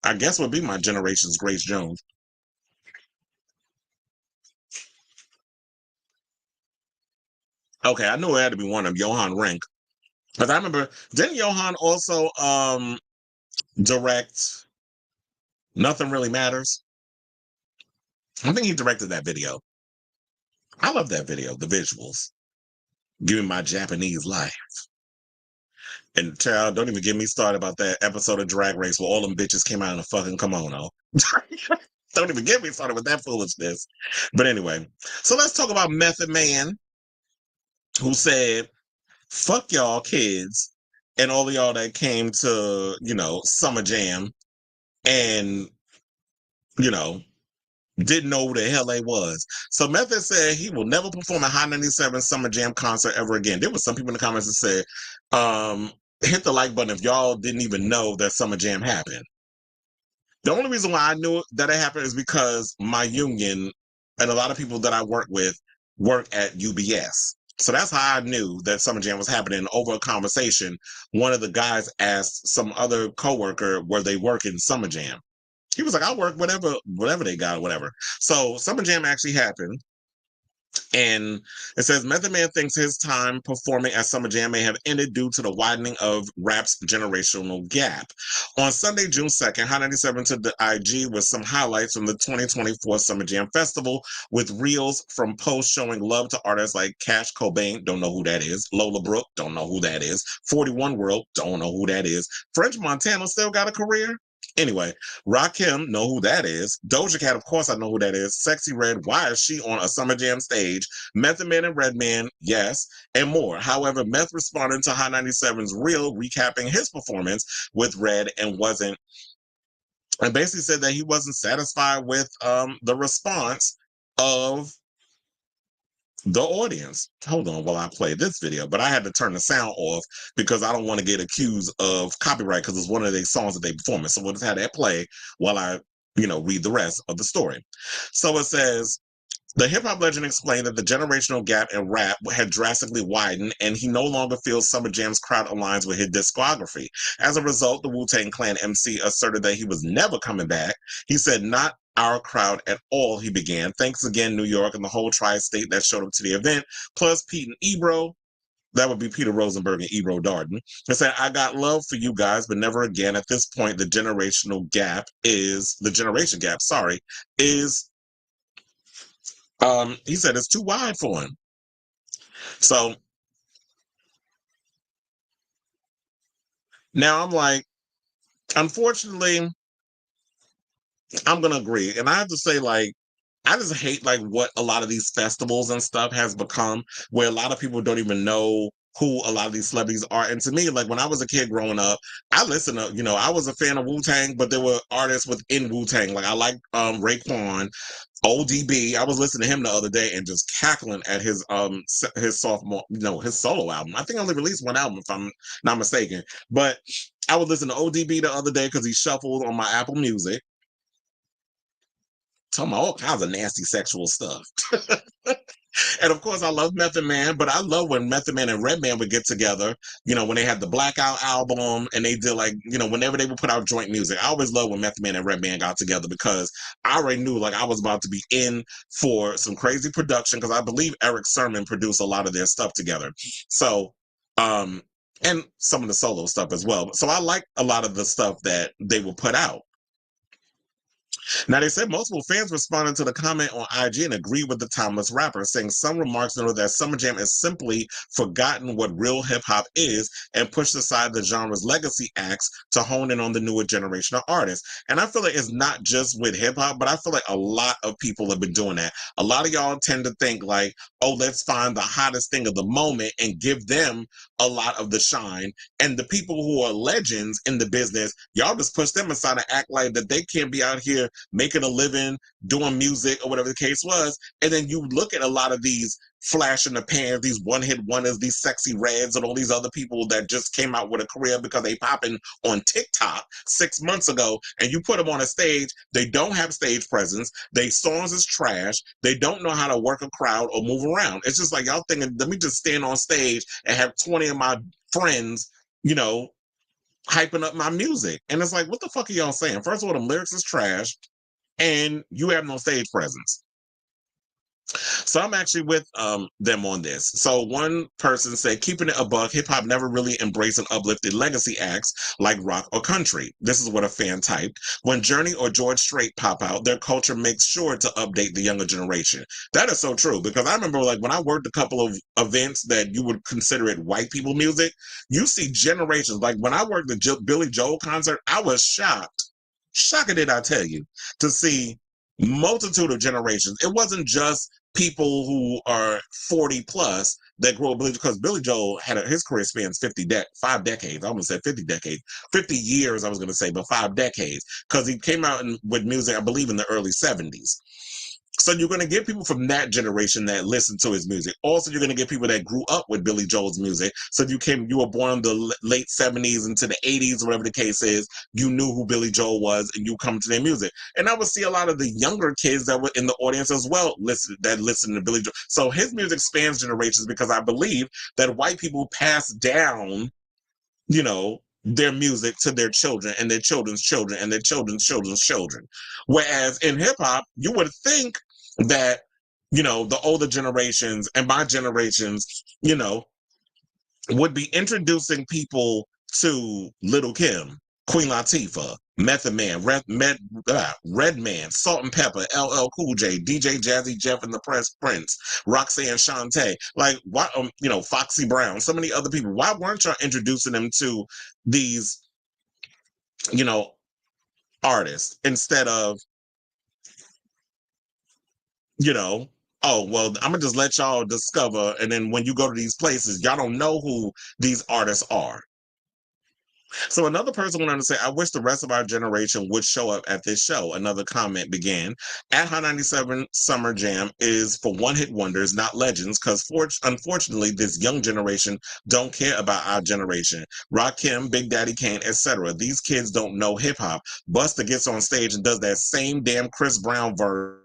A: I guess would be my generation's Grace Jones. Okay, I knew it had to be one of them, Johan Rink. Because I remember, didn't Johan also direct Nothing Really Matters? I think he directed that video. I love that video, the visuals. Give me my Japanese life. And child, don't even get me started about that episode of Drag Race where all them bitches came out in a fucking kimono. Don't even get me started with that foolishness. But anyway, so let's talk about Method Man, who said, fuck y'all kids and all of y'all that came to, Summer Jam and, you know, didn't know who the hell they was. So Method said he will never perform a Hot 97 Summer Jam concert ever again. There was some people in the comments that said, hit the like button if y'all didn't even know that Summer Jam happened. The only reason why I knew that it happened is because my union and a lot of people that I work with work at UBS. So that's how I knew that Summer Jam was happening. Over a conversation, one of the guys asked some other coworker where they work in Summer Jam. He was like, I work whatever they got, whatever. So Summer Jam actually happened. And it says Method Man thinks his time performing at Summer Jam may have ended due to the widening of rap's generational gap. On Sunday, June 2nd, Hot 97 to the IG with some highlights from the 2024 Summer Jam Festival, with reels from posts showing love to artists like Cash Cobain, don't know who that is, Lola Brooke, don't know who that is, 41 World, don't know who that is, French Montana still got a career? Anyway, Rakim, know who that is. Doja Cat, of course I know who that is. Sexy Red, why is she on a Summer Jam stage? Method Man and Redman, yes, and more. However, Meth responded to Hot 97's reel, recapping his performance with Red and basically said that he wasn't satisfied with the response of the audience. Hold on while I play this video, but I had to turn the sound off because I don't want to get accused of copyright because it's one of their songs that they performing. So we'll just have that play while I, read the rest of the story. So it says, the hip hop legend explained that the generational gap in rap had drastically widened, and he no longer feels Summer Jam's crowd aligns with his discography. As a result, the Wu-Tang Clan MC asserted that he was never coming back. He said, not our crowd at all, he began. Thanks again, New York and the whole tri-state that showed up to the event, plus Pete and Ebro. That would be Peter Rosenberg and Ebro Darden. I said, I got love for you guys, but never again. At this point, the generation gap, is he said it's too wide for him. So now I'm like, unfortunately, I'm gonna agree. And I have to say, like, I just hate like what a lot of these festivals and stuff has become, where a lot of people don't even know who a lot of these celebrities are. And to me, like when I was a kid growing up, I listened to, I was a fan of Wu-Tang, but there were artists within Wu-Tang. Like I liked Raekwon, ODB. I was listening to him the other day and just cackling at his sophomore, his solo album. I think I only released one album if I'm not mistaken. But I would listen to ODB the other day because he shuffled on my Apple Music. Talking about all kinds of nasty sexual stuff. And of course, I love Method Man, but I love when Method Man and Redman would get together, when they had the Blackout album and they did like, whenever they would put out joint music. I always love when Method Man and Redman got together because I already knew like I was about to be in for some crazy production because I believe Eric Sermon produced a lot of their stuff together. So, and some of the solo stuff as well. So I like a lot of the stuff that they would put out. Now, they said multiple fans responded to the comment on IG and agreed with the timeless rapper, saying some remarks noted that Summer Jam has simply forgotten what real hip hop is and pushed aside the genre's legacy acts to hone in on the newer generation of artists. And I feel like it's not just with hip hop, but I feel like a lot of people have been doing that. A lot of y'all tend to think like, oh, let's find the hottest thing of the moment and give them a lot of the shine. And the people who are legends in the business, y'all just push them aside and act like that they can't be out here making a living, doing music, or whatever the case was. And then you look at a lot of these flash in the pan, these one-hit wonders, these sexy reds, and all these other people that just came out with a career because they popping on TikTok 6 months ago, and you put them on a stage, they don't have stage presence, their songs is trash, they don't know how to work a crowd or move around. It's just like y'all thinking, let me just stand on stage and have 20 of my friends, hyping up my music. And it's like, what the fuck are y'all saying? First of all, them lyrics is trash and you have no stage presence. So I'm actually with them on this. So one person said, keeping it a buck, hip hop never really embraced and uplifted legacy acts like rock or country. This is what a fan typed. When Journey or George Strait pop out, their culture makes sure to update the younger generation. That is so true, because I remember like when I worked a couple of events that you would consider it white people music, you see generations. Like when I worked the Billy Joel concert, I was shocked. Shocked, did I tell you, to see multitude of generations. It wasn't just people who are 40 plus that grew up, because Billy Joel had his career spans 5 decades. I almost said 50 decades, 50 years. I was going to say, but 5 decades, because he came out with music, I believe, in the early 70s. So you're going to get people from that generation that listen to his music. Also, you're going to get people that grew up with Billy Joel's music. So if you were born in the late 70s into the 80s, whatever the case is, you knew who Billy Joel was and you come to their music. And I would see a lot of the younger kids that were in the audience as well listen to Billy Joel. So his music spans generations, because I believe that white people pass down, their music to their children and their children's children and their children's children's children. Whereas in hip hop, you would think that, the older generations and my generations, would be introducing people to Little Kim, Queen Latifah, Method Man, Redman, Salt and Pepper, LL Cool J, DJ Jazzy Jeff and the Press Prince, Roxanne Shante, like why, Foxy Brown, so many other people. Why weren't y'all introducing them to these, you know, artists instead of, you know, oh well, I'm gonna just let y'all discover, and then when you go to these places, y'all don't know who these artists are. So another person went on to say, I wish the rest of our generation would show up at this show. Another comment began, at Hot 97 Summer Jam is for one-hit wonders, not legends, because unfortunately, this young generation don't care about our generation. Rakim, Big Daddy Kane, etc. These kids don't know hip-hop. Busta gets on stage and does that same damn Chris Brown verse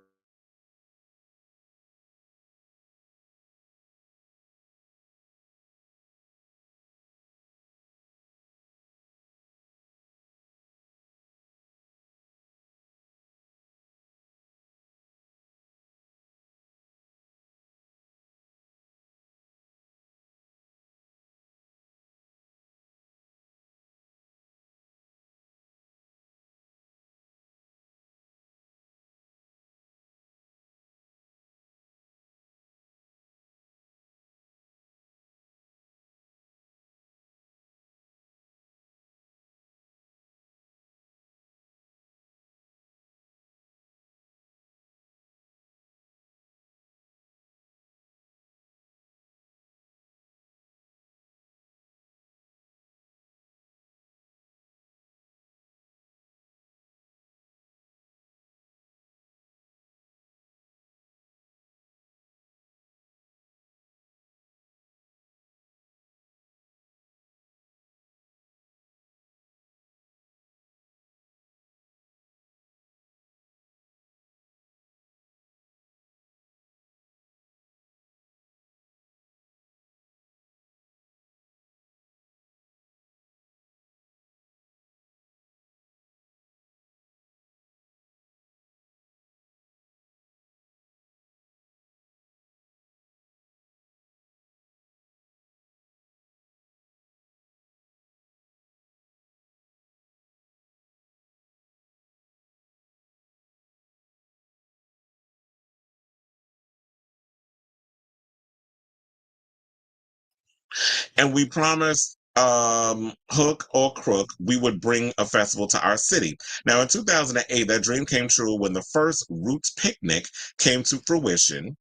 A: And we promised hook or crook, we would bring a festival to our city. Now, in 2008, that dream came true when the first Roots Picnic came to fruition.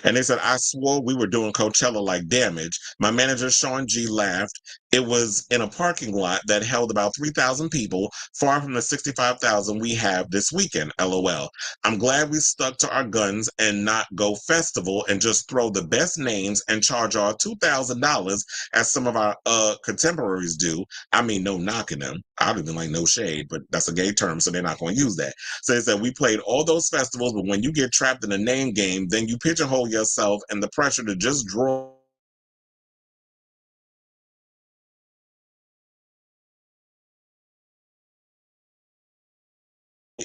A: And they said, I swore we were doing Coachella like damage. My manager, Sean G., laughed. It was in a parking lot that held about 3,000 people, far from the 65,000 we have this weekend, LOL. I'm glad we stuck to our guns and not go festival and just throw the best names and charge our $2,000 as some of our contemporaries do. I mean, no knocking them. I don't even like no shade, but that's a gay term, so they're not going to use that. So they said, we played all those festivals, but when you get trapped in a name game, then you pigeonhole yourself and the pressure to just draw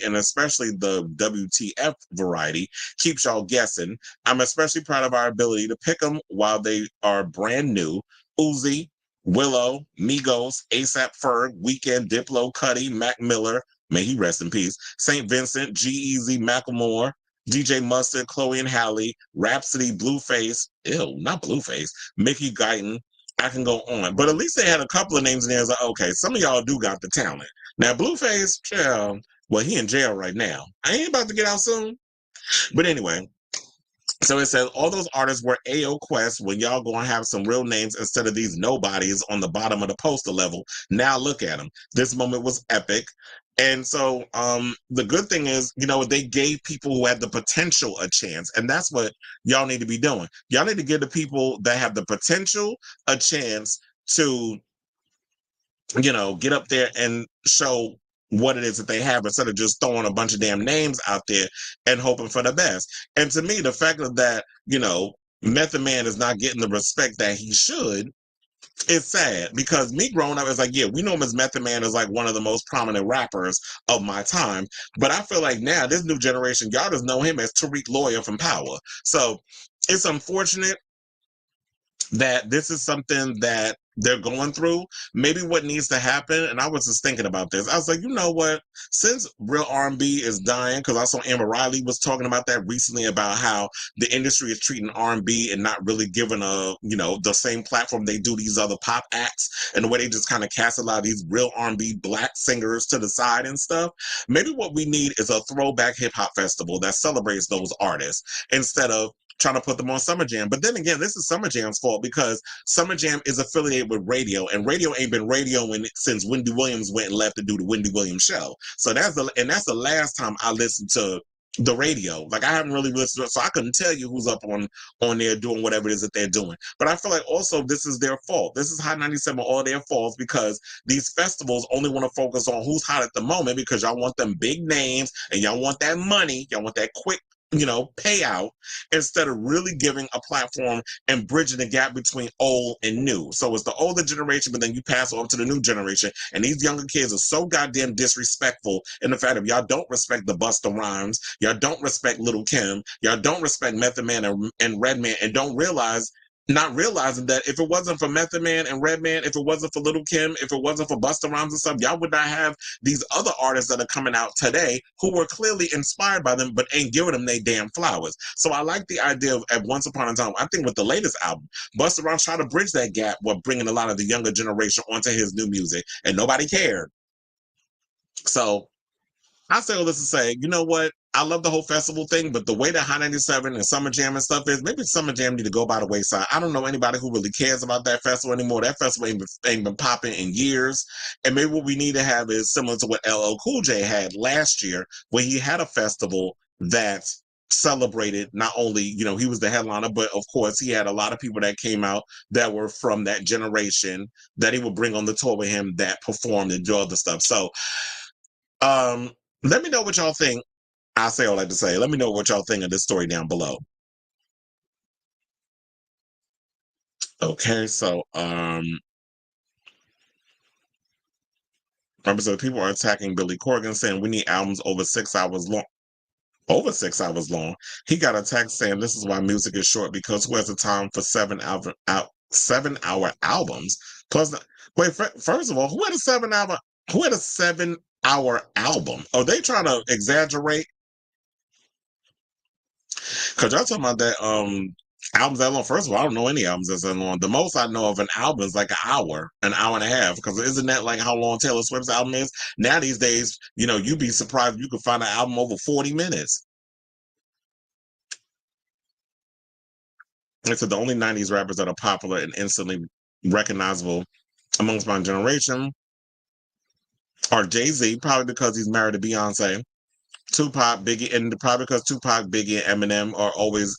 A: and especially the WTF variety, keeps y'all guessing. I'm especially proud of our ability to pick them while they are brand new. Uzi, Willow, Migos, ASAP Ferg, Weekend, Diplo, Cuddy, Mac Miller, may he rest in peace, St. Vincent, G-Eazy, Macklemore, DJ Mustard, Chloe and Halle, Rhapsody, Blueface, ew, not Blueface, Mickey Guyton. I can go on. But at least they had a couple of names in there. It's like, okay, some of y'all do got the talent. Now, Blueface, child, well, he in jail right now. I ain't about to get out soon. But anyway, so it says all those artists were AO Quest when y'all gonna have some real names instead of these nobodies on the bottom of the poster level. Now look at them. This moment was epic. And so the good thing is, you know, they gave people who had the potential a chance. And that's what y'all need to be doing. Y'all need to give the people that have the potential a chance to, you know, get up there and show what it is that they have instead of just throwing a bunch of damn names out there and hoping for the best. And to me, the fact that, you know, Method Man is not getting the respect that he should is sad because me growing up is like, yeah, we know him as Method Man as like one of the most prominent rappers of my time. But I feel like now this new generation, y'all just know him as Tariq Lawyer from Power. So it's unfortunate that this is something that they're going through. Maybe what needs to happen, and I was just thinking about this. I was like, you know what? Since real R&B is dying, because I saw Amber Riley was talking about that recently about how the industry is treating R&B and not really giving the same platform they do these other pop acts, and the way they just kind of cast a lot of these real R&B black singers to the side and stuff. Maybe what we need is a throwback hip hop festival that celebrates those artists instead of trying to put them on Summer Jam. But then again, this is Summer Jam's fault because Summer Jam is affiliated with radio, and radio ain't been radioing since Wendy Williams went and left to do the Wendy Williams show. So that's the last time I listened to the radio. Like I haven't really listened to it, so I couldn't tell you who's up on there doing whatever it is that they're doing. But I feel like also this is their fault. This is Hot 97 all their faults because these festivals only want to focus on who's hot at the moment because y'all want them big names and y'all want that money, y'all want that quick payout instead of really giving a platform and bridging the gap between old and new. So it's the older generation, but then you pass it on to the new generation. And these younger kids are so goddamn disrespectful in the fact that y'all don't respect the Busta Rhymes, y'all don't respect Little Kim, y'all don't respect Method Man and Redman, and don't realize not realizing that if it wasn't for Method Man and Redman, if it wasn't for Little Kim, if it wasn't for Busta Rhymes and stuff, y'all would not have these other artists that are coming out today who were clearly inspired by them, but ain't giving them their damn flowers. So I like the idea of at Once Upon a Time. I think with the latest album, Busta Rhymes tried to bridge that gap while bringing a lot of the younger generation onto his new music, and nobody cared. So I say all this to say, you know what? I love the whole festival thing, but the way that Hot 97 and Summer Jam and stuff is, maybe Summer Jam need to go by the wayside. I don't know anybody who really cares about that festival anymore. That festival ain't been popping in years. And maybe what we need to have is similar to what LL Cool J had last year, where he had a festival that celebrated not only, he was the headliner, but of course he had a lot of people that came out that were from that generation that he would bring on the tour with him that performed and do other stuff. So, let me know what y'all think. I say all I have to say. Let me know what y'all think of this story down below. Okay, so so people are attacking Billy Corgan saying we need albums over 6 hours long. Over 6 hours long. He got a text saying this is why music is short because who has the time for 7 hour albums? Plus, wait. First of all, who had a 7 hour album? Are they trying to exaggerate? Because y'all talking about that Albums that long. First of all, I don't know any albums that's that long. The most I know of an album is like an hour and a half. Because isn't that like how long Taylor Swift's album is? Now these days, you'd be surprised if you could find an album over 40 minutes. They said the only 90s rappers that are popular and instantly recognizable amongst my generation are Jay-Z, probably because he's married to Beyonce, Tupac, Biggie, and probably because Tupac, Biggie, and Eminem are always,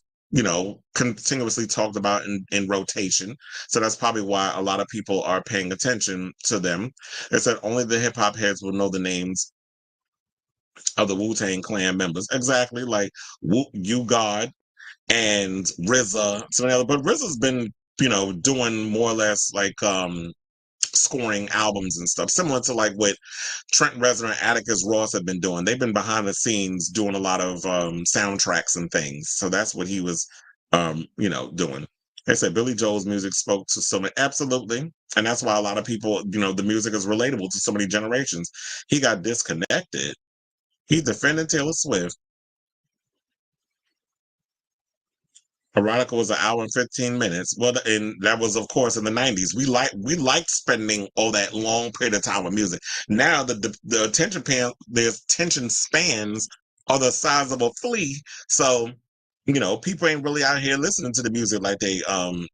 A: continuously talked about in rotation. So that's probably why a lot of people are paying attention to them. They said only the hip hop heads will know the names of the Wu-Tang Clan members. Exactly, like You God and RZA, some of the other, but RZA's been, doing more or less like scoring albums and stuff, similar to like what Trent Reznor and Atticus Ross have been doing. They've been behind the scenes doing a lot of soundtracks and things. So that's what he was, doing. They said Billy Joel's music spoke to so many, absolutely. And that's why a lot of people, the music is relatable to so many generations. He got disconnected. He's defending Taylor Swift. Erotica was an hour and 15 minutes. Well, and that was, of course, in the 90s. We liked spending all that long period of time with music. Now the attention spans are the size of a flea. So, people ain't really out here listening to the music like they don't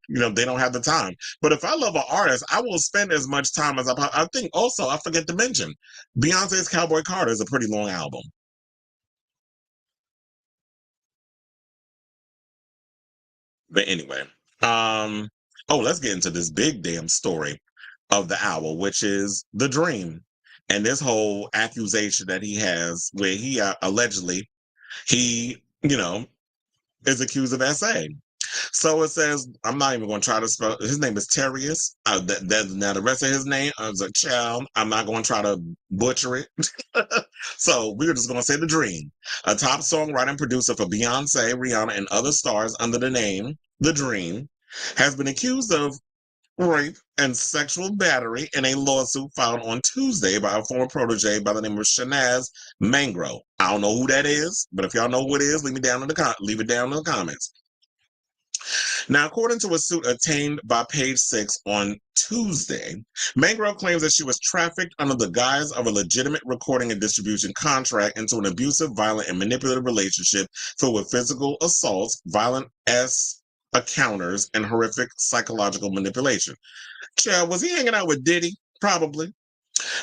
A: have the time. But if I love an artist, I will spend as much time as I think. Also, I forget to mention, Beyonce's Cowboy Carter is a pretty long album. But anyway, let's get into this big damn story of the hour, which is the dream and this whole accusation that he has, where he allegedly he, is accused of SA. So it says, I'm not even going to try to spell. His name is Terrius. Now the rest of his name, I was a child. I'm not going to try to butcher it. So we're just going to say the dream. A top songwriter and producer for Beyonce, Rihanna, and other stars under the name The Dream, has been accused of rape and sexual battery in a lawsuit filed on Tuesday by a former protege by the name of Shanaz Mangro. I don't know who that is, but if y'all know who it is, leave it down in the comments. Now, according to a suit obtained by Page Six on Tuesday, Mangro claims that she was trafficked under the guise of a legitimate recording and distribution contract into an abusive, violent, and manipulative relationship filled with physical assaults, violent encounters, and horrific psychological manipulation. Child, was he hanging out with Diddy? Probably.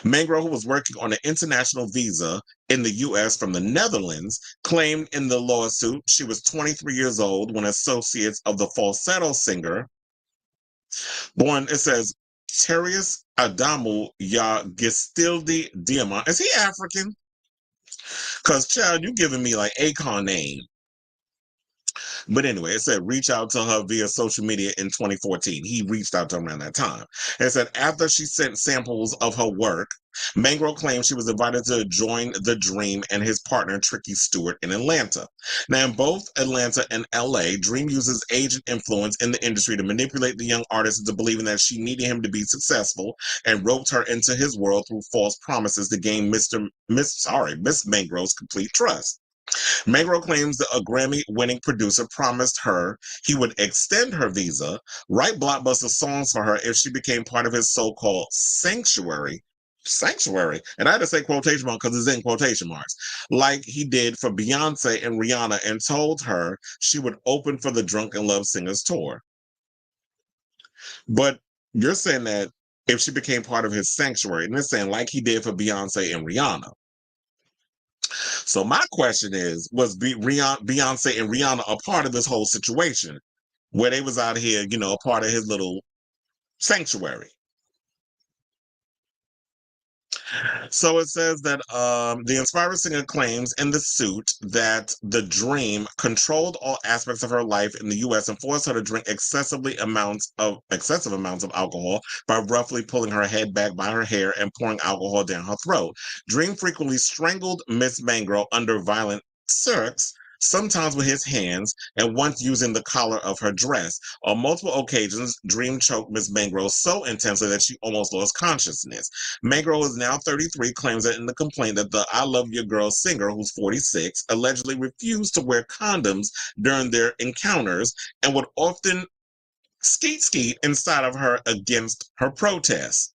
A: Mangro, who was working on an international visa in the U.S. from the Netherlands, claimed in the lawsuit she was 23 years old when associates of the falsetto singer, it says, Terrius Adamu Ya Gestildi Diamant. Is he African? Because, child, you giving me like Akon name. But anyway, it said reach out to her via social media in 2014. He reached out to her around that time. It said after she sent samples of her work, Mangro claimed she was invited to join The Dream and his partner Tricky Stewart in Atlanta. Now, in both Atlanta and LA, Dream uses age and influence in the industry to manipulate the young artist into believing that she needed him to be successful and roped her into his world through false promises to gain Miss Mangro's complete trust. Mangro claims that a Grammy-winning producer promised her he would extend her visa, write blockbuster songs for her if she became part of his so-called sanctuary. Sanctuary. And I had to say quotation marks because it's in quotation marks. Like he did for Beyonce and Rihanna, and told her she would open for the Drunken Love Singers tour. But you're saying that if she became part of his sanctuary, and they're saying like he did for Beyonce and Rihanna. So my question is, was Beyonce and Rihanna a part of this whole situation where they was out here, a part of his little sanctuary? So it says that the Inspired Singer claims in the suit that The Dream controlled all aspects of her life in the U.S. and forced her to drink excessive amounts of alcohol by roughly pulling her head back by her hair and pouring alcohol down her throat. Dream frequently strangled Miss Mangro under violent sex sometimes with his hands, and once using the collar of her dress. On multiple occasions, Dream choked Miss Mangro so intensely that she almost lost consciousness. Mangro is now 33, claims that in the complaint that the I Love Your Girl singer, who's 46, allegedly refused to wear condoms during their encounters and would often skeet inside of her against her protests.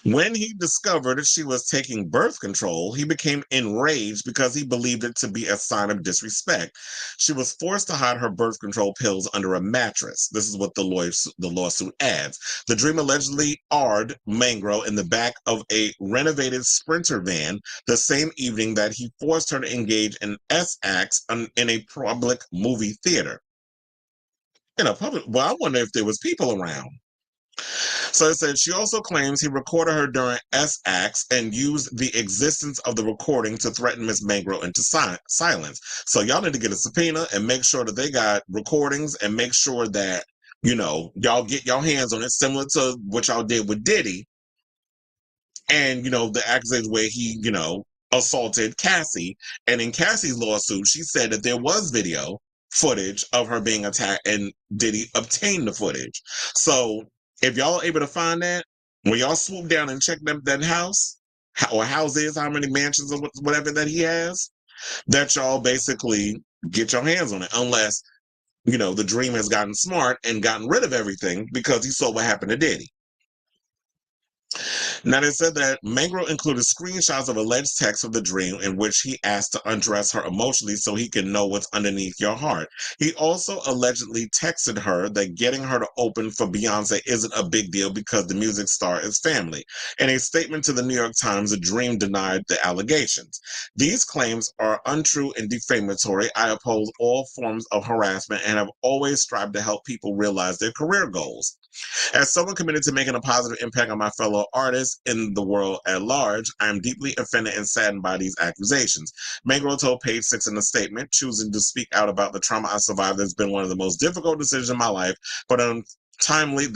A: When he discovered that she was taking birth control, he became enraged because he believed it to be a sign of disrespect. She was forced to hide her birth control pills under a mattress. This is what the lawsuit adds. The Dream allegedly arred Mangro in the back of a renovated Sprinter van the same evening that he forced her to engage in acts in a public movie theater. In a public, well, I wonder if there was people around. So it said she also claims he recorded her during acts and used the existence of the recording to threaten Miss Mangro into silence. So y'all need to get a subpoena and make sure that they got recordings and make sure that, y'all get your hands on it, similar to what y'all did with Diddy. And, the accusation where he, assaulted Cassie. And in Cassie's lawsuit, she said that there was video footage of her being attacked and Diddy obtained the footage. So if y'all are able to find that, when y'all swoop down and check that house or houses, how many mansions or whatever that he has, that y'all basically get your hands on it. Unless, the Dream has gotten smart and gotten rid of everything because he saw what happened to Diddy. Now, they said that Mangro included screenshots of alleged texts of the Dream in which he asked to undress her emotionally so he can know what's underneath your heart. He also allegedly texted her that getting her to open for Beyonce isn't a big deal because the music star is family. In a statement to the New York Times, the Dream denied the allegations. These claims are untrue and defamatory. I oppose all forms of harassment and have always strived to help people realize their career goals. As someone committed to making a positive impact on my fellow artists in the world at large, I am deeply offended and saddened by these accusations. Mangro told Page Six in a statement, choosing to speak out about the trauma I survived has been one of the most difficult decisions in my life, but timely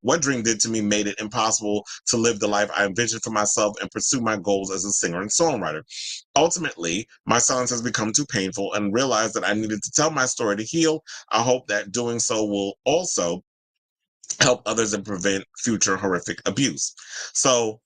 A: what Dream did to me made it impossible to live the life I envisioned for myself and pursue my goals as a singer and songwriter. Ultimately, my silence has become too painful and realized that I needed to tell my story to heal. I hope that doing so will also help others and prevent future horrific abuse. So,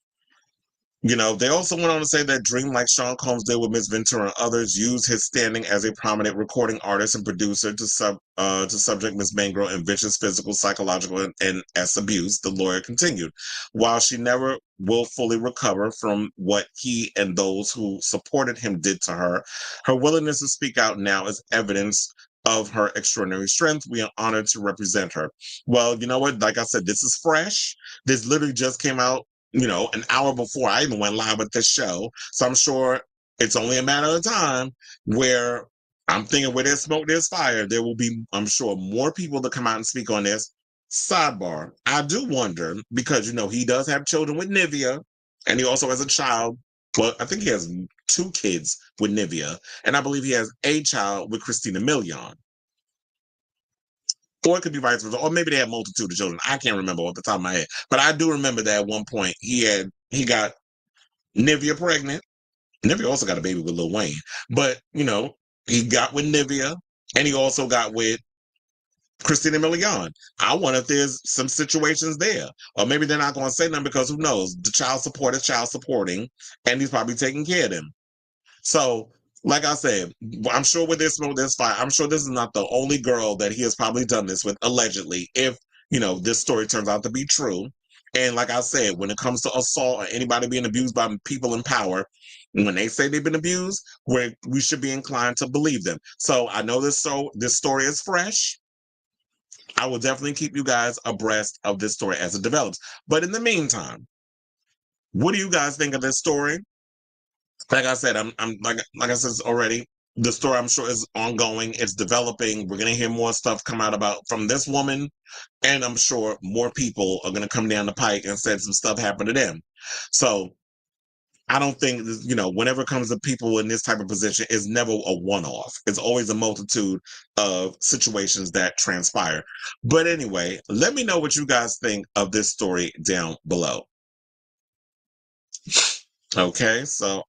A: they also went on to say that Dream, like Sean Combs did with Miss Ventura and others, used his standing as a prominent recording artist and producer to subject Miss Mangro in vicious physical, psychological, and abuse. The lawyer continued, while she never will fully recover from what he and those who supported him did to her, her willingness to speak out now is evidence of her extraordinary strength. We are honored to represent her. Well, you know what? Like I said, this is fresh. This literally just came out an hour before I even went live with this show. So I'm sure it's only a matter of time where I'm thinking where there's smoke, there's fire. There will be, I'm sure, more people to come out and speak on this. Sidebar, I do wonder, because, he does have children with Nivea, and he also has a child. Well, I think he has 2 kids with Nivea, and I believe he has a child with Christina Milian. Or it could be vice versa. Or maybe they have multitude of children. I can't remember off the top of my head. But I do remember that at one point he got Nivea pregnant. Nivea also got a baby with Lil Wayne. But, he got with Nivea and he also got with Christina Milian. I wonder if there's some situations there. Or maybe they're not going to say nothing because who knows? The child support is child supporting and he's probably taking care of them. So, like I said, I'm sure with this smoke, there's fire. I'm sure this is not the only girl that he has probably done this with, allegedly, if, this story turns out to be true. And like I said, when it comes to assault or anybody being abused by people in power, when they say they've been abused, we should be inclined to believe them. So I know this story is fresh. I will definitely keep you guys abreast of this story as it develops. But in the meantime, what do you guys think of this story? Like I said, I'm like I said already, the story I'm sure is ongoing. It's developing. We're gonna hear more stuff come out about from this woman, and I'm sure more people are gonna come down the pike and said some stuff happened to them. So I don't think whenever it comes to people in this type of position, it's never a one-off. It's always a multitude of situations that transpire. But anyway, let me know what you guys think of this story down below. Okay, so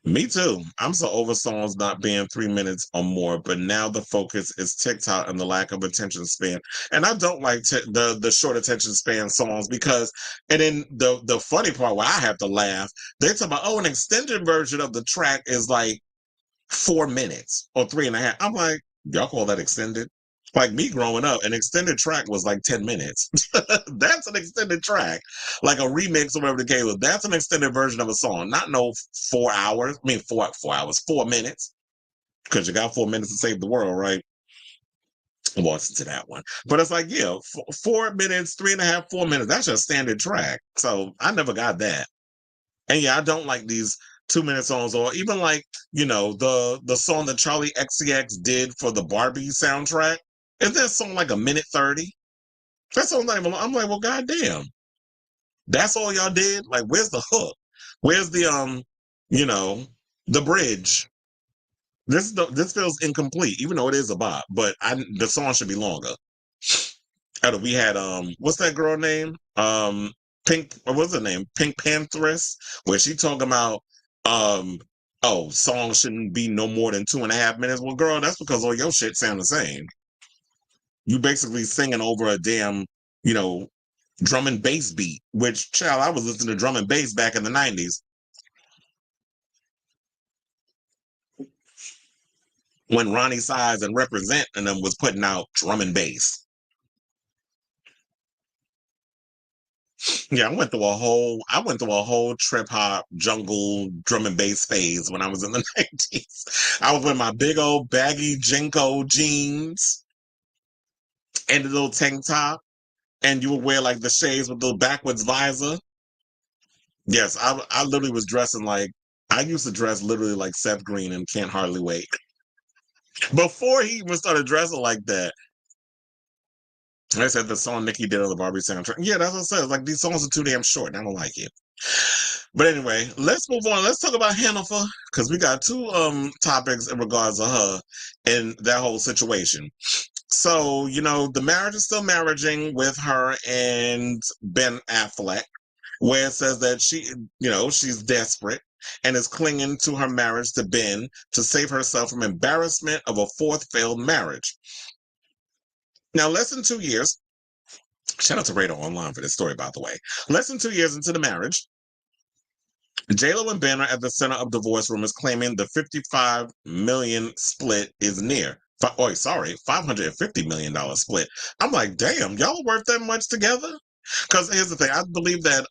A: Me too. I'm so over songs not being 3 minutes or more, but now the focus is TikTok and the lack of attention span. And I don't like the short attention span songs because, and then the funny part where I have to laugh, they talk about, oh, an extended version of the track is like 4 minutes or 3.5. I'm like, y'all call that extended? Like me growing up, an extended track was like 10 minutes. That's an extended track. Like a remix or whatever the case was. That's an extended version of a song. Not no 4 hours. I mean, 4 hours, 4 minutes. Because you got 4 minutes to save the world, right? Well, listen to that one. But it's like, yeah, 4 minutes, 3.5, 4 minutes. That's your standard track. So I never got that. And yeah, I don't like these 2 minute songs, or even like, the song that Charlie XCX did for the Barbie soundtrack. Is that song like a minute 30? That song's not even, I'm like, well, goddamn. That's all y'all did? Like, where's the hook? Where's you know, the bridge? This feels incomplete, even though it is a bop, but the song should be longer. We had what's that girl name? Pink, what was her name? Pink Pantheress, where she talking about oh, songs shouldn't be no more than 2.5 minutes. Well, girl, that's because all your shit sound the same. You basically singing over a damn, you know, drum and bass beat, which, child, I was listening to drum and bass back in the 90s when Ronnie Size and Represent and them was putting out drum and bass. Yeah, I went through a whole trip hop jungle drum and bass phase when I was in the 90s. I was with my big old baggy Jinko jeans and the little tank top, and you would wear like the shades with the backwards visor. Yes, I literally was dressing like, I used to dress literally like Seth Green and Can't Hardly Wait. Before he even started dressing like that, I said the song Nicki did on the Barbie soundtrack. Yeah, that's what I said. Like, these songs are too damn short, and I don't like it. But anyway, let's move on. Let's talk about Hannaford, because we got two topics in regards to her and that whole situation. So, the marriage is still marrying with her and Ben Affleck, where it says that she's desperate and is clinging to her marriage to Ben to save herself from embarrassment of a fourth failed marriage. Now, less than 2 years, shout out to Radar Online for this story, by the way. Less than 2 years into the marriage, J-Lo and Ben are at the center of divorce rumors, claiming the $55 million split is near. $550 million split. I'm like, damn, y'all are worth that much together? Because here's the thing, I believe that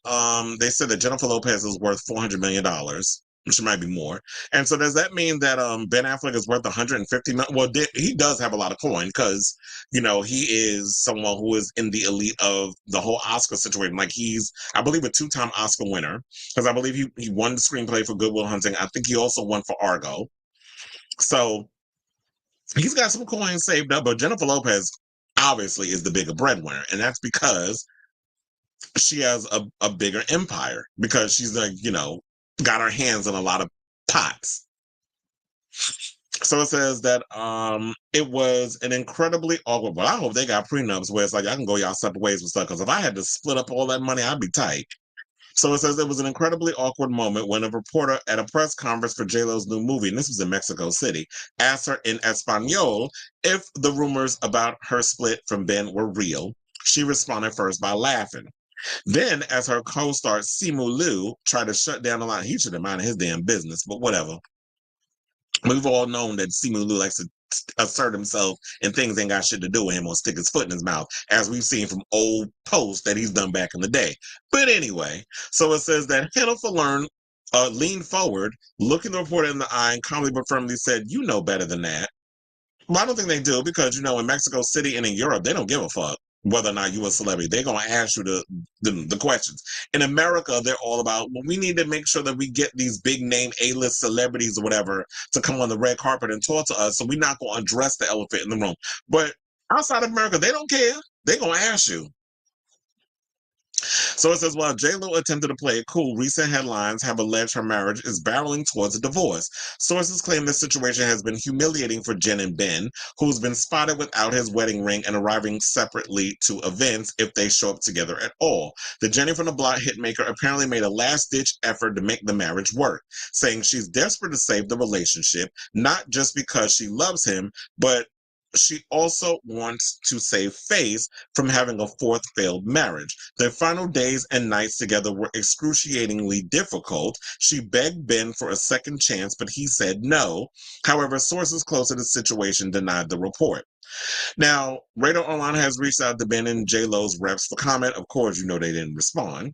A: they said that Jennifer Lopez is worth $400 million, which might be more. And so does that mean that Ben Affleck is worth 150 million? Well, he does have a lot of coin because, he is someone who is in the elite of the whole Oscar situation. Like, he's, I believe, a two-time Oscar winner, because I believe he won the screenplay for Good Will Hunting. I think he also won for Argo. So he's got some coins saved up, but Jennifer Lopez obviously is the bigger breadwinner. And that's because she has a bigger empire, because she's like, got her hands in a lot of pots. So it says that it was an incredibly awkward, but I hope they got prenups where it's like, I can go y'all separate ways with stuff, because if I had to split up all that money, I'd be tight. So it says it was an incredibly awkward moment when a reporter at a press conference for J-Lo's new movie, and this was in Mexico City, asked her in Espanol if the rumors about her split from Ben were real. She responded first by laughing. Then, as her co-star Simu Liu tried to shut down the line, he should have minded his damn business, but whatever. We've all known that Simu Liu likes to assert himself and things ain't got shit to do with him, or stick his foot in his mouth, as we've seen from old posts that he's done back in the day. But anyway, so it says that Hannaford leaned forward, looking the reporter in the eye, and calmly but firmly said, "You know better than that." Well, I don't think they do, because, in Mexico City and in Europe, they don't give a fuck whether or not you're a celebrity. They're going to ask you the questions. In America, they're all about, well, we need to make sure that we get these big name A-list celebrities or whatever to come on the red carpet and talk to us, so we're not going to address the elephant in the room. But outside of America, they don't care. They're going to ask you. So it says, while J-Lo attempted to play it cool, recent headlines have alleged her marriage is barreling towards a divorce. Sources claim this situation has been humiliating for Jen and Ben, who's been spotted without his wedding ring and arriving separately to events if they show up together at all. The Jenny from the Block hitmaker apparently made a last-ditch effort to make the marriage work, saying she's desperate to save the relationship, not just because she loves him, but she also wants to save face from having a fourth failed marriage. Their final days and nights together were excruciatingly difficult. She begged Ben for a second chance, but he said no. However, sources close to the situation denied the report. Now, Radar Online has reached out to Ben and J-Lo's reps for comment. Of course, you know they didn't respond.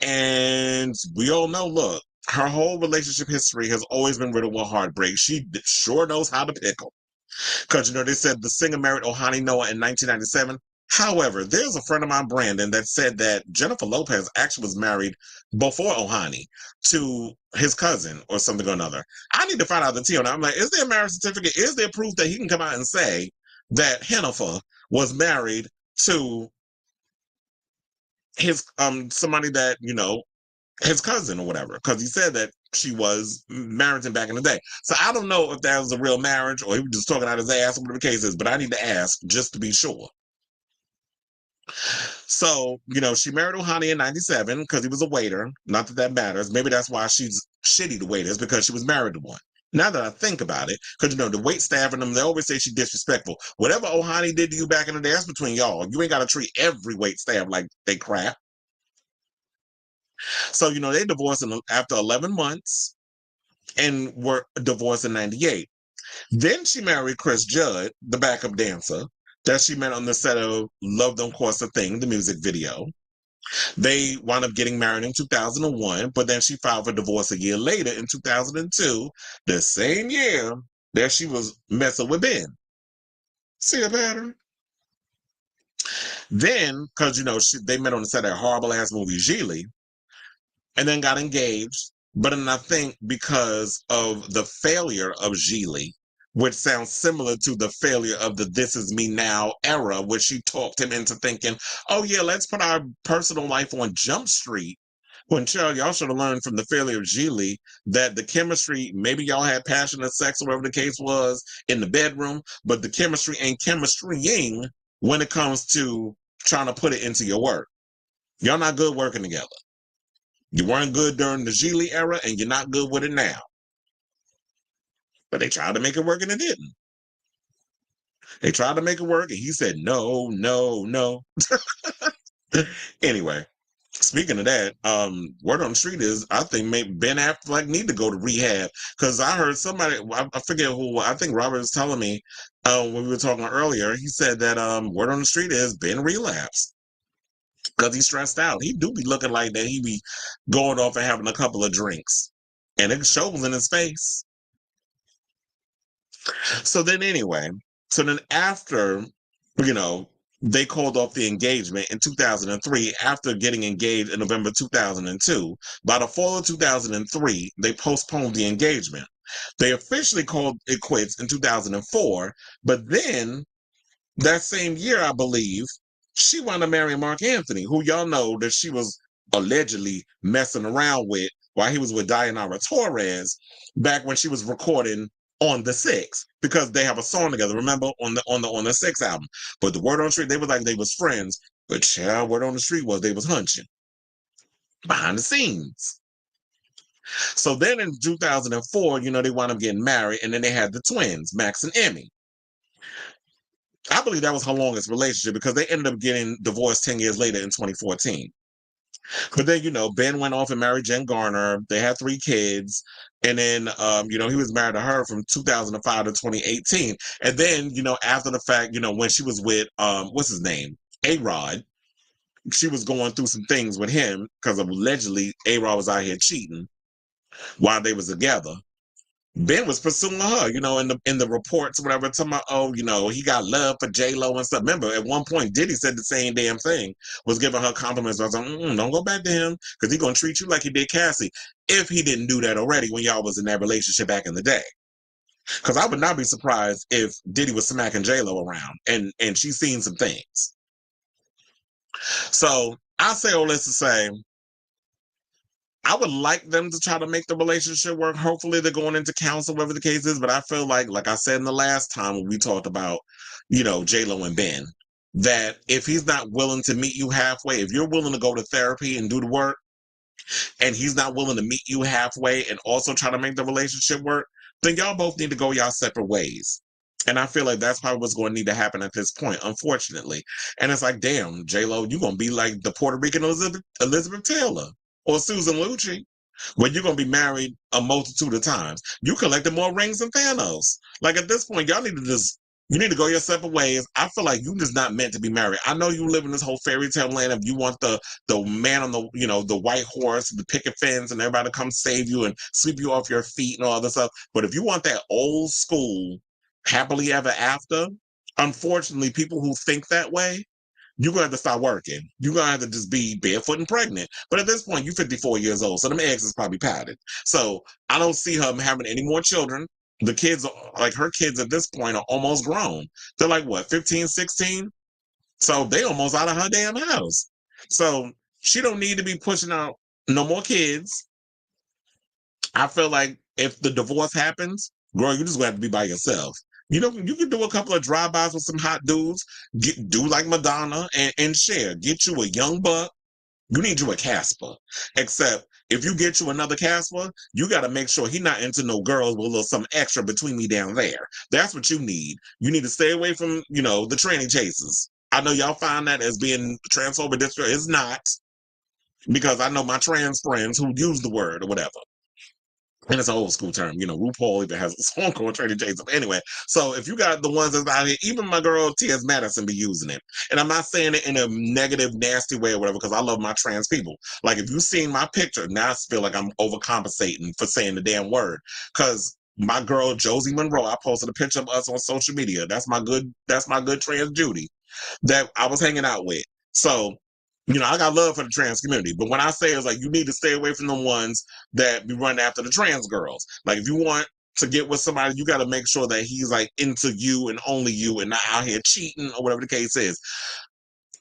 A: And we all know, look, her whole relationship history has always been riddled with heartbreak. She sure knows how to pickle. Because, you know, they said the singer married Ohani Noah in 1997. However, there's a friend of mine, Brandon, that said that Jennifer Lopez actually was married before Ohani to his cousin or something or another. I need to find out the tea on that. I'm like, is there a marriage certificate? Is there proof that he can come out and say that Jennifer was married to his somebody that, you know, his cousin or whatever, because he said that she was married to him back in the day. So I don't know if that was a real marriage or he was just talking out his ass or whatever the case is, but I need to ask just to be sure. So, you know, she married Ohani in 97 because he was a waiter. Not that that matters. Maybe that's why she's shitty to waiters, because she was married to one. Now that I think about it, because, you know, the wait staff and them, they always say she's disrespectful. Whatever Ohani did to you back in the day, that's between y'all. You ain't got to treat every wait staff like they crap. So, you know, they divorced after 11 months and were divorced in 98. Then she married Chris Judd, the backup dancer, that she met on the set of Love Don't Cost a Thing, the music video. They wound up getting married in 2001, but then she filed for divorce a year later in 2002, the same year that she was messing with Ben. See a pattern? Then, because, you know, they met on the set of that horrible-ass movie, Gigli, and then got engaged. But then I think because of the failure of Gigli, which sounds similar to the failure of the This Is Me Now era, which she talked him into thinking, oh yeah, let's put our personal life on Jump Street. When y'all should have learned from the failure of Gigli that the chemistry, maybe y'all had passionate sex or whatever the case was in the bedroom, but the chemistry ain't chemistrying when it comes to trying to put it into your work. Y'all not good working together. You weren't good during the Gigli era, and you're not good with it now. But they tried to make it work, and it didn't. They tried to make it work, and he said, no, no, no. Anyway, speaking of that, word on the street is, I think maybe Ben Affleck need to go to rehab, because I heard somebody, I forget who, I think Robert was telling me when we were talking earlier, he said that word on the street is Ben relapsed. Because he's stressed out. He do be looking like that. He be going off and having a couple of drinks. And it shows in his face. So then anyway, so then after, you know, they called off the engagement in 2003 after getting engaged in November 2002. By the fall of 2003, they postponed the engagement. They officially called it quits in 2004, but then that same year, I believe, she wound up marrying Mark Anthony, who y'all know that she was allegedly messing around with while he was with Dayanara Torres back when she was recording on the Six, because they have a song together. Remember on the Six album. But the word on the street, they were like they was friends. But child, word on the street was they was hunching behind the scenes. So then in 2004, you know, they wound up getting married, and then they had the twins, Max and Emmy. I believe that was her longest relationship, because they ended up getting divorced 10 years later in 2014. But then, you know, Ben went off and married Jen Garner. They had 3 kids. And then, you know, he was married to her from 2005 to 2018. And then, you know, after the fact, you know, when she was with, what's his name? A-Rod, she was going through some things with him because allegedly A-Rod was out here cheating while they was together. Ben was pursuing her, you know, in the reports, whatever, talking about, oh, you know, he got love for J-Lo and stuff. Remember, at one point, Diddy said the same damn thing, was giving her compliments. I was like, don't go back to him, because he's going to treat you like he did Cassie, if he didn't do that already when y'all was in that relationship back in the day. Because I would not be surprised if Diddy was smacking J-Lo around, and she's seen some things. So I say all this to say, I would like them to try to make the relationship work. Hopefully they're going into counsel, whatever the case is. But I feel like I said in the last time when we talked about, J-Lo and Ben, that if he's not willing to meet you halfway, if you're willing to go to therapy and do the work, and he's not willing to meet you halfway and also try to make the relationship work, then y'all both need to go y'all separate ways. And I feel like that's probably what's going to need to happen at this point, unfortunately. And it's like, damn, J-Lo, you're going to be like the Puerto Rican Elizabeth Taylor or Susan Lucci, where you're going to be married a multitude of times. You collected more rings than Thanos. Like at this point, y'all need to you need to go your separate ways. I feel like you just not meant to be married. I know you live in this whole fairy tale land of you want the man on the white horse, the picket fence, and everybody to come save you and sweep you off your feet and all this stuff. But if you want that old school happily ever after, unfortunately, people who think that way, you're gonna have to start working. You're gonna have to just be barefoot and pregnant. But at this point, you're 54 years old, so them eggs is probably padded. So I don't see her having any more children. The kids, like her kids at this point, are almost grown. They're like what, 15, 16? So they almost out of her damn house. So she don't need to be pushing out no more kids. I feel like if the divorce happens, girl, you just gonna have to be by yourself. You can do a couple of drive-bys with some hot dudes. Do like Madonna and share. Get you a young buck. You need you a Casper. Except if you get you another Casper, you got to make sure he not into no girls with a little something extra between me down there. That's what you need. You need to stay away from, the tranny chasers. I know y'all find that as being transphobic. It's not, because I know my trans friends who use the word or whatever. And it's an old school term. RuPaul even has a song called Trader Jason. Anyway, so if you got the ones that's out here, even my girl T.S. Madison be using it. And I'm not saying it in a negative, nasty way or whatever, because I love my trans people. Like, if you've seen my picture, now I feel like I'm overcompensating for saying the damn word. Because my girl Josie Monroe, I posted a picture of us on social media. That's my good trans Judy that I was hanging out with. So, I got love for the trans community. But when I say it's like, you need to stay away from the ones that be running after the trans girls. Like, if you want to get with somebody, you got to make sure that he's like into you and only you and not out here cheating or whatever the case is.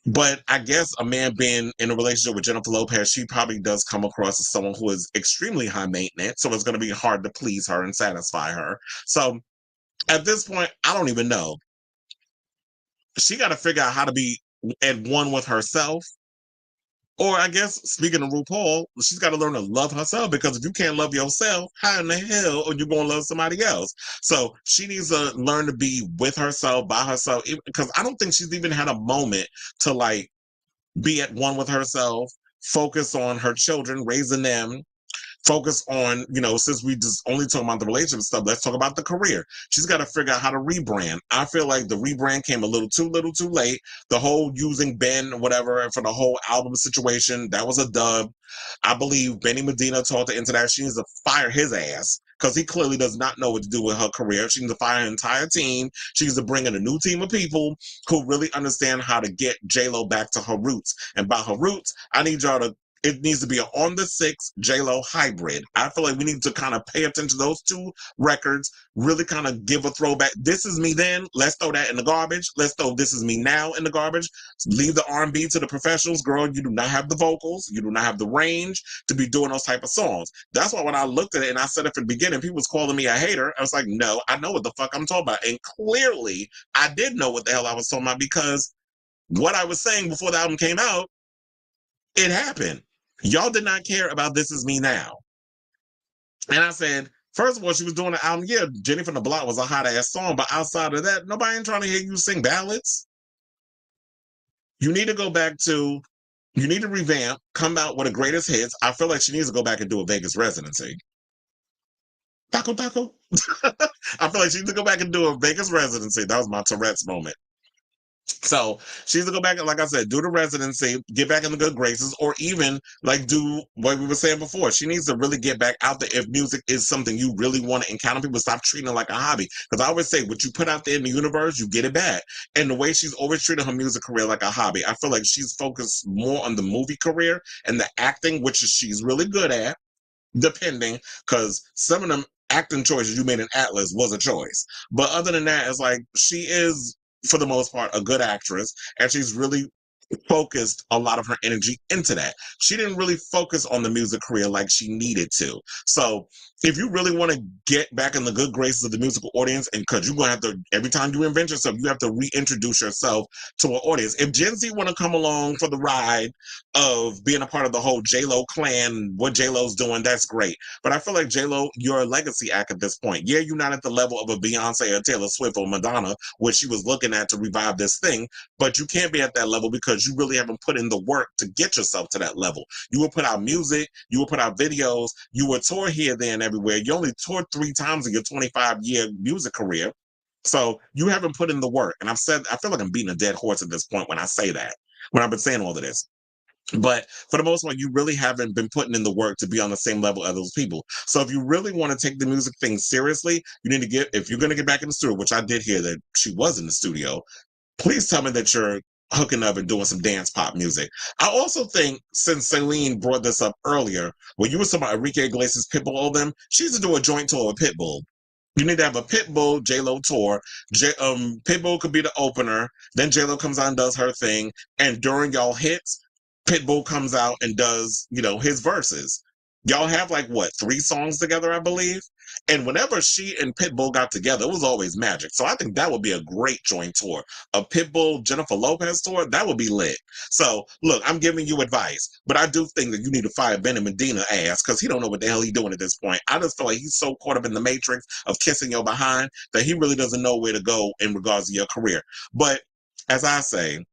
A: But I guess a man being in a relationship with Jennifer Lopez, she probably does come across as someone who is extremely high maintenance. So it's going to be hard to please her and satisfy her. So at this point, I don't even know. She got to figure out how to be at one with herself. Or I guess, speaking of RuPaul, she's got to learn to love herself, because if you can't love yourself, how in the hell are you going to love somebody else? So she needs to learn to be with herself, by herself, because I don't think she's even had a moment to like be at one with herself, focus on her children, raising them, focus on, since we just only talk about the relationship stuff, let's talk about the career. She's got to figure out how to rebrand. I feel like the rebrand came a little too late. The whole using Ben or whatever for the whole album situation, that was a dub. I believe Benny Medina talked her into that. She needs to fire his ass, because he clearly does not know what to do with her career. She needs to fire her entire team. She needs to bring in a new team of people who really understand how to get J-Lo back to her roots. And by her roots, I need y'all to it needs to be an On the Six J-Lo hybrid. I feel like we need to kind of pay attention to those two records, really kind of give a throwback. This Is Me Then, let's throw that in the garbage. Let's throw This Is Me Now in the garbage. Leave the R&B to the professionals. Girl, you do not have the vocals. You do not have the range to be doing those type of songs. That's why when I looked at it and I said it from the beginning, people was calling me a hater. I was like, no, I know what the fuck I'm talking about. And clearly, I did know what the hell I was talking about, because what I was saying before the album came out, it happened. Y'all did not care about This Is Me Now. And I said, first of all, she was doing an album. Yeah, Jenny from the Block was a hot ass song, but outside of that, nobody ain't trying to hear you sing ballads. You need to go back to, you need to revamp, come out with the greatest hits. I feel like she needs to go back and do a Vegas residency. Taco, taco. I feel like she needs to go back and do a Vegas residency. That was my Tourette's moment. So she needs to go back and, like I said, do the residency, get back in the good graces, or even like do what we were saying before. She needs to really get back out there. If music is something you really want to encounter, people stop treating it like a hobby. Because I always say, what you put out there in the universe, you get it back. And the way she's always treated her music career like a hobby, I feel like she's focused more on the movie career and the acting, which she's really good at, depending, because some of them acting choices you made in Atlas was a choice. But other than that, it's like she is, for the most part, a good actress, and she's really focused a lot of her energy into that. She didn't really focus on the music career like she needed to. So if you really want to get back in the good graces of the musical audience, and because you're going to have to, every time you invent yourself, you have to reintroduce yourself to an audience. If Gen Z want to come along for the ride of being a part of the whole J-Lo clan, what J-Lo's doing, that's great. But I feel like J-Lo, you're a legacy act at this point. Yeah, you're not at the level of a Beyonce or Taylor Swift or Madonna, which she was looking at to revive this thing, but you can't be at that level because you really haven't put in the work to get yourself to that level. You will put out music, you will put out videos, you will tour here, there, and everywhere. You only toured 3 times in your 25-year music career. So you haven't put in the work. And I've said, I feel like I'm beating a dead horse at this point when I say that, when I've been saying all of this. But for the most part, you really haven't been putting in the work to be on the same level as those people. So if you really want to take the music thing seriously, you need to get, if you're going to get back in the studio, which I did hear that she was in the studio, please tell me that you're hooking up and doing some dance pop music. I also think, since Celine brought this up earlier, when you were talking about Enrique Iglesias, Pitbull, all them, she needs to do a joint tour with Pitbull. You need to have a Pitbull J-Lo tour. Pitbull could be the opener. Then J-Lo comes out and does her thing. And during y'all hits, Pitbull comes out and does, his verses. Y'all have like what, 3 songs together, I believe? And whenever she and Pitbull got together, it was always magic. So I think that would be a great joint tour. A Pitbull Jennifer Lopez tour, that would be lit. So look, I'm giving you advice, but I do think that you need to fire Benny Medina ass because he don't know what the hell he's doing at this point. I just feel like he's so caught up in the matrix of kissing your behind that he really doesn't know where to go in regards to your career. But as I say,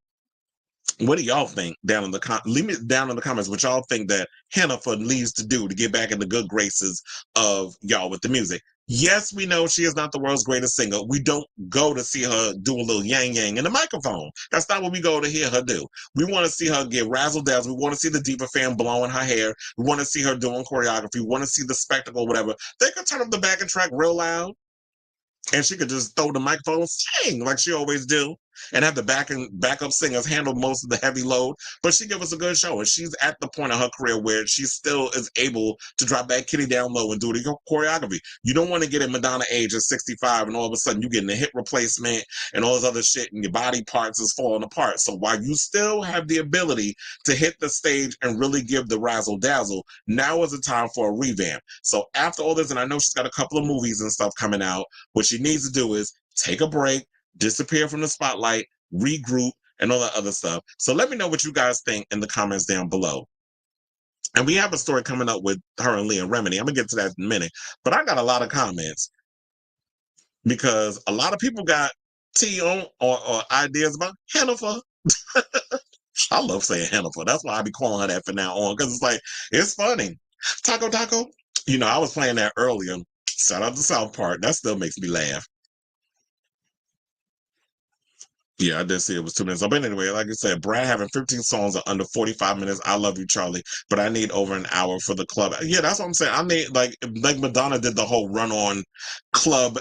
A: what do y'all think down in the leave me down in the comments what y'all think that Hannaford needs to do to get back in the good graces of y'all with the music? Yes, we know she is not the world's greatest singer. We don't go to see her do a little yang yang in the microphone. That's not what we go to hear her do. We want to see her get razzle dazzle. We want to see the diva fan blowing her hair. We want to see her doing choreography. We want to see the spectacle, whatever. They could turn up the backing track real loud, and she could just throw the microphone, sing like she always do, and have the backup singers handle most of the heavy load. But she give us a good show, and she's at the point of her career where she still is able to drop that kitty down low and do the choreography. You don't want to get at Madonna age at 65, and all of a sudden you getting a hip replacement and all this other shit, and your body parts is falling apart. So while you still have the ability to hit the stage and really give the razzle dazzle, now is the time for a revamp. So after all this, and I know she's got a couple of movies and stuff coming out, what she needs to do is take a break, disappear from the spotlight, regroup, and all that other stuff. So let me know what you guys think in the comments down below. And we have a story coming up with her and Leah Remini. I'm going to get to that in a minute. But I got a lot of comments because a lot of people got tea on or ideas about Hannaford. I love saying Hannaford. That's why I be calling her that from now on, because it's like, it's funny. Taco Taco. I was playing that earlier. Shout out to South Park. That still makes me laugh. Yeah, I did see it was 2 minutes. But anyway, like I said, Brad having 15 songs are under 45 minutes. I love you, Charlie, but I need over an hour for the club. Yeah, that's what I'm saying. I need like Madonna did the whole run on club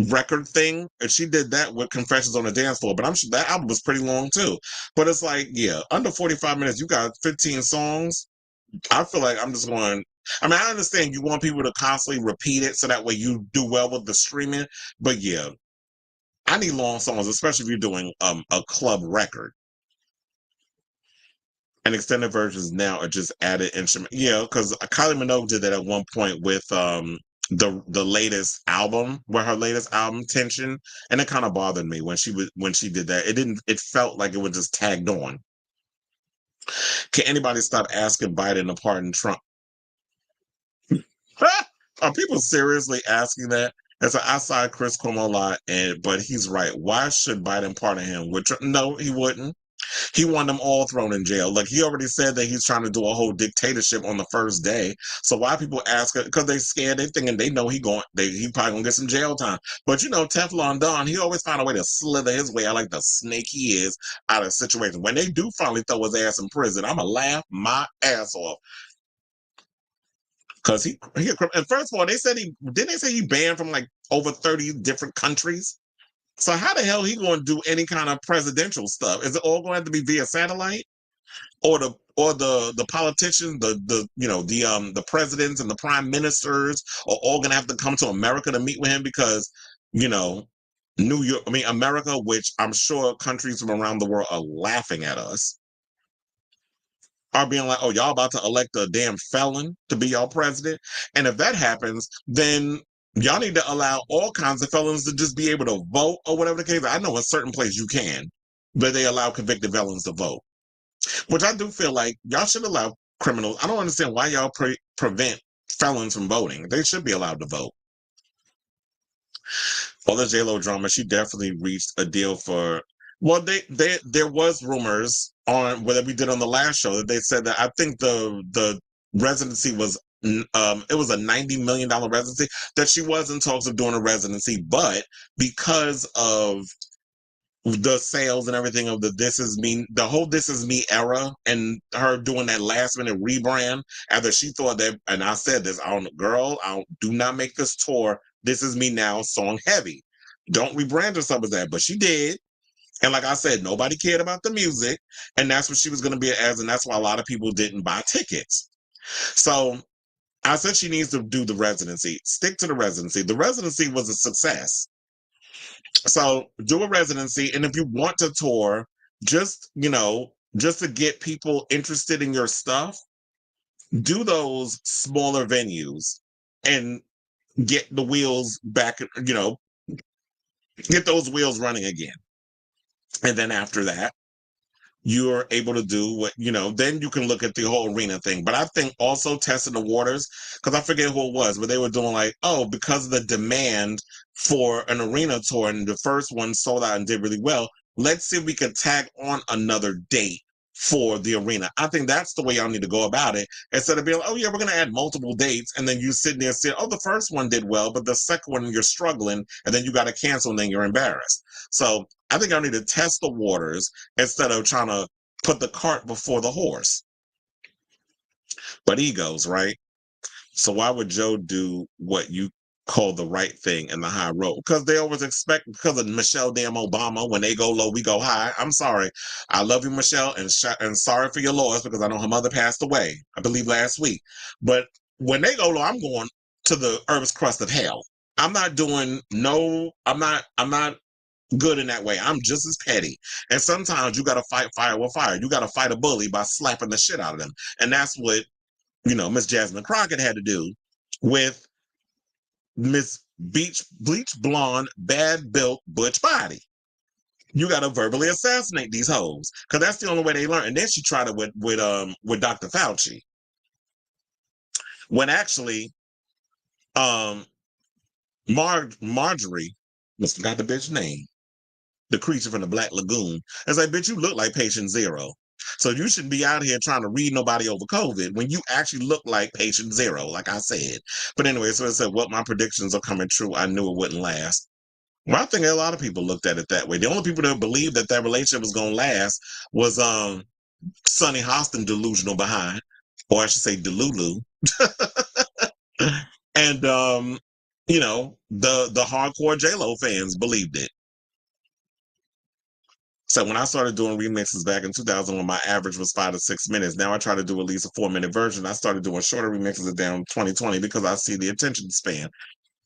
A: record thing, and she did that with Confessions on the Dance Floor. But I'm sure that album was pretty long too. But it's like, yeah, under 45 minutes, you got 15 songs. I feel like I'm just going. I mean, I understand you want people to constantly repeat it so that way you do well with the streaming. But yeah, I need long songs, especially if you're doing a club record. And extended versions now are just added instrument. Yeah, because Kylie Minogue did that at one point with the latest album, with her latest album, Tension, and it kind of bothered me when she did that. It felt like it was just tagged on. Can anybody stop asking Biden to pardon Trump? Are people seriously asking that? It's an outside Chris Cuomo a lot, but he's right. Why should Biden pardon him? No, he wouldn't. He want them all thrown in jail. Like, he already said that he's trying to do a whole dictatorship on the first day. So why people ask it? Because they scared. They thinking they know he probably gonna get some jail time. But Teflon Don, he always find a way to slither his way out like the snake he is out of situations. When they do finally throw his ass in prison, I'ma laugh my ass off. Because and first of all, they say he banned from like over 30 different countries. So how the hell he going to do any kind of presidential stuff? Is it all going to have to be via satellite, or the politicians, the presidents and the prime ministers are all going to have to come to America to meet with him because New York, America, which I'm sure countries from around the world are laughing at us. are being like, oh, y'all about to elect a damn felon to be y'all president. And if that happens, then y'all need to allow all kinds of felons to just be able to vote or whatever the case. I know in certain places you can, but they allow convicted felons to vote, which I do feel like y'all should allow criminals. I don't understand why y'all prevent felons from voting. They should be allowed to vote. All the J-Lo drama, she definitely reached a deal for. Well, there was rumors on whether we did on the last show that they said that I think the residency was it was a $90 million residency, that she was in talks of doing a residency, but because of the sales and everything of the This Is Me, the whole This Is Me era, and her doing that last minute rebrand after she thought that, and I said this, do not make this tour This Is Me Now song heavy. Don't rebrand yourself as that. But she did. And like I said, nobody cared about the music. And that's what she was going to be as. And that's why a lot of people didn't buy tickets. So I said she needs to do the residency. Stick to the residency. The residency was a success. So do a residency. And if you want to tour, just to get people interested in your stuff, do those smaller venues and get the wheels back, get those wheels running again. And then after that, you're able to do what, then you can look at the whole arena thing. But I think also testing the waters, because I forget who it was, but they were doing like, oh, because of the demand for an arena tour, and the first one sold out and did really well, let's see if we can tag on another date for the arena. I think that's the way y'all need to go about it. Instead of being like, oh yeah, we're going to add multiple dates, and then you sitting there saying, oh, the first one did well, but the second one you're struggling, and then you got to cancel, and then you're embarrassed. So I think I need to test the waters instead of trying to put the cart before the horse. But egos, right? So why would Joe do what you call the right thing in the high road? Because they always expect, because of Michelle damn Obama, when they go low, we go high. I'm sorry. I love you, Michelle, and sorry for your loss, because I know her mother passed away, I believe last week. But when they go low, I'm going to the earth's crust of hell. I'm not good in that way. I'm just as petty. And sometimes you got to fight fire with fire. You got to fight a bully by slapping the shit out of them. And that's what, Miss Jasmine Crockett had to do with Miss Bleach Blonde, bad built butch body. You got to verbally assassinate these hoes, because that's the only way they learn. And then she tried it with Dr. Fauci, when actually Marjorie, I forgot the bitch name, the creature from the Black Lagoon. It's like, bitch, you look like patient zero. So you shouldn't be out here trying to read nobody over COVID when you actually look like patient zero, like I said. But anyway, so it said, well, my predictions are coming true. I knew it wouldn't last. Well, I think a lot of people looked at it that way. The only people that believed that relationship was going to last was Sonny Hostin delusional behind, or I should say Delulu. And, the hardcore J-Lo fans believed it. So when I started doing remixes back in 2001, my average was 5 to 6 minutes. Now I try to do at least a 4-minute version. I started doing shorter remixes down 2020 because I see the attention span.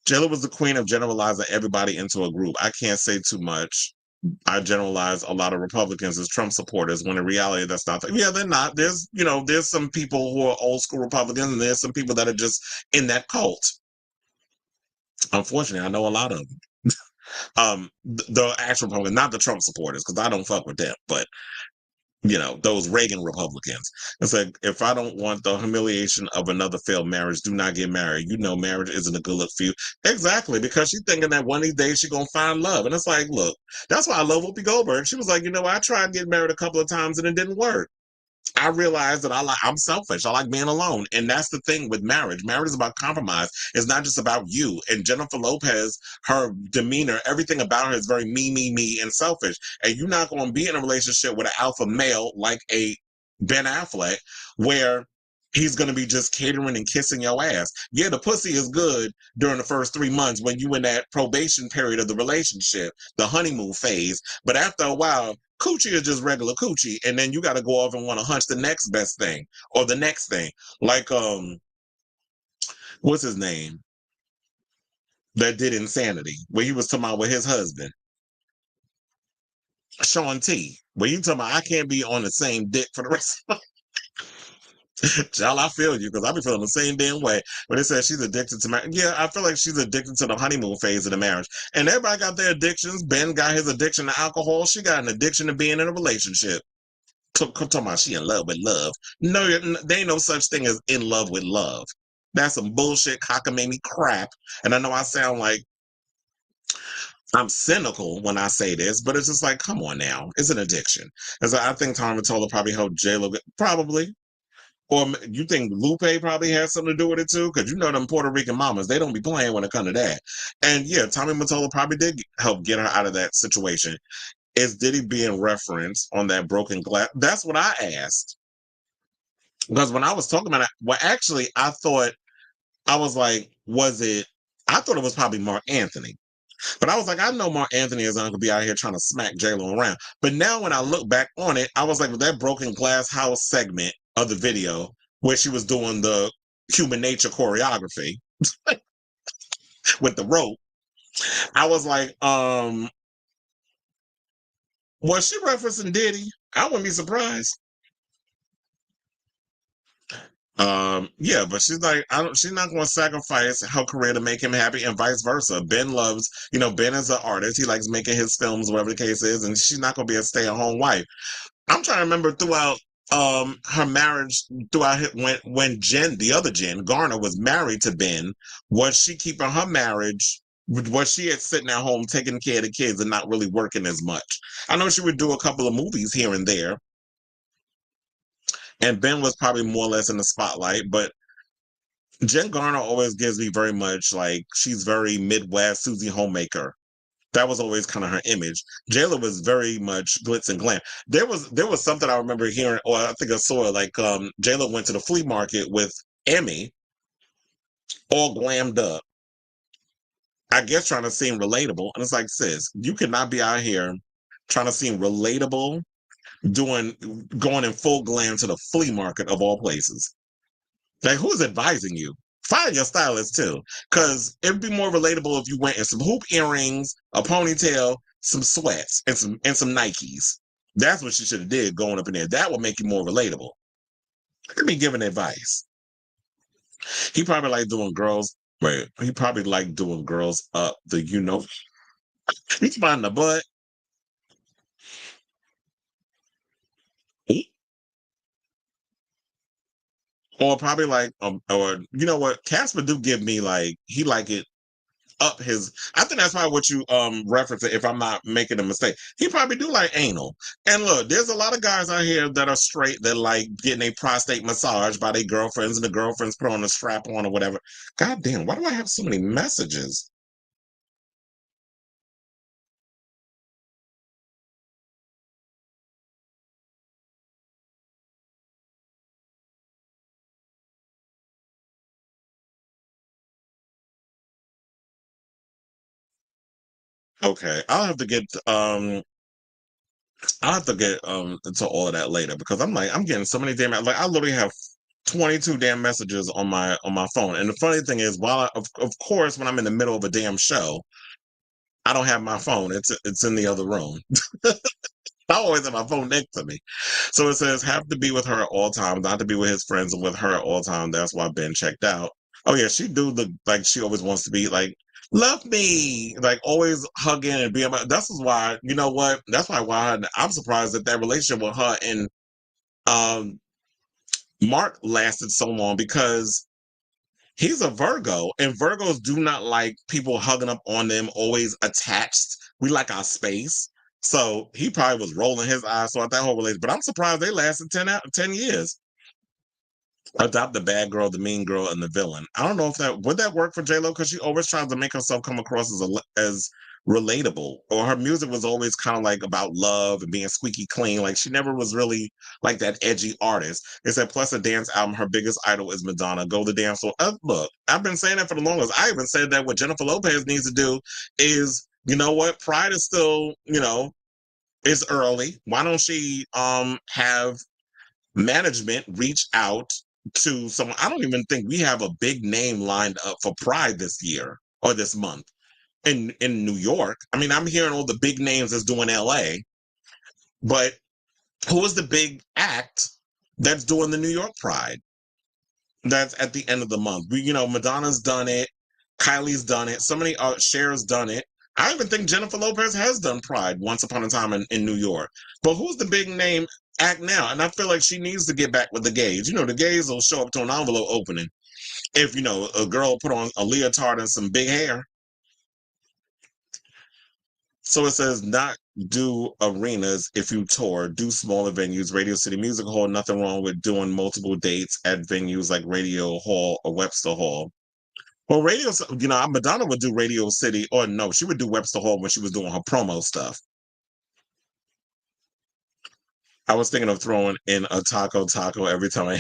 A: J-Lo was the queen of generalizing everybody into a group. I can't say too much. I generalize a lot of Republicans as Trump supporters, when in reality that's not. Yeah, they're not. There's some people who are old school Republicans, and there's some people that are just in that cult. Unfortunately, I know a lot of them. The actual Republicans, not the Trump supporters, because I don't fuck with them, but those Reagan Republicans. It's like, if I don't want the humiliation of another failed marriage, do not get married. Marriage isn't a good look for you. Exactly, because she's thinking that one of these days she's gonna find love. And it's like, look, that's why I love Whoopi Goldberg. She was like, I tried getting married a couple of times and it didn't work. I realized that I'm selfish. I like being alone. And that's the thing with marriage. Marriage is about compromise. It's not just about you. And Jennifer Lopez, her demeanor, everything about her is very me, and selfish. And you're not going to be in a relationship with an alpha male like a Ben Affleck, where he's going to be just catering and kissing your ass. Yeah, the pussy is good during the first 3 months when you in that probation period of the relationship, the honeymoon phase. But after a while, coochie is just regular coochie, and then you got to go off and want to hunch the next best thing or the next thing. Like what's his name that did Insanity, where he was talking about with his husband, Sean T. Where you talking about, I can't be on the same dick for the rest of Child, I feel you because I be feeling the same damn way. When it says she's addicted to marriage, yeah, I feel like she's addicted to the honeymoon phase of the marriage. And everybody got their addictions. Ben got his addiction to alcohol. She got an addiction to being in a relationship. Talking about she in love with love. No, there ain't no such thing as in love with love. That's some bullshit cockamamie crap. And I know I sound like I'm cynical when I say this, but it's just like, come on now, it's an addiction. As I think Tommy Mottola probably helped J-Lo, probably. Or you think Lupe probably has something to do with it too? Because you know them Puerto Rican mamas, they don't be playing when it comes to that. And yeah, Tommy Mottola probably did help get her out of that situation. Is Diddy being referenced on that broken glass? That's what I asked. Because when I was talking about it, well, actually, I was like, was it? I thought it was probably Mark Anthony. But I was like, I know Mark Anthony is not going to be out here trying to smack J-Lo around. But now when I look back on it, I was like, with that broken glass house segment of the video where she was doing the human nature choreography with the rope, I was like, was she referencing Diddy? I wouldn't be surprised. Yeah, but she's like, she's not going to sacrifice her career to make him happy and vice versa. Ben loves, Ben is an artist. He likes making his films, whatever the case is, and she's not going to be a stay-at-home wife. I'm trying to remember throughout her marriage, when Jen, the other Jen, Garner, was married to Ben, was she keeping her marriage? Was she at sitting at home taking care of the kids and not really working as much? I know she would do a couple of movies here and there, and Ben was probably more or less in the spotlight, but Jen Garner always gives me very much like she's very Midwest Susie Homemaker. That was always kind of her image. Jayla was very much glitz and glam. There was something I remember hearing, or I think I saw it, like Jayla went to the flea market with Emmy, all glammed up. I guess trying to seem relatable. And it's like, sis, you cannot be out here trying to seem relatable, going in full glam to the flea market of all places. Like, who's advising you? Fire your stylist too, because it'd be more relatable if you went in some hoop earrings, a ponytail, some sweats, and some Nikes. That's what you should have did going up in there. That would make you more relatable. Could be giving advice. He probably like doing girls. Wait, he probably like doing girls up the. He's finding the butt. Or probably like, or you know what? Casper do give me like he like it up his. I think that's probably what you reference it. If I'm not making a mistake, he probably do like anal. And look, there's a lot of guys out here that are straight that like getting a prostate massage by their girlfriends, and the girlfriends put on a strap on or whatever. God damn, why do I have so many messages? Okay, I'll have to get into all of that later because I'm getting so many damn like I literally have 22 damn messages on my phone. And the funny thing is, of course when I'm in the middle of a damn show, I don't have my phone. It's in the other room. I always have my phone next to me. So it says have to be with her at all times, not to be with his friends and with her at all times. That's why Ben checked out. Oh yeah, she do the like she always wants to be like love me, like always hugging and being. That's why you know what. That's why I'm surprised that relationship with her and um Mark lasted so long because he's a Virgo, and Virgos do not like people hugging up on them, always attached. We like our space. So he probably was rolling his eyes throughout that whole relationship. But I'm surprised they lasted 10 years. Adopt the bad girl, the mean girl, and the villain. I don't know if that would that work for J Lo because she always tries to make herself come across as relatable, or her music was always kind of like about love and being squeaky clean. Like she never was really like that edgy artist. It said plus a dance album. Her biggest idol is Madonna. Go the dance floor. Look, I've been saying that for the longest. I even said that what Jennifer Lopez needs to do is, you know what, Pride is still, it's early. Why don't she have management reach out to someone? I don't even think we have a big name lined up for Pride this year or this month in New York. I mean, I'm hearing all the big names that's doing LA, but who is the big act that's doing the New York Pride? That's at the end of the month. Madonna's done it. Kylie's done it. So many Cher's done it. I even think Jennifer Lopez has done Pride once upon a time in New York. But who's the big name act now? And I feel like she needs to get back with the gays. The gays will show up to an envelope opening if a girl put on a leotard and some big hair. So it says not do arenas if you tour, do smaller venues, Radio City Music Hall. Nothing wrong with doing multiple dates at venues like Radio Hall or Webster Hall. Well, Madonna would do Radio City, or no, she would do Webster Hall when she was doing her promo stuff. I was thinking of throwing in a taco every time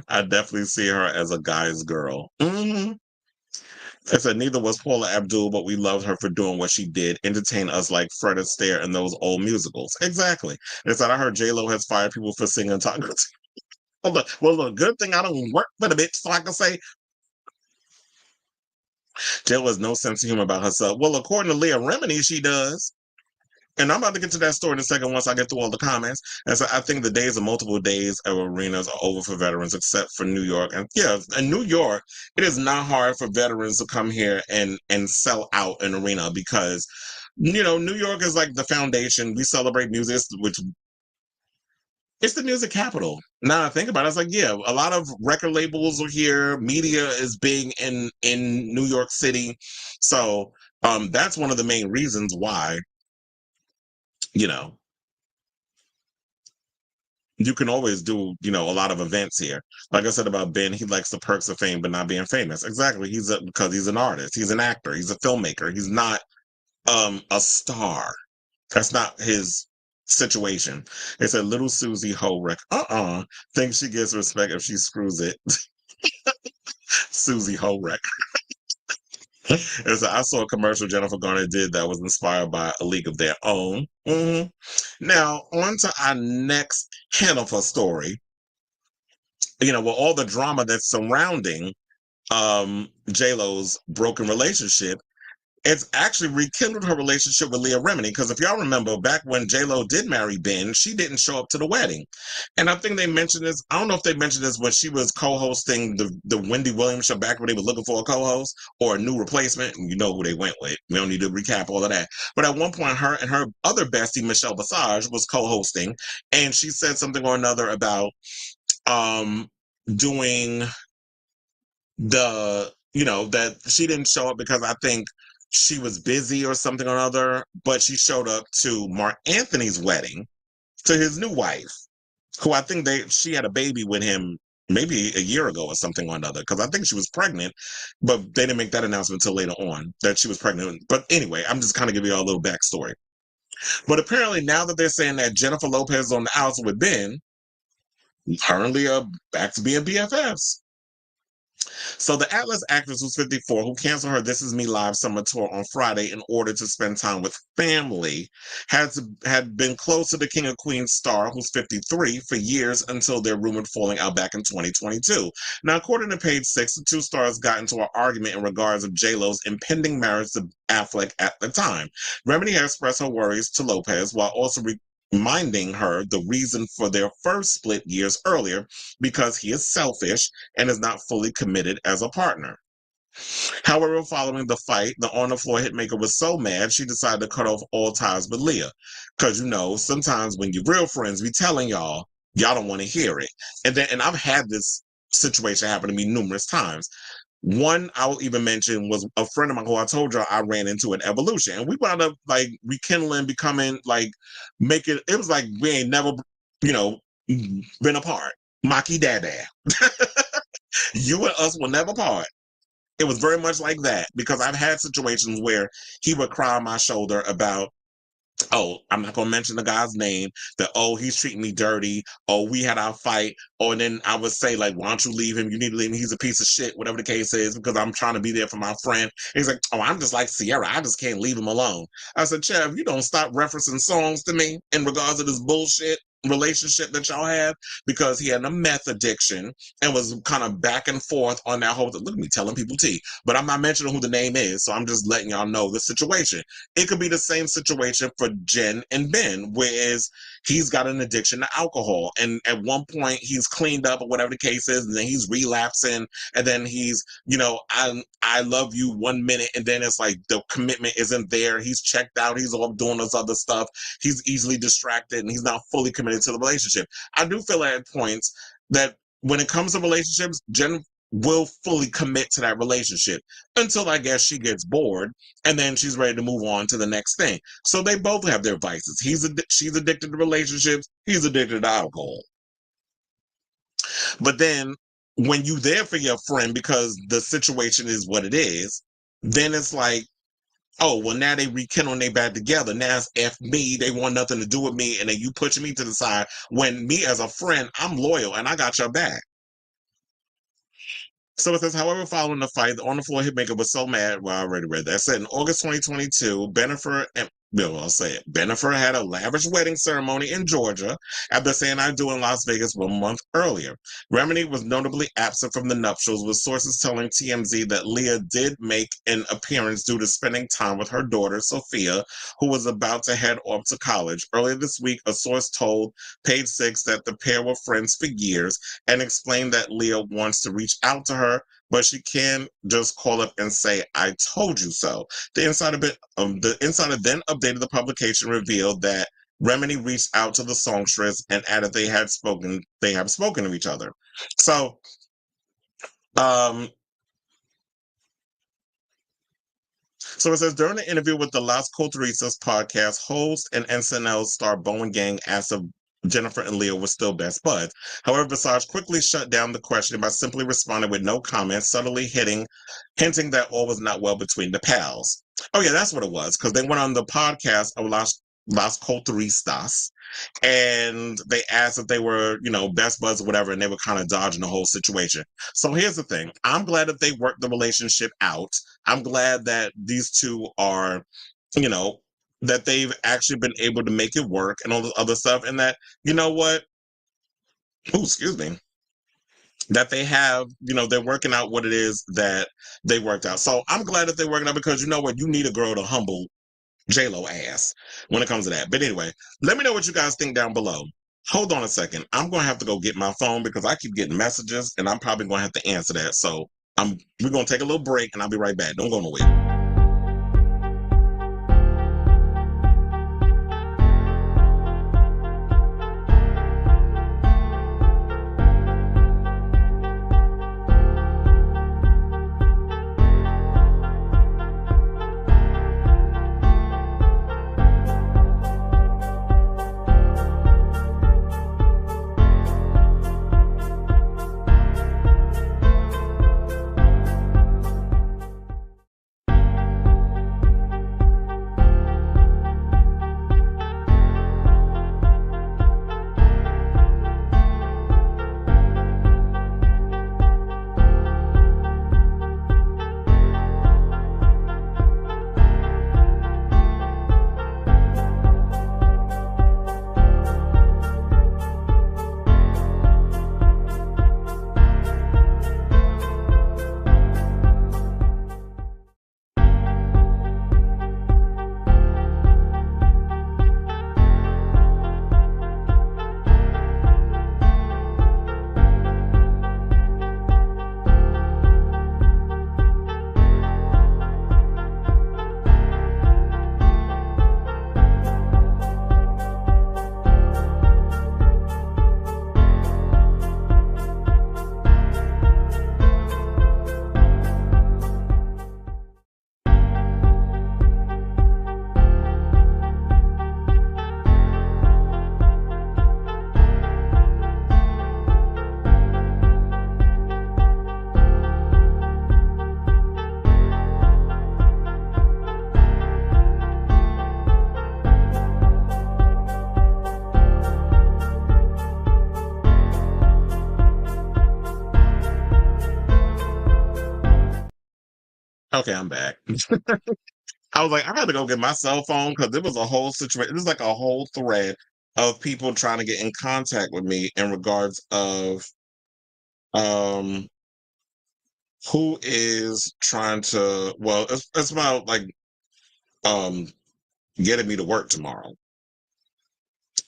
A: I definitely see her as a guy's girl. I said neither was Paula Abdul, but we loved her for doing what she did, entertain us like Fred Astaire in those old musicals. Exactly. They said I heard J-Lo has fired people for singing tacos. Well, look, good thing I don't work for the bitch, so I can say J-Lo has no sense of humor about herself. Well, according to Leah Remini, she does. And I'm about to get to that story in a second once I get through all the comments. And so I think the days of multiple days of arenas are over for veterans, except for New York. And yeah, in New York, it is not hard for veterans to come here and sell out an arena because, New York is like the foundation. We celebrate music, which it's the music capital. Now I think about it, it's like, yeah, a lot of record labels are here. Media is big in New York City. So that's one of the main reasons why, you can always do, a lot of events here. Like I said about Ben, he likes the perks of fame, but not being famous. Exactly. Because he's an artist. He's an actor. He's a filmmaker. He's not a star. That's not his situation. It's a little Susie Holrick. Thinks she gets respect if she screws it. Susie Holrick. I saw a commercial Jennifer Garner did that was inspired by A League of Their Own. Now, on to our next Jennifer story. With all the drama that's surrounding J-Lo's broken relationship, it's actually rekindled her relationship with Leah Remini. Because if y'all remember, back when J-Lo did marry Ben, she didn't show up to the wedding. And I think they mentioned this. I don't know if they mentioned this when she was co-hosting the Wendy Williams show back when they were looking for a co-host or a new replacement. You know who they went with. We don't need to recap all of that. But at one point, her and her other bestie, Michelle Visage, was co-hosting. And she said something or another about doing that she didn't show up because I think she was busy or something or other, but she showed up to Mark Anthony's wedding to his new wife, who I think she had a baby with him maybe a year ago or something or another, because I think she was pregnant, but they didn't make that announcement until later on that she was pregnant. But anyway, I'm just kind of giving you all a little backstory. But apparently now that they're saying that Jennifer Lopez is on the outs with Ben, her and Leah back to being BFFs. So the Atlas actress, who's 54, who canceled her This Is Me Live summer tour on Friday in order to spend time with family, had been close to the King of Queens star, who's 53, for years until their rumored falling out back in 2022. Now, according to Page Six, the two stars got into an argument in regards of J-Lo's impending marriage to Affleck at the time. Remini had expressed her worries to Lopez while also reminding her the reason for their first split years earlier, because he is selfish and is not fully committed as a partner. However, following the fight, the on-the-floor hitmaker was so mad she decided to cut off all ties with Leah. Because, sometimes when you're real friends, we telling y'all don't want to hear it. And I've had this situation happen to me numerous times. One I will even mention was a friend of mine who I told you I ran into at Evolution. And we wound up rekindling, becoming it was like we ain't never, been apart. Maki Dada. You and us will never part. It was very much like that because I've had situations where he would cry on my shoulder about, I'm not going to mention the guy's name, that, he's treating me dirty, we had our fight, and then I would say, why don't you leave him? You need to leave him. He's a piece of shit, whatever the case is, because I'm trying to be there for my friend. And he's like, I'm just like Sierra. I just can't leave him alone. I said, Chev, you don't stop referencing songs to me in regards to this bullshit. relationship that y'all have, because he had a meth addiction and was kind of back and forth on that whole. Look at me telling people tea, but I'm not mentioning who the name is, so I'm just letting y'all know the situation. It could be the same situation for Jen and Ben, whereas he's got an addiction to alcohol, and at one point he's cleaned up or whatever the case is, and then he's relapsing, and then he's, I love you 1 minute, and then it's like the commitment isn't there. He's checked out. He's off doing this other stuff. He's easily distracted, and he's not fully committed to the relationship. I do feel at points that when it comes to relationships, Jen will fully commit to that relationship until I guess she gets bored, and then she's ready to move on to the next thing. So they both have their vices. She's addicted to relationships. He's addicted to alcohol. But then when you there for your friend because the situation is what it is, then it's like, oh, well, now they rekindle and they back together. Now it's F me. They want nothing to do with me. And then you pushing me to the side when me as a friend, I'm loyal and I got your back. So it says, however, following the fight, the on-the-floor hitmaker was so mad. Well, I already read that. It said in August 2022, Bennifer had a lavish wedding ceremony in Georgia after saying I do in Las Vegas 1 month earlier. Remini was notably absent from the nuptials, with sources telling TMZ that Leah did make an appearance due to spending time with her daughter, Sophia, who was about to head off to college. Earlier this week, a source told Page Six that the pair were friends for years and explained that Leah wants to reach out to her, but she can just call up and say, I told you so. The insider then updated the publication, revealed that Remini reached out to the songstress and added they have spoken to each other. So it says, during the interview with the Las Culturistas podcast, host and SNL star Bowen Gang asked if Jennifer and Leah were still best buds. However, Visage quickly shut down the question by simply responding with no comment, subtly hinting that all was not well between the pals. Oh yeah, that's what it was, because they went on the podcast of Las Culturistas, and they asked if they were, best buds or whatever, and they were kind of dodging the whole situation. So here's the thing. I'm glad that they worked the relationship out. I'm glad that these two are, that they've actually been able to make it work and all the other stuff, and that, excuse me, that they have, they're working out what it is that they worked out. So I'm glad that they're working out, because you know what? You need a girl to humble J-Lo ass when it comes to that. But anyway, let me know what you guys think down below. Hold on a second. I'm going to have to go get my phone because I keep getting messages and I'm probably going to have to answer that. So we're going to take a little break and I'll be right back. Don't go nowhere. Okay, I'm back. I was like, I had to go get my cell phone because it was a whole situation. It was like a whole thread of people trying to get in contact with me in regards of um who is trying to, well, it's about like um getting me to work tomorrow.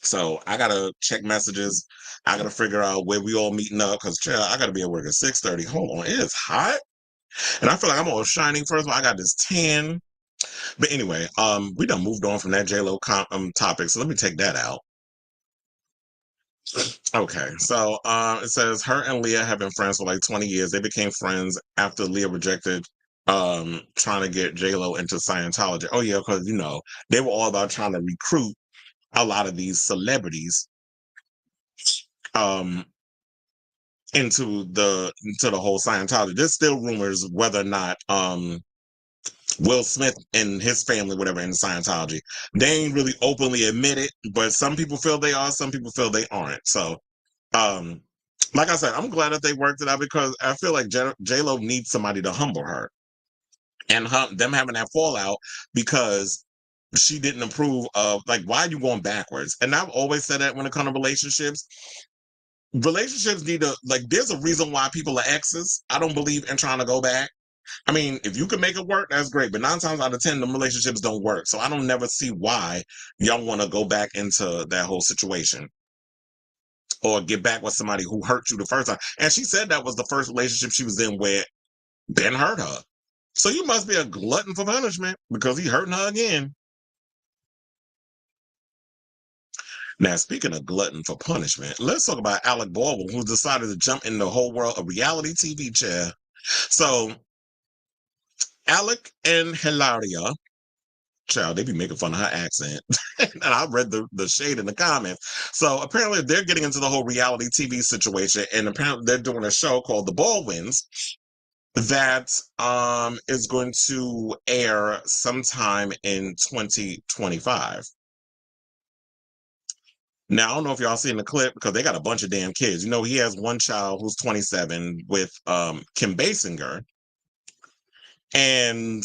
A: So I gotta check messages. I gotta figure out where we all meeting up because I gotta be at work at 6:30. Hold on, it is hot. And I feel like I'm all shining. First of all, I got this tan. But anyway, we done moved on from that J-Lo topic, so let me take that out. Okay, so it says her and Leah have been friends for like 20 years. They became friends after Leah rejected trying to get J-Lo into Scientology. Oh yeah, because they were all about trying to recruit a lot of these celebrities um into the whole Scientology. There's still rumors whether or not Will Smith and his family, whatever, in Scientology. They ain't really openly admit it, but some people feel they are, some people feel they aren't. So, um, like I said, I'm glad that they worked it out because I feel like J-Lo needs somebody to humble her. And them having that fallout because she didn't approve of, like, why are you going backwards? And I've always said that when it comes to relationships. Relationships need to, like, there's a reason why people are exes. I don't believe in trying to go back. I mean, if you can make it work, that's great. But 9 times out of 10, the relationships don't work. So I don't never see why y'all want to go back into that whole situation or get back with somebody who hurt you the first time. And she said that was the first relationship she was in where Ben hurt her. So you must be a glutton for punishment because he hurting her again. Now, speaking of glutton for punishment, let's talk about Alec Baldwin, who decided to jump in the whole world of reality TV chair. So Alec and Hilaria, child, they be making fun of her accent. And I read the shade in the comments. So apparently they're getting into the whole reality TV situation, and apparently they're doing a show called The Baldwins that is going to air sometime in 2025. Now, I don't know if y'all seen the clip because they got a bunch of damn kids. He has one child who's 27 with Kim Basinger, and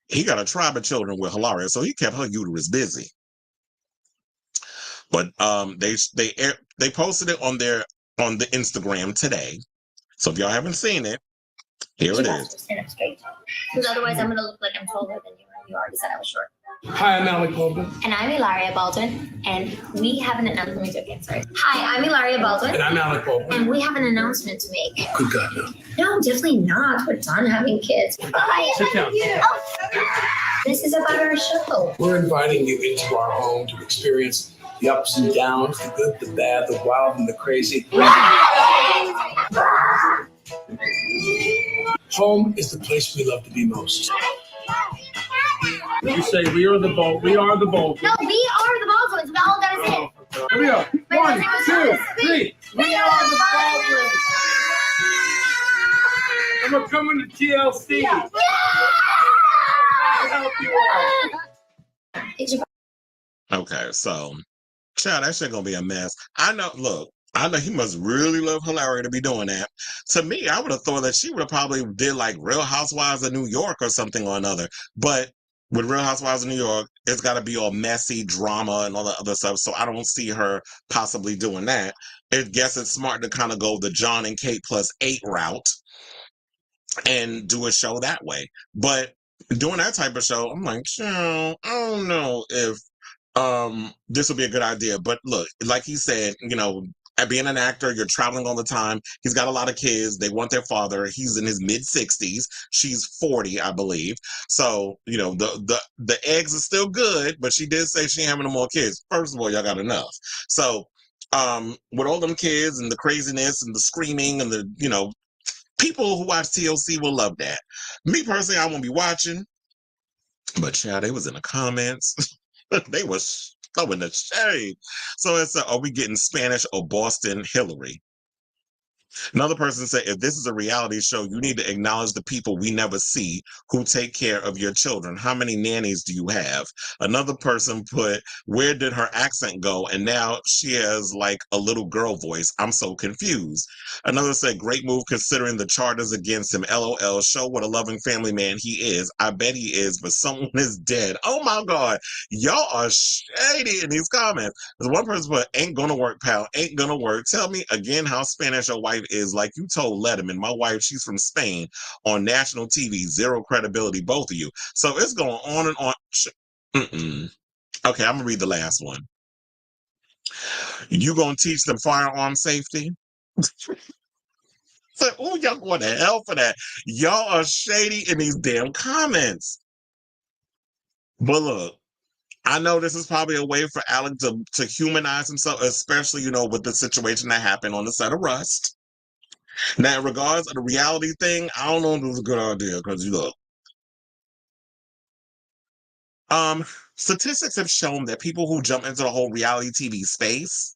A: he got a tribe of children with Hilaria, so he kept her uterus busy. But they posted it on the Instagram today. So if y'all haven't seen it, here it is.
C: Stand up straight, because otherwise I'm gonna look like I'm taller than you. You already said I was short.
D: Hi, I'm Alec Baldwin.
C: And I'm Hilaria Baldwin, and we have an announcement. Let me do it again, sorry. Hi, I'm Hilaria Baldwin.
D: And I'm Alec Baldwin.
C: And we have an announcement to make.
D: Good God, no.
C: No, definitely not. We're done having kids. Bye.
D: Sit down.
C: Oh. This is about our show.
D: We're inviting you into our home to experience the ups and downs, the good, the bad, the wild, and the crazy. Home is the place we love to be most. You say we are the Baldwins. We are the Baldwins.
C: No, we are the Baldwins. No, that is it.
D: Here we go. 1, 2, 3. We are the Baldwins. And we're coming to TLC.
C: Yeah.
D: I'll help you all.
A: Okay, so, child, that shit gonna be a mess. I know he must really love Hilaria to be doing that. To me, I would have thought that she would have probably did like Real Housewives of New York or something or another. But with Real Housewives of New York, it's got to be all messy drama and all that other stuff. So I don't see her possibly doing that. I guess it's smart to kind of go the John and Kate +8 route and do a show that way. But doing that type of show, I'm like, I don't know if this would be a good idea. But look, like he said, being an actor, you're traveling all the time. He's got a lot of kids. They want their father. He's in his mid-60s. She's 40, I believe. So, the eggs are still good, but she did say she ain't having no more kids. First of all, y'all got enough. So, with all them kids and the craziness and the screaming and the, people who watch TLC will love that. Me personally, I won't be watching. But child, they was in the comments. They was throwing the shade. So it's are we getting Spanish or Boston Hillary? Another person said, if this is a reality show, you need to acknowledge the people we never see who take care of your children. How many nannies do you have? Another person put, where did her accent go? And now she has like a little girl voice. I'm so confused. Another said, great move considering the charges against him. LOL, show what a loving family man he is. I bet he is, but someone is dead. Oh my God. Y'all are shady in these comments. There's one person put, ain't gonna work, pal. Ain't gonna work. Tell me again how Spanish your wife is. Like you told Letterman, my wife, she's from Spain on national TV. Zero credibility, both of you. So it's going on and on. Mm-mm. Okay, I'm gonna read the last one. You gonna teach them firearm safety? So, oh, y'all going to hell for that. Y'all are shady in these damn comments. But look, I know this is probably a way for Alec to humanize himself, especially, you know, with the situation that happened on the set of Rust. Now, in regards to the reality thing, I don't know if it was a good idea because you look. Statistics have shown that people who jump into the whole reality TV space,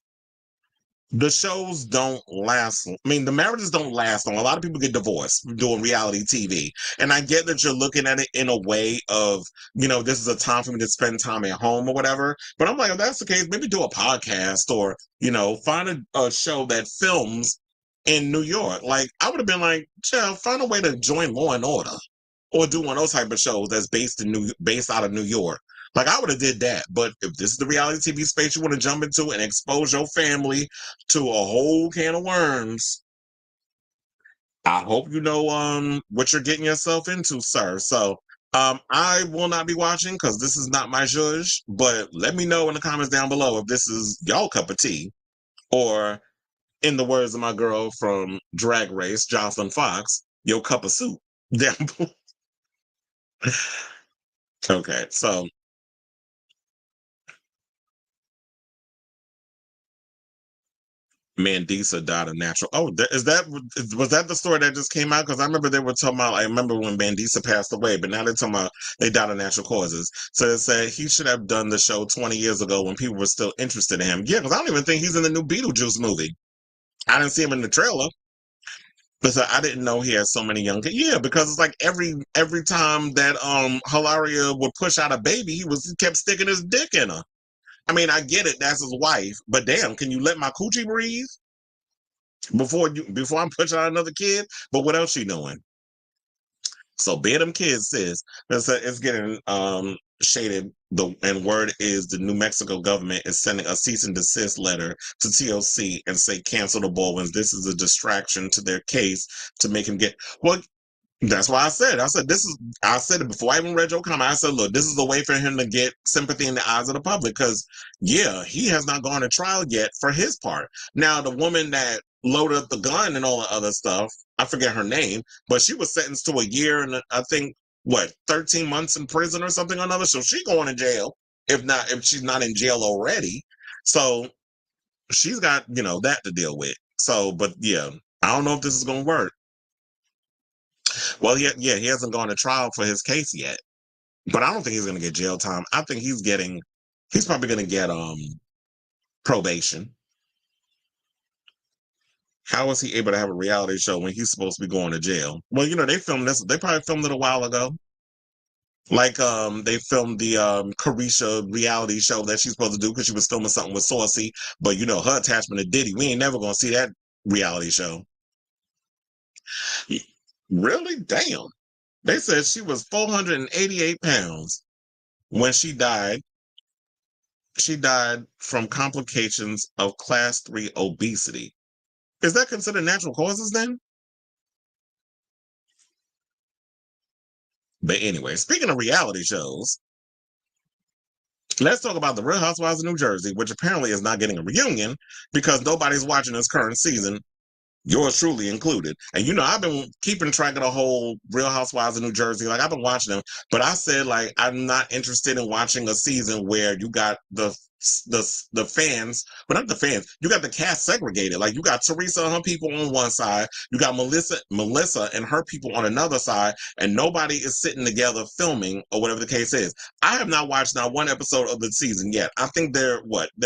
A: the shows don't last. I mean, the marriages don't last long. A lot of people get divorced doing reality TV. And I get that you're looking at it in a way of, you know, this is a time for me to spend time at home or whatever. But I'm like, if that's the case, maybe do a podcast or, you know, find a show that films in New York. Like, I would have been like, chill, find a way to join Law and Order or do one of those type of shows that's based out of New York. Like I would have did that, but if this is the reality TV space you want to jump into and expose your family to a whole can of worms, I hope you know what you're getting yourself into, sir. So I will not be watching because this is not my zhuzh, but let me know in the comments down below if this is y'all cup of tea, or in the words of my girl from Drag Race, Jocelyn Fox, your cup of soup. Down below. Okay, so Mandisa died of natural. Oh, was that the story that just came out? Because I remember they were talking about. I remember when Mandisa passed away, but now they're talking about they died of natural causes. So they said he should have done the show 20 years ago when people were still interested in him. Yeah, because I don't even think he's in the new Beetlejuice movie. I didn't see him in the trailer. But so I didn't know he had so many young kids. Yeah, because it's like every time that Hilaria would push out a baby, he kept sticking his dick in her. I mean, I get it, that's his wife, but damn, can you let my coochie breathe before I'm pushing out another kid? But what else she doing? So bear them kids, sis. It's getting shaded. And word is the New Mexico government is sending a cease and desist letter to TLC and say cancel the Baldwins. This is a distraction to their case to make him get well. That's why I said I said it before I even read your comment. I said, look, this is a way for him to get sympathy in the eyes of the public because, yeah, he has not gone to trial yet for his part. Now, the woman that loaded up the gun and all the other stuff, I forget her name, but she was sentenced to a year and I think, 13 months in prison or something or another. So she going to jail if she's not in jail already. So she's got, you know, that to deal with. So, but yeah, I don't know if this is going to work. Well, he hasn't gone to trial for his case yet, but I don't think he's going to get jail time. I think he's probably going to get probation. How was he able to have a reality show when he's supposed to be going to jail? Well, you know, they probably filmed it a while ago. Like they filmed the Carisha reality show that she's supposed to do because she was filming something with Saucy, but you know, her attachment to Diddy, we ain't never gonna see that reality show. Really? Damn. They said she was 488 pounds when she died. She died from complications of class 3 obesity. Is that considered natural causes then? But anyway, speaking of reality shows, let's talk about the Real Housewives of New Jersey, which apparently is not getting a reunion because nobody's watching this current season, yours truly included. And you know, I've been keeping track of the whole Real Housewives of New Jersey. Like I've been watching them, but I said like I'm not interested in watching a season where you got the the fans, but not the fans. You got the cast segregated. Like you got Teresa and her people on one side, you got Melissa and her people on another side, and nobody is sitting together filming or whatever the case is. I have not watched not one episode of the season yet. I think they're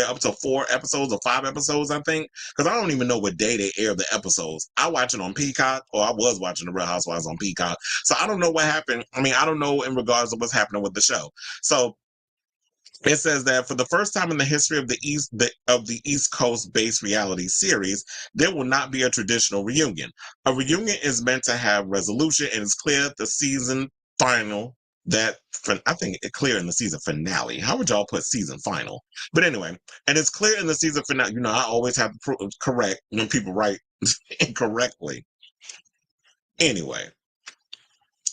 A: up to 4 episodes or 5 episodes, I think, because I don't even know what day they air the episodes. I watch it on Peacock, or I was watching The Real Housewives on Peacock, so I don't know what happened. I mean, I don't know in regards to what's happening with the show. So it says that for the first time in the history of the East Coast based reality series, there will not be a traditional reunion. A reunion is meant to have resolution, and it's clear the season final I think it's clear in the season finale. How would y'all put season final? But anyway, and it's clear in the season finale. You know, I always have to correct when people write incorrectly. Anyway.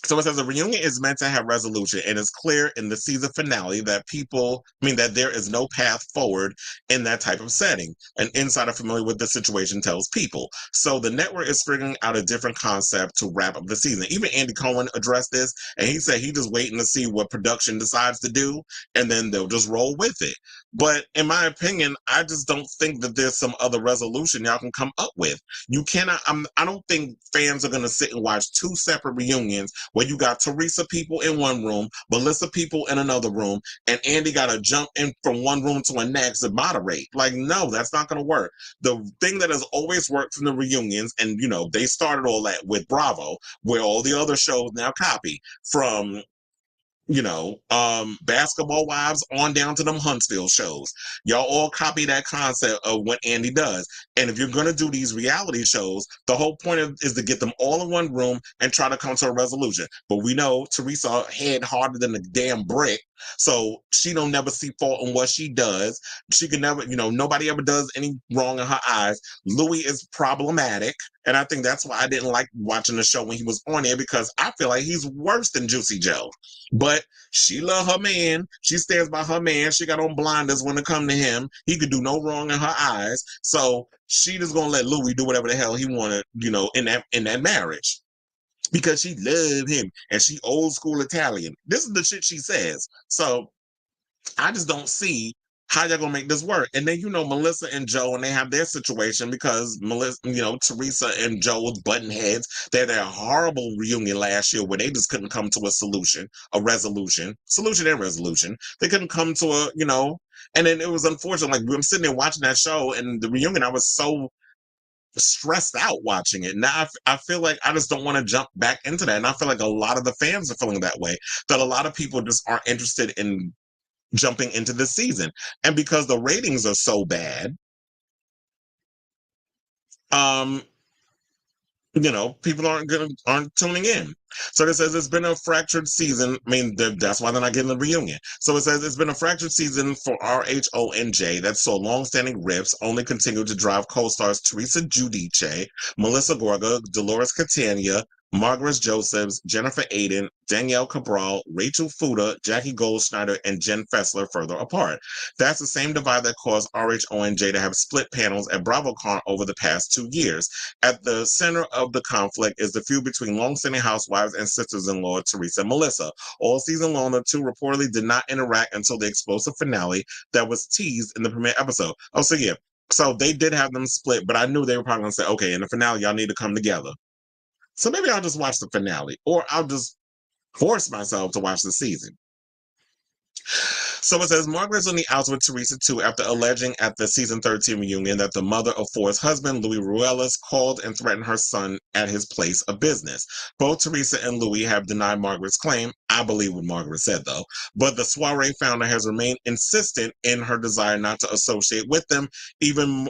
A: So it says a reunion is meant to have resolution, and it's clear in the season finale that that there is no path forward in that type of setting. An insider familiar with the situation tells People. So the network is figuring out a different concept to wrap up the season. Even Andy Cohen addressed this, and he said he's just waiting to see what production decides to do, and then they'll just roll with it. But in my opinion, I just don't think that there's some other resolution y'all can come up with. You cannot. I don't think fans are going to sit and watch 2 separate reunions where you got Teresa people in one room, Melissa people in another room, and Andy got to jump in from one room to the next and moderate. Like, no, that's not going to work. The thing that has always worked from the reunions, and you know, they started all that with Bravo, where all the other shows now copy from. Basketball Wives on down to them Huntsville shows. Y'all all copy that concept of what Andy does. And if you're going to do these reality shows, the whole point is to get them all in one room and try to come to a resolution. But we know Teresa head harder than a damn brick. So she don't never see fault in what she does. She can never, nobody ever does any wrong in her eyes. Louis is problematic. And I think that's why I didn't like watching the show when he was on there, because I feel like he's worse than Juicy Joe. But she love her man. She stands by her man. She got on blinders when it come to him. He could do no wrong in her eyes. So she just gonna let Louis do whatever the hell he wanted, in that marriage. Because she loved him and she old school Italian. This is the shit she says. So I just don't see how y'all gonna make this work. And then Melissa and Joe, and they have their situation because Teresa and Joe was button heads. They had a horrible reunion last year where they just couldn't come to a resolution. They couldn't come to and then it was unfortunate. Like, I'm sitting there watching that show and the reunion, I was so stressed out watching it. Now I feel like I just don't want to jump back into that. And I feel like a lot of the fans are feeling that way, that a lot of people just aren't interested in jumping into this season. And because the ratings are so bad, people aren't tuning in. So it says it's been a fractured season. I mean, that's why they're not getting the reunion. So it says it's been a fractured season for RHONJ that saw long-standing rifts only continue to drive co-stars Teresa Giudice, Melissa Gorga, Dolores Catania, Margaret Josephs, Jennifer Aiden, Danielle Cabral, Rachel Fuda, Jackie Goldschneider, and Jen Fessler further apart. That's the same divide that caused RHONJ to have split panels at BravoCon over the past 2 years. At the center of the conflict is the feud between long-standing housewives and sisters-in-law Teresa and Melissa. All season long, the two reportedly did not interact until the explosive finale that was teased in the premiere episode. Oh, so yeah. So they did have them split, but I knew they were probably going to say, okay, in the finale, y'all need to come together. So maybe I'll just watch the finale, or I'll just force myself to watch the season. So it says Margaret's on the outs with Teresa too after alleging at the season 13 reunion that the mother of Ford's husband, Louis Ruelas, called and threatened her son at his place of business. Both Teresa and Louis have denied Margaret's claim. I believe what Margaret said, though. But the soiree founder has remained insistent in her desire not to associate with them, even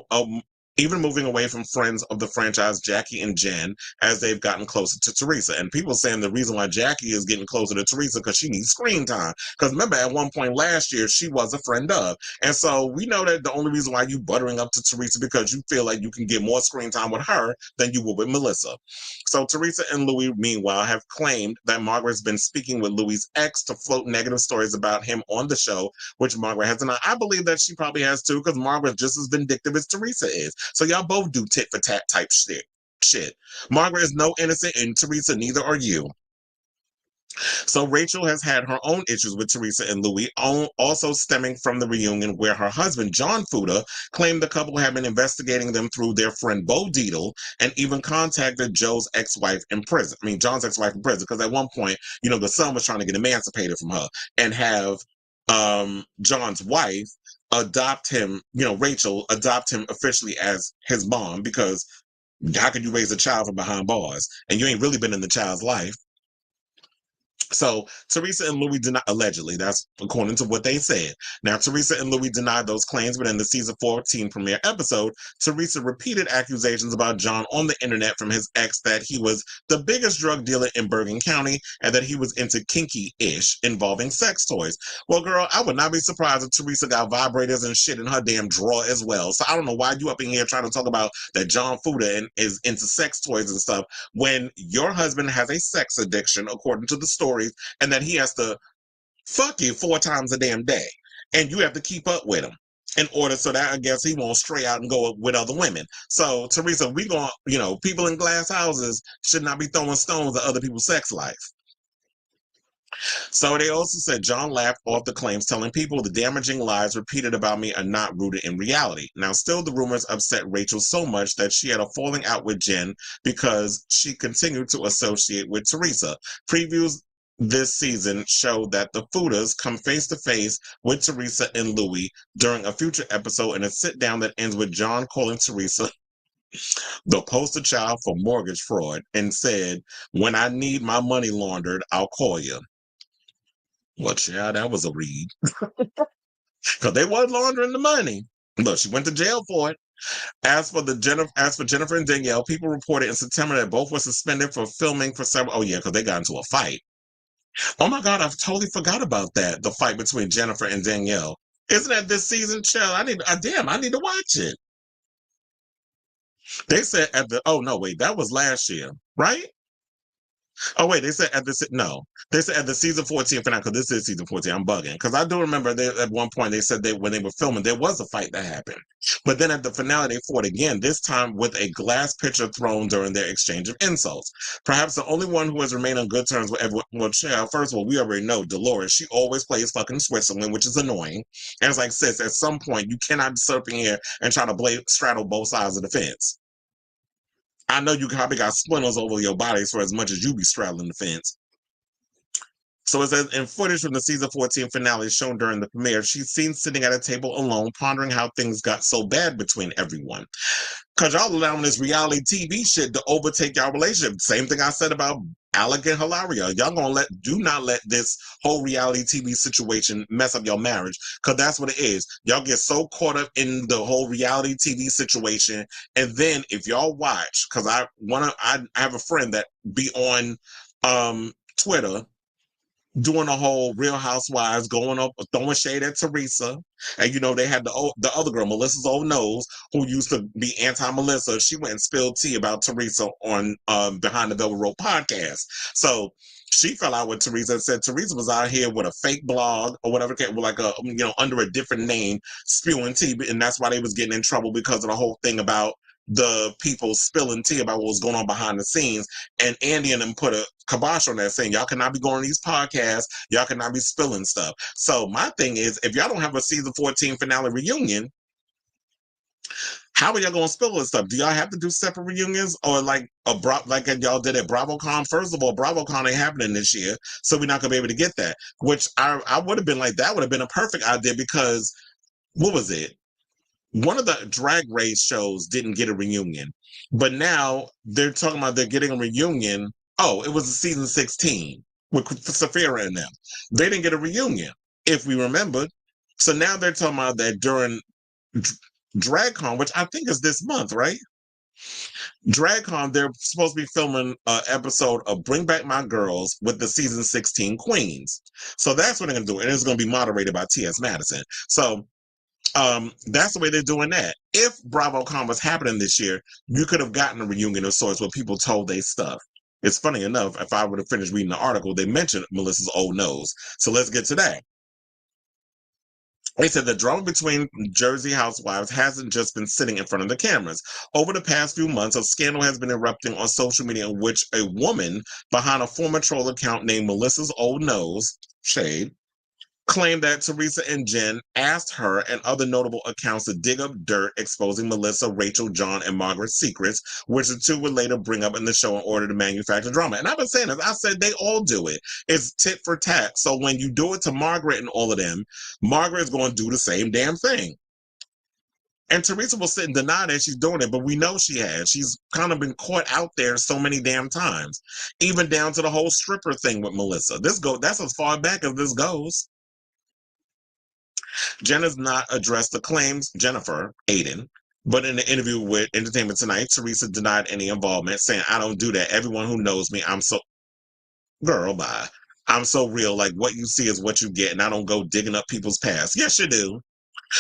A: moving away from friends of the franchise, Jackie and Jen, as they've gotten closer to Teresa. And people saying the reason why Jackie is getting closer to Teresa because she needs screen time. Because remember, at one point last year, she was a friend of. And so we know that the only reason why you buttering up to Teresa because you feel like you can get more screen time with her than you would with Melissa. So Teresa and Louis, meanwhile, have claimed that Margaret's been speaking with Louis' ex to float negative stories about him on the show, which Margaret has denied. I believe that she probably has too, because Margaret's just as vindictive as Teresa is. So y'all both do tit for tat type shit. Margaret is no innocent, and Teresa, neither are you. So Rachel has had her own issues with Teresa and Louis, also stemming from the reunion where her husband, John Fuda, claimed the couple had been investigating them through their friend Bo Dietl and even contacted Joe's ex-wife in prison. I mean, John's ex-wife in prison, because at one point, the son was trying to get emancipated from her and have John's wife adopt him, Rachel adopt him officially as his mom, because how could you raise a child from behind bars and you ain't really been in the child's life? So Teresa and Louis denied, allegedly, that's according to what they said. Now, Teresa and Louis denied those claims, but in the season 14 premiere episode, Teresa repeated accusations about John on the internet from his ex that he was the biggest drug dealer in Bergen County and that he was into kinky-ish involving sex toys. Well, girl, I would not be surprised if Teresa got vibrators and shit in her damn drawer as well. So I don't know why you up in here trying to talk about that John Fuda is into sex toys and stuff when your husband has a sex addiction, according to the story, and that he has to fuck you 4 times a damn day, and you have to keep up with him in order so that I guess he won't stray out and go with other women. So Teresa, we going, people in glass houses should not be throwing stones at other people's sex life. So they also said John laughed off the claims, telling people the damaging lies repeated about me are not rooted in reality. Now, still, the rumors upset Rachel so much that she had a falling out with Jen because she continued to associate with Teresa. Previews this season showed that the Fudas come face to face with Teresa and Louis during a future episode in a sit down that ends with John calling Teresa the poster child for mortgage fraud and said, "When I need my money laundered, I'll call you." Well, child, that was a read. Because they was laundering the money. Look, she went to jail for it. As for Jennifer and Danielle, people reported in September that both were suspended for filming for several. Oh yeah, because they got into a fight. Oh my God, I've totally forgot about that. The fight between Jennifer and Danielle. Isn't that this season, child? I need to watch it. They said oh no, wait, that was last year, right? Oh wait, they said at the season 14 finale, because this is season 14. I'm bugging because I do remember at one point they said when they were filming there was a fight that happened, but then at the finale they fought again. This time with a glass pitcher thrown during their exchange of insults. Perhaps the only one who has remained on good terms with everyone. Well, child, first of all, we already know Dolores. She always plays fucking Switzerland, which is annoying. And it's like, sis, at some point you cannot surf in here and try to straddle both sides of the fence. I know you probably got splinters over your bodies for as much as you be straddling the fence. So it says in footage from the season 14 finale shown during the premiere, she's seen sitting at a table alone, pondering how things got so bad between everyone. Because y'all allowing this reality TV shit to overtake y'all relationship. Same thing I said about Alec and Hilaria. Y'all do not let this whole reality TV situation mess up your marriage, because that's what it is. Y'all get so caught up in the whole reality TV situation, and then if y'all watch, because I have a friend that be on Twitter doing the whole Real Housewives, going up, throwing shade at Teresa. And, they had the other girl, Melissa's old nose, who used to be anti-Melissa. She went and spilled tea about Teresa on Behind the Velvet Rope podcast. So she fell out with Teresa and said Teresa was out here with a fake blog or whatever, like under a different name, spewing tea. And that's why they was getting in trouble, because of the whole thing about the people spilling tea about what was going on behind the scenes. And Andy and them put a kibosh on that, saying y'all cannot be going on these podcasts, y'all cannot be spilling stuff. So my thing is, if y'all don't have a season 14 finale reunion, how are y'all gonna spill this stuff? Do y'all have to do separate reunions, or like y'all did at BravoCon? First of all, BravoCon ain't happening this year, so we're not gonna be able to get that. Which I would have been like, that would have been a perfect idea, because what was it? One of the Drag Race shows didn't get a reunion, but now they're talking about they're getting a reunion. Oh, it was season 16 with Safira and them. They didn't get a reunion, if we remembered. So now they're talking about that during DragCon, which I think is this month, right? DragCon, they're supposed to be filming an episode of Bring Back My Girls with the season 16 queens. So that's what they're going to do. And it's going to be moderated by T.S. Madison. So that's the way they're doing that. If BravoCon was happening this year, you could have gotten a reunion of sorts where people told their stuff. It's funny enough, if I would have finished reading the article, they mentioned Melissa's old nose. So let's get to that. They said the drama between Jersey housewives hasn't just been sitting in front of the cameras. Over the past few months, a scandal has been erupting on social media in which a woman behind a former troll account named Melissa's Old Nose, shade, claimed that Teresa and Jen asked her and other notable accounts to dig up dirt exposing Melissa, Rachel, John, and Margaret's secrets, which the two would later bring up in the show in order to manufacture drama. And I've been saying this, I said they all do it. It's tit for tat. So when you do it to Margaret and all of them, Margaret is going to do the same damn thing. And Teresa will sit and deny that she's doing it, but we know she has. She's kind of been caught out there so many damn times, even down to the whole stripper thing with Melissa. That's as far back as this goes. Jen has not addressed the claims, Jennifer Aiden, but in the interview with Entertainment Tonight, Teresa denied any involvement, saying, I don't do that. Everyone who knows me, girl, bye. I'm so real. Like, what you see is what you get, and I don't go digging up people's past. Yes, you do.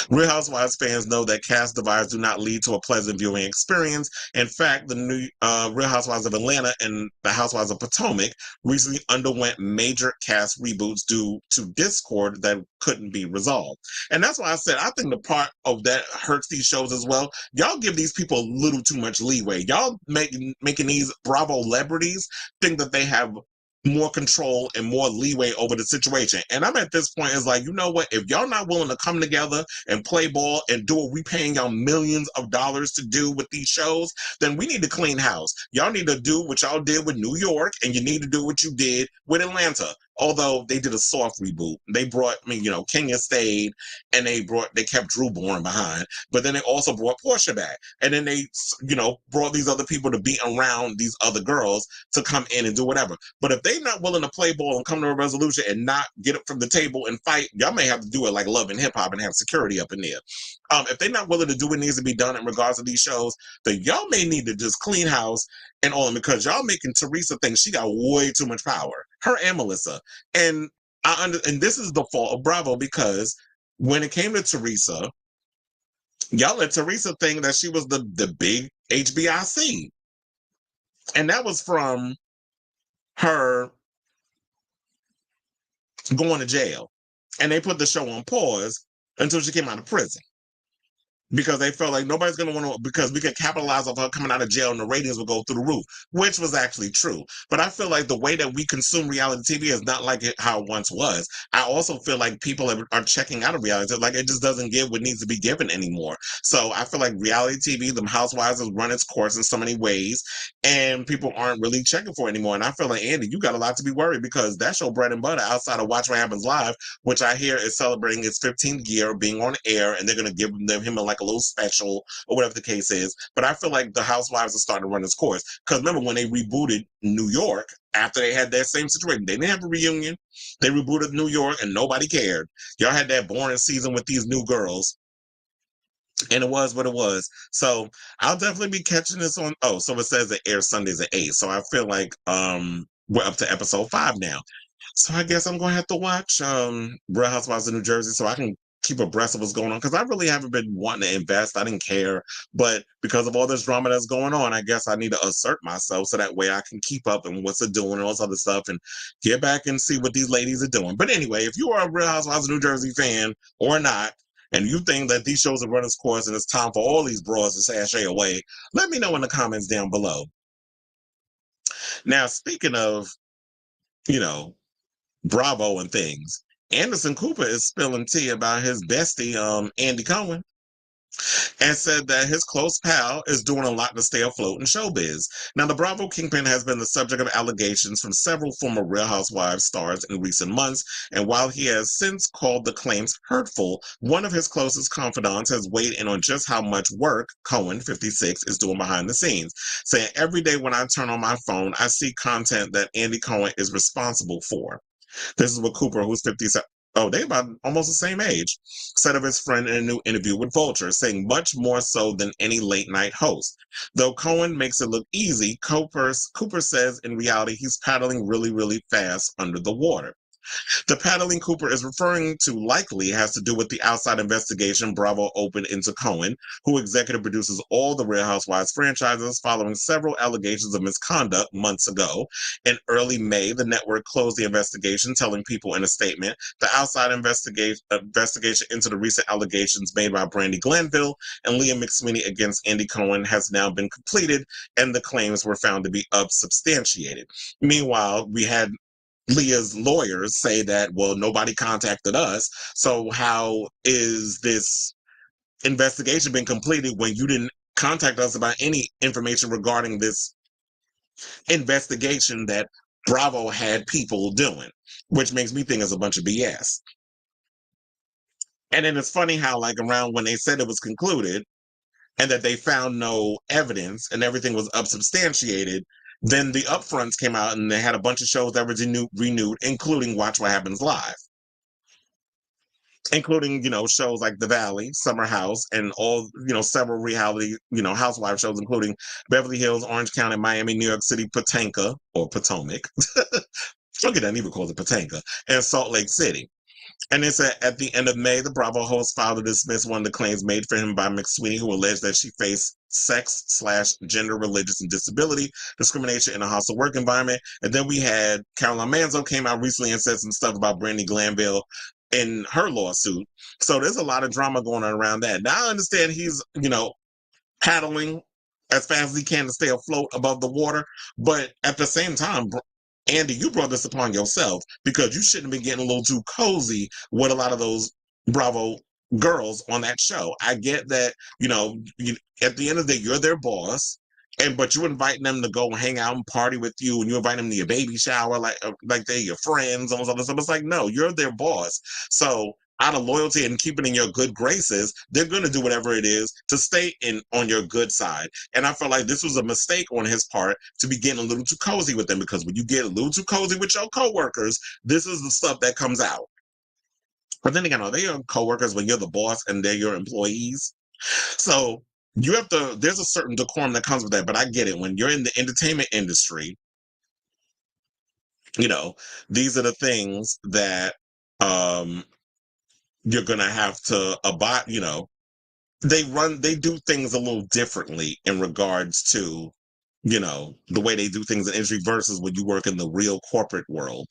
A: Real Housewives fans know that cast divides do not lead to a pleasant viewing experience. In fact, the new Real Housewives of Atlanta and the Housewives of Potomac recently underwent major cast reboots due to discord that couldn't be resolved. And that's why I said I think the part of that hurts these shows as well. Y'all give these people a little too much leeway. Y'all making these Bravo celebrities think that they have more control and more leeway over the situation. And I'm at this point, it's like, you know what? If y'all not willing to come together and play ball and do what we paying y'all millions of dollars to do with these shows, then we need to clean house. Y'all need to do what y'all did with New York, and you need to do what you did with Atlanta. Although they did a soft reboot. They brought, Kenya stayed, and they kept Drew Born behind, but then they also brought Portia back. And then they, brought these other people to be around these other girls to come in and do whatever. But if they not willing to play ball and come to a resolution and not get up from the table and fight, y'all may have to do it like Love and Hip Hop and have security up in there. If they're not willing to do what needs to be done in regards to these shows, then y'all may need to just clean house and all, because y'all making Teresa think she got way too much power. Her and Melissa. And and this is the fault of Bravo, because when it came to Teresa, y'all let Teresa think that she was the big HBIC. And that was from her going to jail. And they put the show on pause until she came out of prison, because they felt like nobody's going to want to, because we could capitalize off her coming out of jail and the ratings would go through the roof, which was actually true. But I feel like the way that we consume reality TV is not like how it once was. I also feel like people are checking out of reality. Like, it just doesn't give what needs to be given anymore. So I feel like reality TV, the Housewives, has run its course in so many ways, and people aren't really checking for it anymore. And I feel like, Andy, you got a lot to be worried, because that's your bread and butter outside of Watch What Happens Live, which I hear is celebrating its 15th year of being on air, and they're going to give him a little special or whatever the case is. But I feel like the Housewives are starting to run its course, because remember when they rebooted New York after they had that same situation, they didn't have a reunion. They rebooted New York and nobody cared. Y'all had that boring season with these new girls, and it was what it was. So I'll definitely be catching this on. Oh, so it says it airs Sundays at 8. So I feel like we're up to episode 5 now. So I guess I'm gonna have to watch Real Housewives of New Jersey so I can keep abreast of what's going on, because I really haven't been wanting to invest. I didn't care, but because of all this drama that's going on, I guess I need to assert myself so that way I can keep up and what's it doing and all this other stuff, and get back and see what these ladies are doing. But anyway, if you are a Real Housewives of New Jersey fan or not, and you think that these shows have run its course and it's time for all these broads to sashay away, let me know in the comments down below. Now, speaking of, Bravo and things, Anderson Cooper is spilling tea about his bestie, Andy Cohen, and said that his close pal is doing a lot to stay afloat in showbiz. Now, the Bravo Kingpin has been the subject of allegations from several former Real Housewives stars in recent months, and while he has since called the claims hurtful, one of his closest confidants has weighed in on just how much work Cohen, 56, is doing behind the scenes, saying, "Every day when I turn on my phone, I see content that Andy Cohen is responsible for." This is what Cooper, who's 57, they about almost the same age, said of his friend in a new interview with Vulture, saying much more so than any late night host. Though Cohen makes it look easy, Cooper says in reality he's paddling really, really fast under the water. The paddling Cooper is referring to likely has to do with the outside investigation Bravo opened into Cohen, who executive produces all the Real Housewives franchises following several allegations of misconduct months ago. In early May, the network closed the investigation, telling people in a statement, the outside investigation into the recent allegations made by Brandi Glanville and Leah McSweeney against Andy Cohen has now been completed, and the claims were found to be unsubstantiated. Meanwhile, we had Leah's lawyers say that, well, nobody contacted us. So how is this investigation been completed when you didn't contact us about any information regarding this investigation that Bravo had people doing? Which makes me think it's a bunch of BS. And then it's funny how, like, around when they said it was concluded and that they found no evidence and everything was unsubstantiated, then the upfronts came out and they had a bunch of shows that were renewed, including Watch What Happens Live, including, shows like The Valley, Summer House, and all, several reality, housewife shows, including Beverly Hills, Orange County, Miami, New York City, Potomac, or Potomac. Look at that, even called it Potomac, and Salt Lake City. And it said at the end of May, the Bravo host filed to dismiss one of the claims made for him by McSweeney, who alleged that she faced sex/gender, religious, and disability discrimination in a hostile work environment. And then we had Caroline Manzo came out recently and said some stuff about Brandi Glanville in her lawsuit. So there's a lot of drama going on around that. Now I understand he's, paddling as fast as he can to stay afloat above the water. But at the same time, Andy, you brought this upon yourself because you shouldn't be getting a little too cozy with a lot of those Bravo girls on that show. I get that, at the end of the day, you're their boss, but you're inviting them to go and hang out and party with you, and you invite them to your baby shower like they're your friends, all this other stuff. It's like, no, you're their boss. So out of loyalty and keeping in your good graces, they're going to do whatever it is to stay on your good side. And I felt like this was a mistake on his part to be getting a little too cozy with them, because when you get a little too cozy with your coworkers, this is the stuff that comes out. But then again, are they your coworkers when you're the boss and they're your employees? So there's a certain decorum that comes with that. But I get it. When you're in the entertainment industry, these are the things that, you're going to have to abide, they do things a little differently in regards to, the way they do things in industry versus when you work in the real corporate world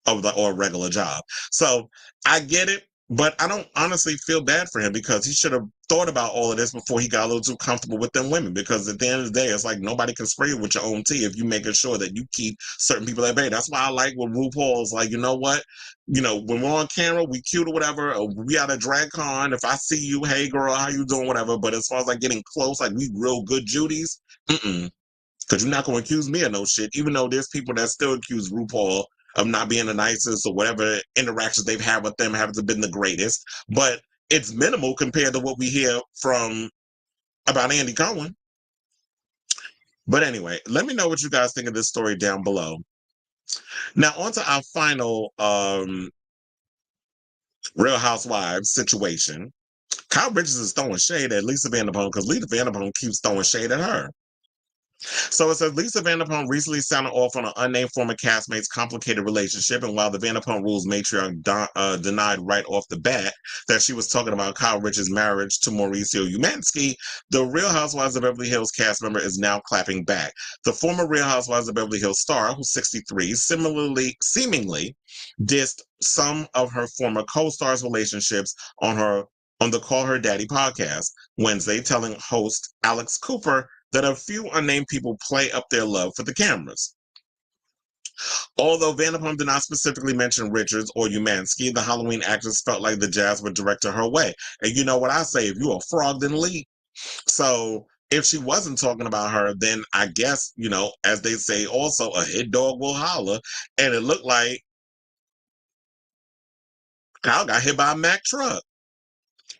A: or a regular job. So I get it, but I don't honestly feel bad for him, because he should have thought about all of this before he got a little too comfortable with them women. Because at the end of the day, it's like nobody can spray you with your own tea if you making sure that you keep certain people at bay. That's why I like when RuPaul's like, you know what? When we're on camera, we cute or whatever, or we at a drag con, if I see you, hey girl, how you doing, whatever. But as far as like getting close, like we real good Judies, because you're not going to accuse me of no shit, even though there's people that still accuse RuPaul of not being the nicest, or whatever interactions they've had with them haven't been the greatest. But it's minimal compared to what we hear about Andy Cohen. But anyway, let me know what you guys think of this story down below. Now, on to our final Real Housewives situation. Kyle Richards is throwing shade at Lisa Vanderpump because Lisa Vanderpump keeps throwing shade at her. So it says Lisa Vanderpump recently sounded off on an unnamed former castmate's complicated relationship, and while the Vanderpump Rules matriarch denied right off the bat that she was talking about Kyle Richards' marriage to Mauricio Umansky, the Real Housewives of Beverly Hills cast member is now clapping back. The former Real Housewives of Beverly Hills star, who's 63, seemingly dissed some of her former co-stars' relationships on the Call Her Daddy podcast Wednesday, telling host Alex Cooper that a few unnamed people play up their love for the cameras. Although Vanderpump did not specifically mention Richards or Umansky, the Halloween actress felt like the jazz would direct her way. And you know what I say, if you a frog, then leap. So if she wasn't talking about her, then I guess, as they say also, a hit dog will holler. And it looked like Kyle got hit by a Mack truck.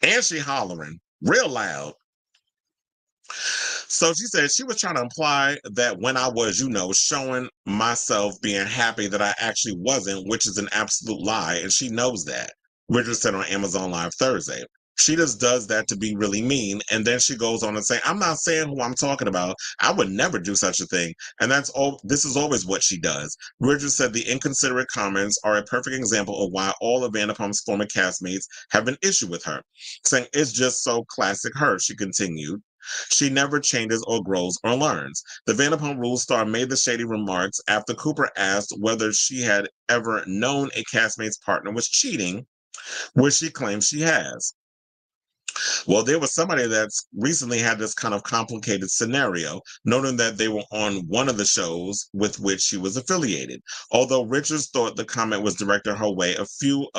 A: And she hollering real loud. So she said she was trying to imply that when I was, showing myself being happy, that I actually wasn't, which is an absolute lie, and she knows that. Richards said on Amazon Live Thursday. She just does that to be really mean. And then she goes on and say, I'm not saying who I'm talking about. I would never do such a thing. And that's all. This is always what she does. Bridges said the inconsiderate comments are a perfect example of why all of Vanderpump's former castmates have an issue with her, saying it's just so classic her, she continued. She never changes or grows or learns. The Vanderpump Rules star made the shady remarks after Cooper asked whether she had ever known a castmate's partner was cheating, which she claims she has. Well, there was somebody that's recently had this kind of complicated scenario, noting that they were on one of the shows with which she was affiliated. Although Richards thought the comment was directed her way, a few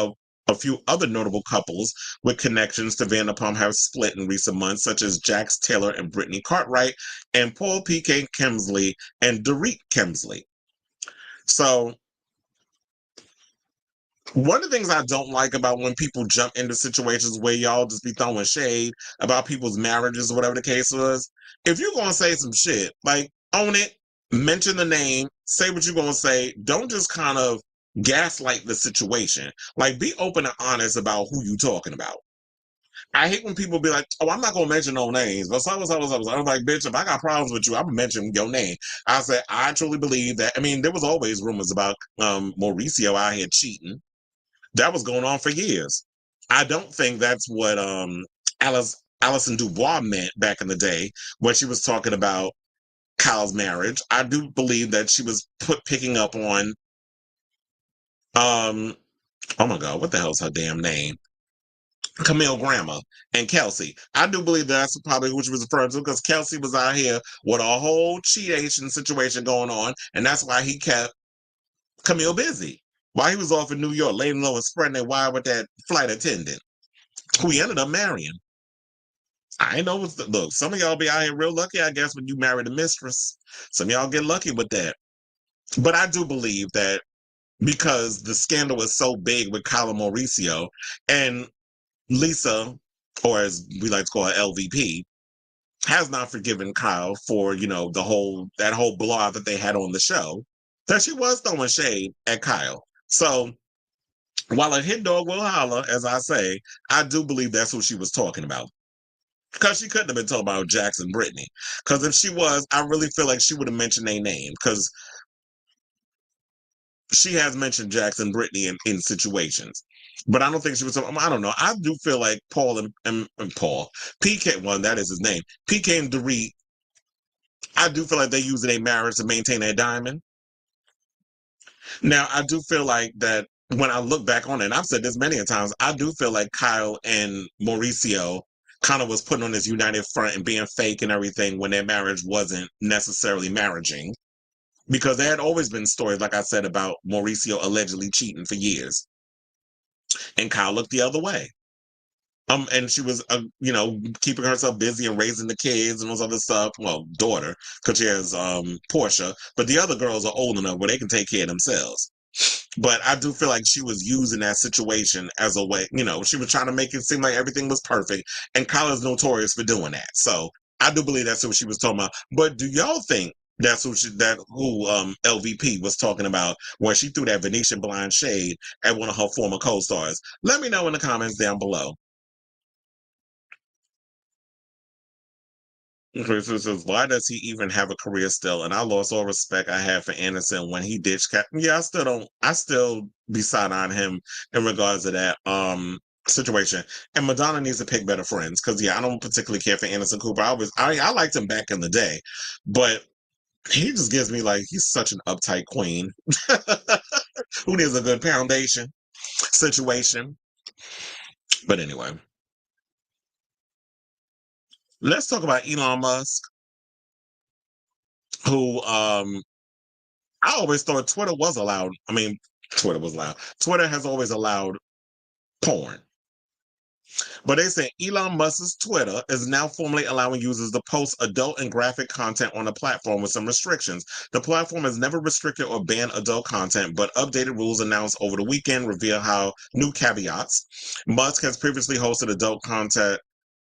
A: other notable couples with connections to Vanderpump have split in recent months, such as Jax Taylor and Brittany Cartwright, and Paul P.K. Kemsley and Dorit Kemsley. So one of the things I don't like about when people jump into situations where y'all just be throwing shade about people's marriages or whatever the case was, if you're going to say some shit, like, own it, mention the name, say what you're going to say. Don't just kind of gaslight the situation. Like, be open and honest about who you talking about. I hate when people be like, oh, I'm not going to mention no names. But I'm like, bitch, if I got problems with you, I'm going to mention your name. I said, I truly believe that. I mean, there was always rumors about Mauricio out here cheating. That was going on for years. I don't think that's what Alison Dubois meant back in the day when she was talking about Kyle's marriage. I do believe that she was picking up on oh my God, what the hell's her damn name? Camille Grammer and Kelsey. I do believe that's probably who she was referring to, because Kelsey was out here with a whole cheatation situation going on, and that's why he kept Camille busy. While he was off in New York, laying low and spreading their wire with that flight attendant, who he ended up marrying. I know. Look, some of y'all be out here real lucky, I guess, when you marry the mistress. Some of y'all get lucky with that. But I do believe that because the scandal was so big with Kyle and Mauricio, and Lisa, or as we like to call her, LVP, has not forgiven Kyle for, that whole blowout that they had on the show, that she was throwing shade at Kyle. So while a hit dog will holler, as I say, I do believe that's who she was talking about. Because she couldn't have been talking about Jackson Brittany. Because if she was, I really feel like she would have mentioned their name. Because she has mentioned Jackson Brittany in situations. But I don't think she was, I don't know. I do feel like Paul and Paul, PK, well, that is his name, PK and Dorit, I do feel like they're using their marriage to maintain their diamond. Now, I do feel like that when I look back on it, and I've said this many a times, I do feel like Kyle and Mauricio kind of was putting on this united front and being fake and everything when their marriage wasn't necessarily marriaging. Because there had always been stories, like I said, about Mauricio allegedly cheating for years. And Kyle looked the other way. And she was, keeping herself busy and raising the kids and all this other stuff. Well, daughter, because she has Portia. But the other girls are old enough where they can take care of themselves. But I do feel like she was using that situation as a way, she was trying to make it seem like everything was perfect. And Kyle is notorious for doing that. So I do believe that's what she was talking about. But do y'all think that's who LVP was talking about when she threw that Venetian blind shade at one of her former co-stars? Let me know in the comments down below. Chris says, why does he even have a career still? And I lost all respect I had for Anderson when he ditched Cap. Yeah, I still be side on him in regards to that situation. And Madonna needs to pick better friends, because I don't particularly care for Anderson Cooper. I liked him back in the day, but he just gives me like he's such an uptight queen who needs a good foundation situation. But anyway, let's talk about Elon Musk, who I always thought Twitter was allowed. I mean, Twitter was allowed. Twitter has always allowed porn. But they say Elon Musk's Twitter is now formally allowing users to post adult and graphic content on the platform with some restrictions. The platform has never restricted or banned adult content, but updated rules announced over the weekend reveal how new caveats. Musk has previously hosted adult content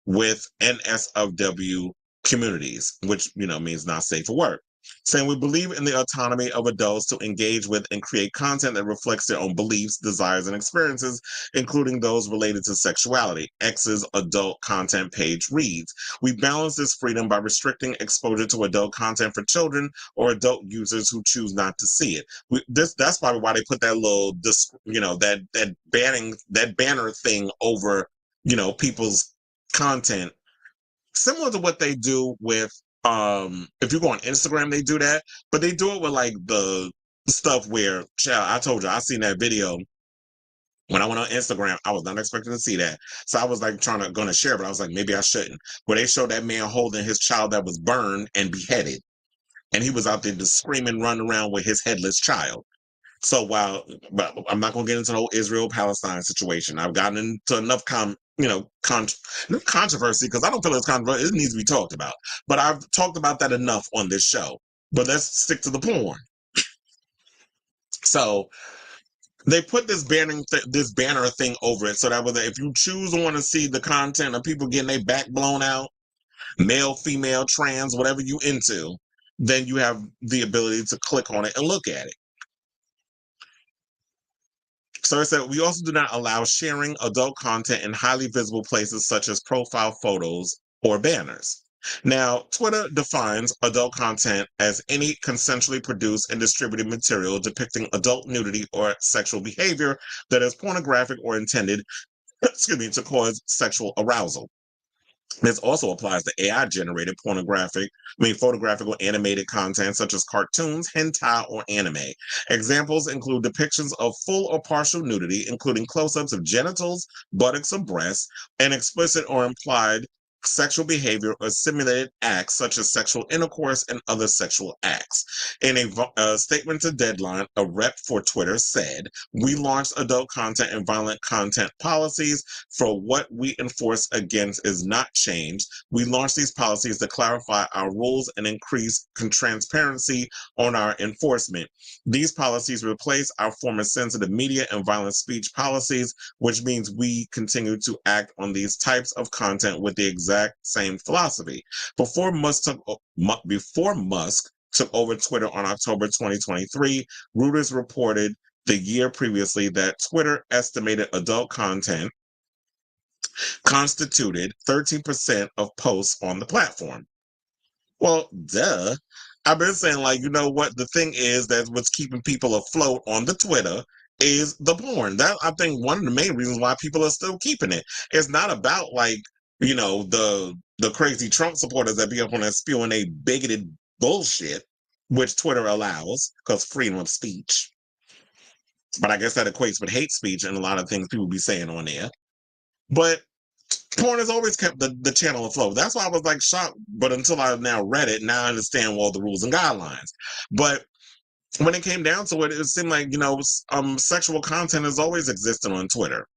A: with NSFW communities, which, means not safe for work. saying we believe in the autonomy of adults to engage with and create content that reflects their own beliefs, desires, and experiences, including those related to sexuality. X's adult content page reads, we balance this freedom by restricting exposure to adult content for children or adult users who choose not to see it. That's probably why they put that little, that banner thing over, people's content, similar to what they do with if you go on Instagram, they do that, but they do it with like the stuff where, child, I told you, I seen that video when I went on Instagram. I was not expecting to see that, so I was like gonna share, but I was like, maybe I shouldn't. Where they showed that man holding his child that was burned and beheaded, and he was out there just screaming, running around with his headless child. So but I'm not gonna get into the whole Israel-Palestine situation. I've gotten into enough controversy, because I don't feel it's controversial. It needs to be talked about. But I've talked about that enough on this show. But let's stick to the porn. So they put this banner thing over it, so that was if you choose to want to see the content of people getting their back blown out, male, female, trans, whatever you into, then you have the ability to click on it and look at it. So it said, we also do not allow sharing adult content in highly visible places such as profile photos or banners. Now, Twitter defines adult content as any consensually produced and distributed material depicting adult nudity or sexual behavior that is pornographic or intended, to cause sexual arousal. This also applies to AI-generated photographic or animated content such as cartoons, hentai, or anime. Examples include depictions of full or partial nudity, including close-ups of genitals, buttocks, or breasts, and explicit or implied sexual behavior or simulated acts such as sexual intercourse and other sexual acts. In a statement to Deadline, a rep for Twitter said, we launched adult content and violent content policies. For what we enforce against is not changed. We launched these policies to clarify our rules and increase transparency on our enforcement. These policies replace our former sensitive media and violent speech policies, which means we continue to act on these types of content with the exact same philosophy. Before Musk took over Twitter on October 2023, Reuters reported the year previously that Twitter estimated adult content constituted 13% of posts on the platform. Well, duh. I've been saying, like, you know what? The thing is that what's keeping people afloat on the Twitter is the porn. That, I think, one of the main reasons why people are still keeping it. It's not about, like, the crazy Trump supporters that be up on that spewing a bigoted bullshit, which Twitter allows because freedom of speech. But I guess that equates with hate speech and a lot of things people be saying on there. But porn has always kept the channel afloat. That's why I was like shocked. But until I now read it, now I understand all the rules and guidelines. But when it came down to it, it seemed like, sexual content has always existed on Twitter.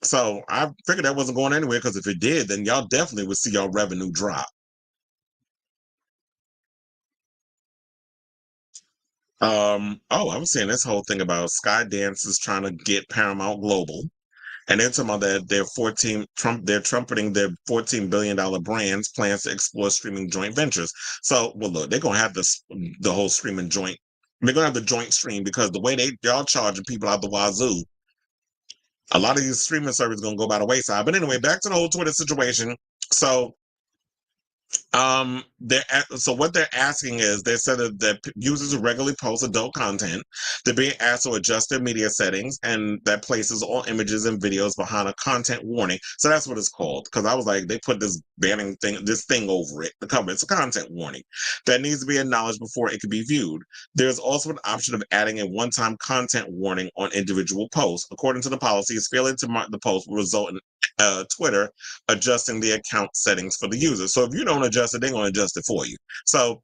A: So I figured that wasn't going anywhere, because if it did, then y'all definitely would see y'all revenue drop. I was saying this whole thing about Skydance is trying to get Paramount Global. And they're talking about that they're trumpeting their $14 billion brand's plans to explore streaming joint ventures. So, well, look, they're going to have the whole streaming joint. They're going to have the joint stream, because the way y'all charging people out the wazoo, a lot of these streaming services going to go by the wayside. But anyway, back to the whole Twitter situation. So, what they're asking is, they said that users who regularly post adult content, they're being asked to adjust their media settings, and that places all images and videos behind a content warning. So that's what it's called, because I was like, they put this banning thing over it, the cover. It's a content warning that needs to be acknowledged before it can be viewed. There's also an option of adding a one-time content warning on individual posts. According to the policies, failing to mark the post will result in Twitter adjusting the account settings for the user. So if you don't adjust it, they're going to adjust it for you. So,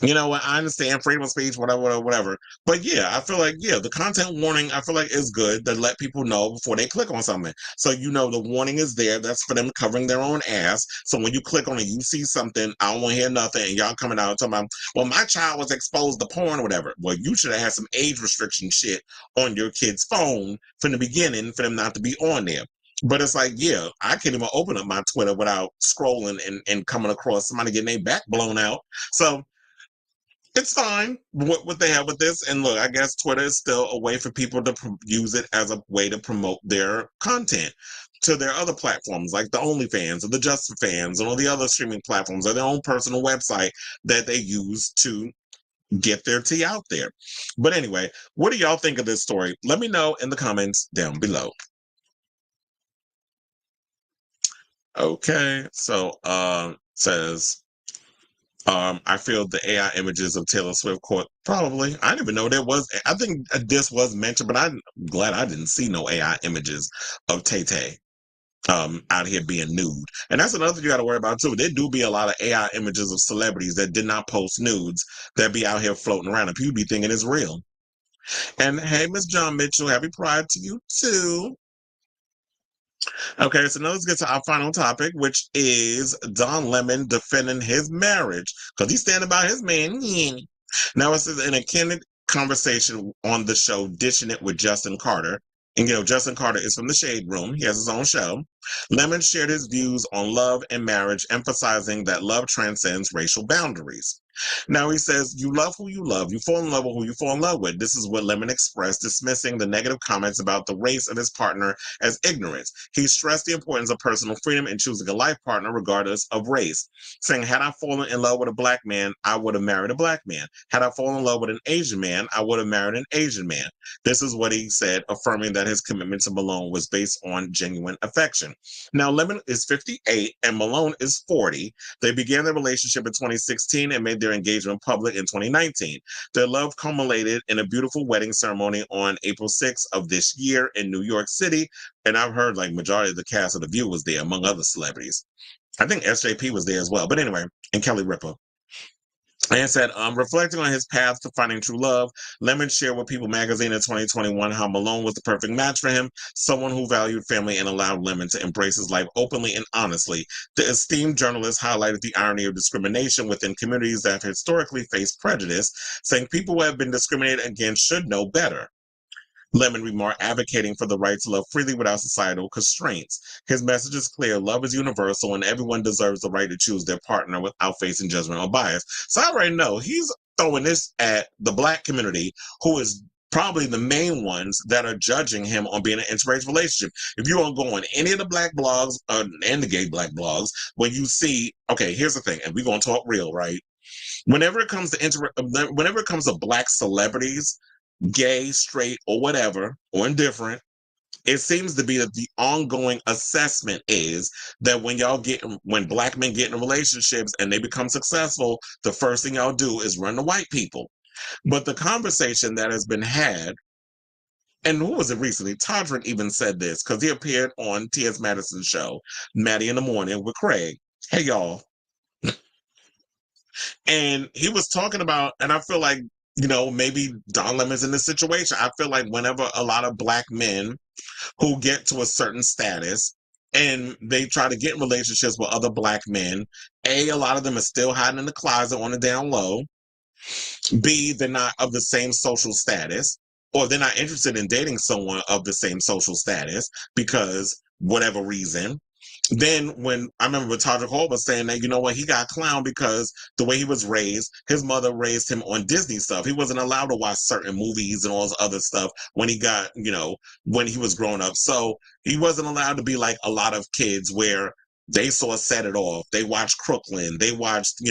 A: I understand freedom of speech, whatever. But yeah, I feel like, the content warning, I feel like is good to let people know before they click on something. So, the warning is there. That's for them covering their own ass. So when you click on it, you see something, I don't want to hear nothing, and y'all coming out and talking about, well, my child was exposed to porn or whatever. Well, you should have had some age restriction shit on your kid's phone from the beginning for them not to be on there. But it's like, yeah, I can't even open up my Twitter without scrolling and coming across somebody getting their back blown out. So it's fine what they have with this. And look, I guess Twitter is still a way for people to use it as a way to promote their content to their other platforms, like the OnlyFans or the Just for Fans and all the other streaming platforms, or their own personal website that they use to get their tea out there. But anyway, what do y'all think of this story? Let me know in the comments down below. Okay, so says I feel the AI images of Taylor Swift caught probably. I didn't even know there was. I think this was mentioned, but I'm glad I didn't see no AI images of Tay Tay out here being nude. And that's another thing you got to worry about too. There do be a lot of AI images of celebrities that did not post nudes that be out here floating around, and people be thinking it's real. And hey, Miss John Mitchell, happy Pride to you too. Okay, so now let's get to our final topic, which is Don Lemon defending his marriage because he's standing by his man. Now, it's in a candid conversation on the show, Dishing It with Justin Carter. And, Justin Carter is from the Shade Room. He has his own show. Lemon shared his views on love and marriage, emphasizing that love transcends racial boundaries. Now he says, you love who you love. You fall in love with who you fall in love with. This is what Lemon expressed, dismissing the negative comments about the race of his partner as ignorance. He stressed the importance of personal freedom in choosing a life partner regardless of race, saying, had I fallen in love with a black man, I would have married a black man. Had I fallen in love with an Asian man, I would have married an Asian man. This is what he said, affirming that his commitment to Malone was based on genuine affection. Now, Lemon is 58 and Malone is 40. They began their relationship in 2016 and made their engagement public in 2019. Their love culminated in a beautiful wedding ceremony on April 6th of this year in New York City. And I've heard like majority of the cast of The View was there, among other celebrities. I think SJP was there as well. But anyway, and Kelly Ripa. And said, reflecting on his path to finding true love, Lemon shared with People magazine in 2021 how Malone was the perfect match for him, someone who valued family and allowed Lemon to embrace his life openly and honestly. The esteemed journalist highlighted the irony of discrimination within communities that have historically faced prejudice, saying people who have been discriminated against should know better. Lemon remarked, advocating for the right to love freely without societal constraints. His message is clear: love is universal, and everyone deserves the right to choose their partner without facing judgment or bias. So I already know he's throwing this at the Black community, who is probably the main ones that are judging him on being in an interracial relationship. If you don't go on any of the Black blogs and the gay Black blogs, when you see, okay, here's the thing, and we're going to talk real, right? Whenever it comes to Black celebrities, gay, straight, or whatever, or indifferent, it seems to be that the ongoing assessment is that when Black men get in relationships and they become successful, the first thing y'all do is run to white people. But the conversation that has been had, and who was it recently? Todrick even said this because he appeared on T.S. Madison's show, Maddie in the Morning with Craig. Hey, y'all. And he was talking about, and I feel like, maybe Don Lemon's in this situation. I feel like whenever a lot of Black men who get to a certain status and they try to get in relationships with other Black men, A, a lot of them are still hiding in the closet on the down low. B, they're not of the same social status, or they're not interested in dating someone of the same social status because whatever reason. Then when I remember Todrick Hall was saying that, he got clowned because the way he was raised, his mother raised him on Disney stuff. He wasn't allowed to watch certain movies and all this other stuff when he got, when he was growing up. So he wasn't allowed to be like a lot of kids where they saw Set It Off. They watched Crooklyn. They watched,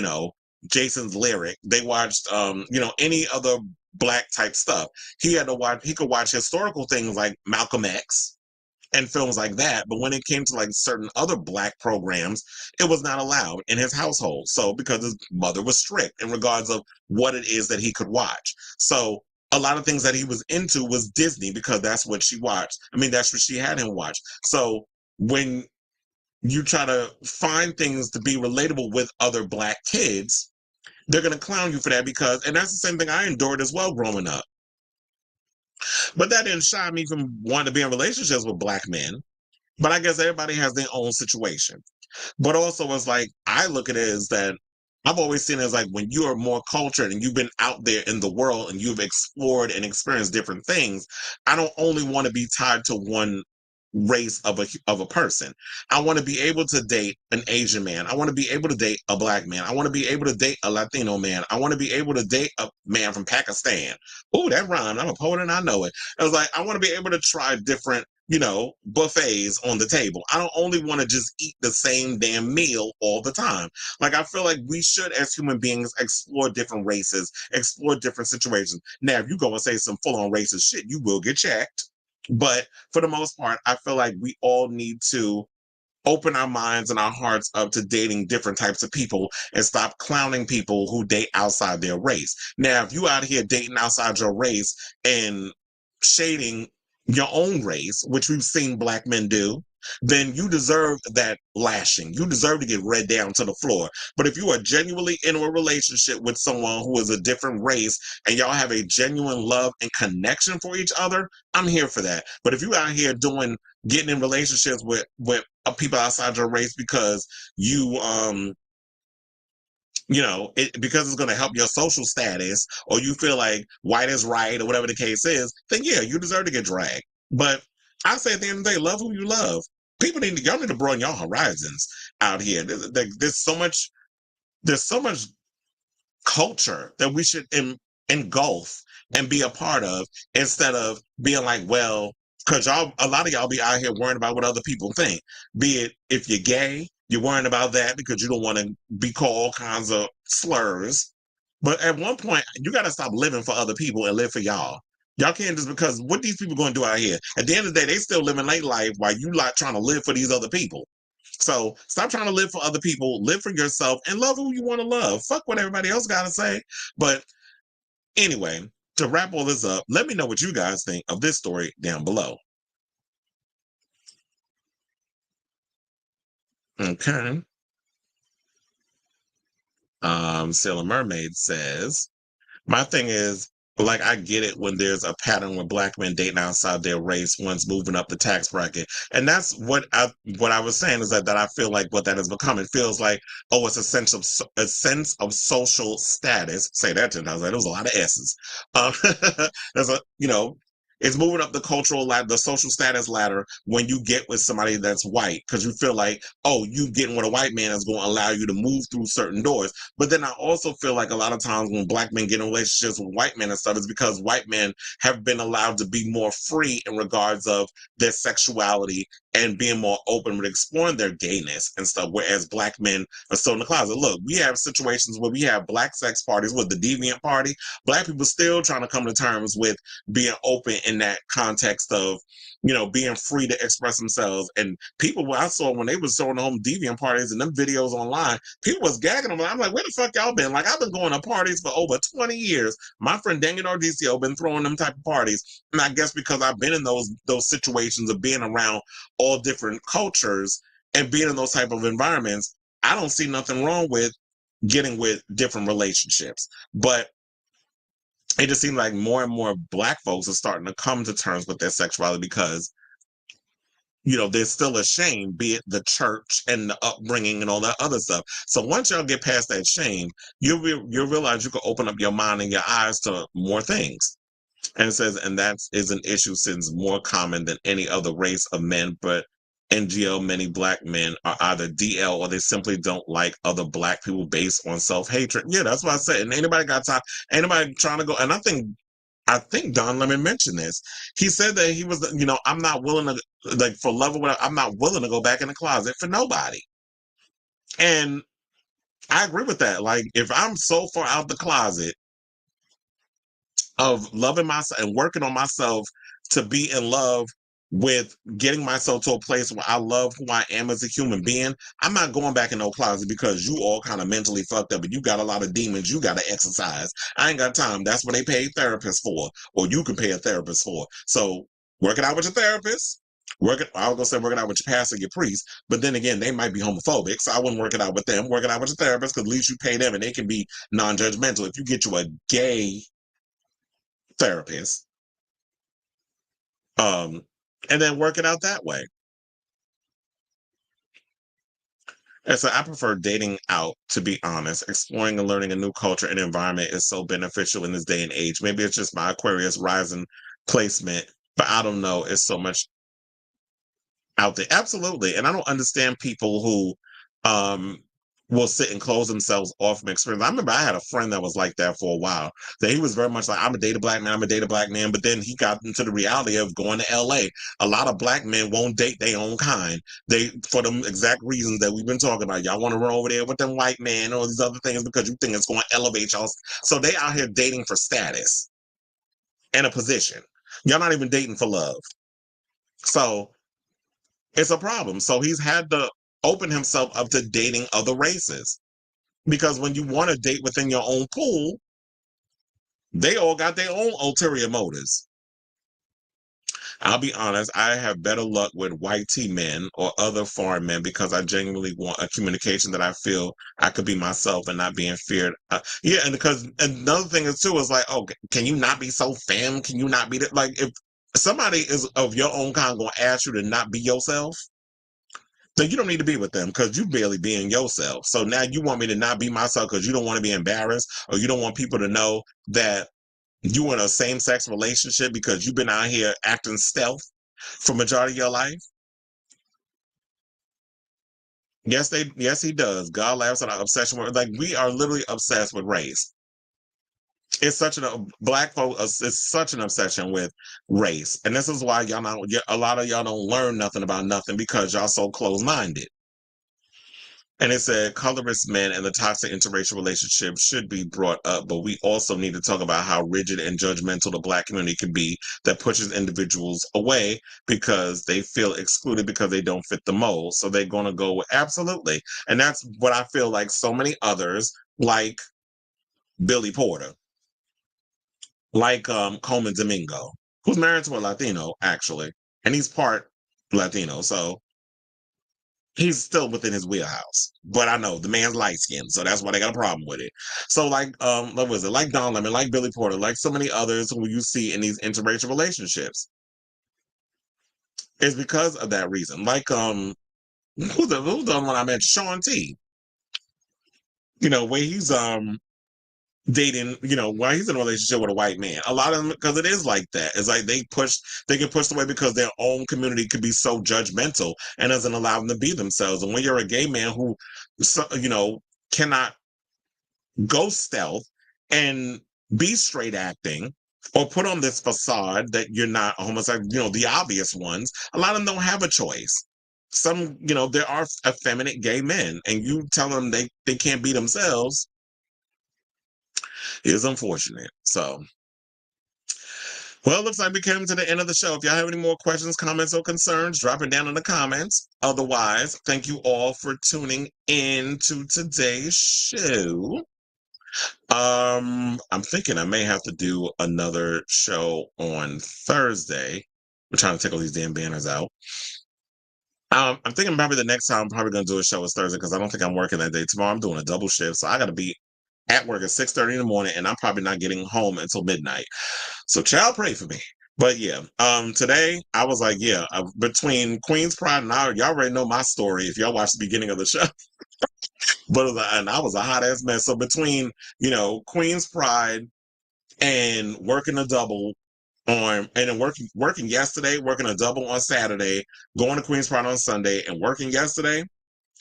A: Jason's Lyric. They watched, any other Black type stuff. He could watch historical things like Malcolm X and films like that. But when it came to like certain other Black programs, it was not allowed in his household. So because his mother was strict in regards of what it is that he could watch. So a lot of things that he was into was Disney because that's what she watched. I mean, that's what she had him watch. So when you try to find things to be relatable with other Black kids, they're going to clown you for that and that's the same thing I endured as well growing up. But that didn't shy me from wanting to be in relationships with Black men. But I guess everybody has their own situation. But also, it's like, I look at it as that I've always seen it as like when you are more cultured and you've been out there in the world and you've explored and experienced different things, I don't only want to be tied to one race of a person. I want to be able to date an Asian man. I want to be able to date a black man. I want to be able to date a Latino man. I want to be able to date a man from Pakistan. Ooh, that rhymed. I'm a poet and I know it. I was like, I want to be able to try different, buffets on the table. I don't only want to just eat the same damn meal all the time. Like, I feel like we should, as human beings, explore different races, explore different situations. Now, if you go and say some full-on racist shit, you will get checked. But for the most part, I feel like we all need to open our minds and our hearts up to dating different types of people and stop clowning people who date outside their race. Now, if you out here dating outside your race and shading your own race, which we've seen black men do, then you deserve that lashing. You deserve to get read down to the floor. But if you are genuinely in a relationship with someone who is a different race and y'all have a genuine love and connection for each other, I'm here for that. But if you out here getting in relationships with people outside your race because because it's going to help your social status, or you feel like white is right, or whatever the case is, then yeah, you deserve to get dragged. But I say at the end of the day, love who you love. Y'all need to broaden your horizons out here. There's so much culture that we should engulf and be a part of, instead of being like, well, because a lot of y'all be out here worrying about what other people think. Be it if you're gay, you're worrying about that because you don't want to be called all kinds of slurs. But at one point, you got to stop living for other people and live for y'all. Y'all can't just, because what these people going to do out here? At the end of the day, they still living their life while you like trying to live for these other people. So stop trying to live for other people, live for yourself, and love who you want to love. Fuck what everybody else got to say. But anyway, to wrap all this up, let me know what you guys think of this story down below. Okay. Sailor Mermaid says, my thing is, like, I get it when there's a pattern with black men dating outside their race, one's moving up the tax bracket. And that's what I was saying, is that I feel like what that has become. It feels like, oh, it's a sense of social status. Say that 10 times. There was a lot of S's. There's it's moving up the cultural ladder, the social status ladder, when you get with somebody that's white, because you feel like, oh, you getting with a white man is going to allow you to move through certain doors. But then I also feel like a lot of times when black men get in relationships with white men and stuff, it's because white men have been allowed to be more free in regards of their sexuality and being more open with exploring their gayness and stuff, whereas black men are still in the closet. Look, we have situations where we have black sex parties with the deviant party. Black people still trying to come to terms with being open in that context of, being free to express themselves. And people, I saw when they was showing home deviant parties and them videos online, people was gagging them. I'm like, where the fuck y'all been? Like, I've been going to parties for over 20 years. My friend Daniel Ordicio been throwing them type of parties. And I guess because I've been in those situations of being around all different cultures and being in those type of environments, I don't see nothing wrong with getting with different relationships. But it just seems like more and more black folks are starting to come to terms with their sexuality because, there's still a shame, be it the church and the upbringing and all that other stuff. So once y'all get past that shame, you'll realize you can open up your mind and your eyes to more things. And it says, and that is an issue since more common than any other race of men, but NGL, many black men are either DL or they simply don't like other black people based on self-hatred. Yeah, that's what I said. And anybody got time, anybody trying to go, and I think Don Lemon mentioned this. He said that he was, I'm not willing to, like, for love or whatever, I'm not willing to go back in the closet for nobody. And I agree with that. Like, if I'm so far out the closet of loving myself and working on myself to be in love with getting myself to a place where I love who I am as a human being, I'm not going back in no closet because you all kind of mentally fucked up and you got a lot of demons you got to exercise. I ain't got time. That's what they pay therapists for, or you can pay a therapist for. So work it out with your therapist. I was gonna say work it out with your pastor, your priest, but then again, they might be homophobic, so I wouldn't work it out with them. Work it out with your therapist, because at least you pay them and they can be non-judgmental. If you get you a gay therapist, and then work it out that way. And so I prefer dating out, to be honest. Exploring and learning a new culture and environment is so beneficial in this day and age. Maybe it's just my Aquarius rising placement, but I don't know. It's so much. out there. Absolutely. And I don't understand people who will sit and close themselves off from experience. I remember I had a friend that was like that for a while. That he was very much like, I'm a date a black man, I'm a date a black man. But then he got into the reality of going to LA. A lot of black men won't date their own kind. They, for them exact reasons that we've been talking about. Y'all want to run over there with them white men or these other things because you think it's going to elevate y'all. So they out here dating for status and a position. Y'all not even dating for love. So it's a problem. So he's had to open himself up to dating other races. Because when you want to date within your own pool, they all got their own ulterior motives. I'll be honest, I have better luck with white tea men or other foreign men because I genuinely want a communication that I feel I could be myself and not being feared. Yeah, and because another thing is too is like, oh, can you not be so femme? Can you not be that? Like, if somebody is of your own kind going to ask you to not be yourself, then you don't need to be with them because you barely being yourself. So now you want me to not be myself because you don't want to be embarrassed or you don't want people to know that you in a same-sex relationship because you've been out here acting stealth for majority of your life. Yes, he does. God laughs at our obsession with, like, we are literally obsessed with race. It's such black folk. It's such an obsession with race, and this is why y'all not. A lot of y'all don't learn nothing about nothing because y'all so close-minded. And it said colorist men and the toxic interracial relationship should be brought up, but we also need to talk about how rigid and judgmental the black community can be that pushes individuals away because they feel excluded because they don't fit the mold. So they're going to go with, absolutely. And that's what I feel like so many others, like Billy Porter, like Coleman Domingo, who's married to a Latino, actually. And he's part Latino. So he's still within his wheelhouse. But I know the man's light skinned, so that's why they got a problem with it. So like what was it? Like Don Lemon, like Billy Porter, like so many others who you see in these interracial relationships. It's because of that reason. Like who's the one I mentioned? Sean T. You know, where he's dating, you know, while he's in a relationship with a white man. A lot of them, because it is like that. It's like they get pushed away because their own community could be so judgmental and doesn't allow them to be themselves. And when you're a gay man who, you know, cannot go stealth and be straight acting or put on this facade that you're not a homosexual, you know, the obvious ones, a lot of them don't have a choice. Some, you know, there are effeminate gay men and you tell them they can't be themselves is unfortunate. So, well, it looks like we came to the end of the show. If y'all have any more questions, comments, or concerns, drop it down in the comments. Otherwise, thank you all for tuning in to today's show. I'm thinking I may have to do another show on Thursday. We're trying to take all these damn banners out. I'm thinking probably the next time I'm probably going to do a show is Thursday because I don't think I'm working that day. Tomorrow I'm doing a double shift, so I got to be at work at 6:30 in the morning, and I'm probably not getting home until midnight. So, child, pray for me. But yeah, today I was like, yeah, between Queen's Pride and y'all already know my story if y'all watch the beginning of the show. But and I was a hot ass mess. So between, you know, Queen's Pride and working a double on, and then working yesterday, working a double on Saturday, going to Queen's Pride on Sunday, and working yesterday,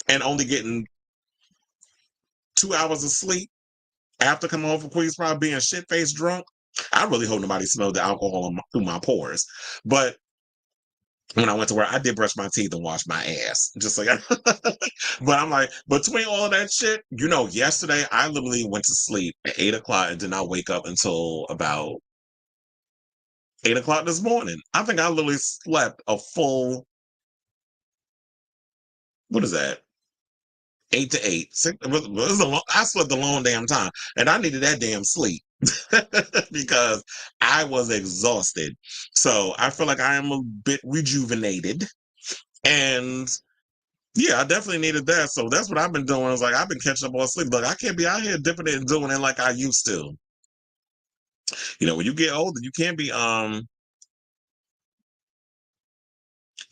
A: and only getting 2 hours of sleep after coming home from Queen's Pride, being shit-faced drunk. I really hope nobody smelled the alcohol through my pores. But when I went to work, I did brush my teeth and wash my ass. Just like, but I'm like, between all of that shit, you know, yesterday I literally went to sleep at 8 o'clock and did not wake up until about 8 o'clock this morning. I think I literally slept a full, what is that? 8 to 8. I slept a long damn time and I needed that damn sleep because I was exhausted. So I feel like I am a bit rejuvenated. And yeah, I definitely needed that. So that's what I've been doing. I was like, I've been catching up on sleep. Like, I can't be out here dipping it and doing it like I used to. You know, when you get older, you can't be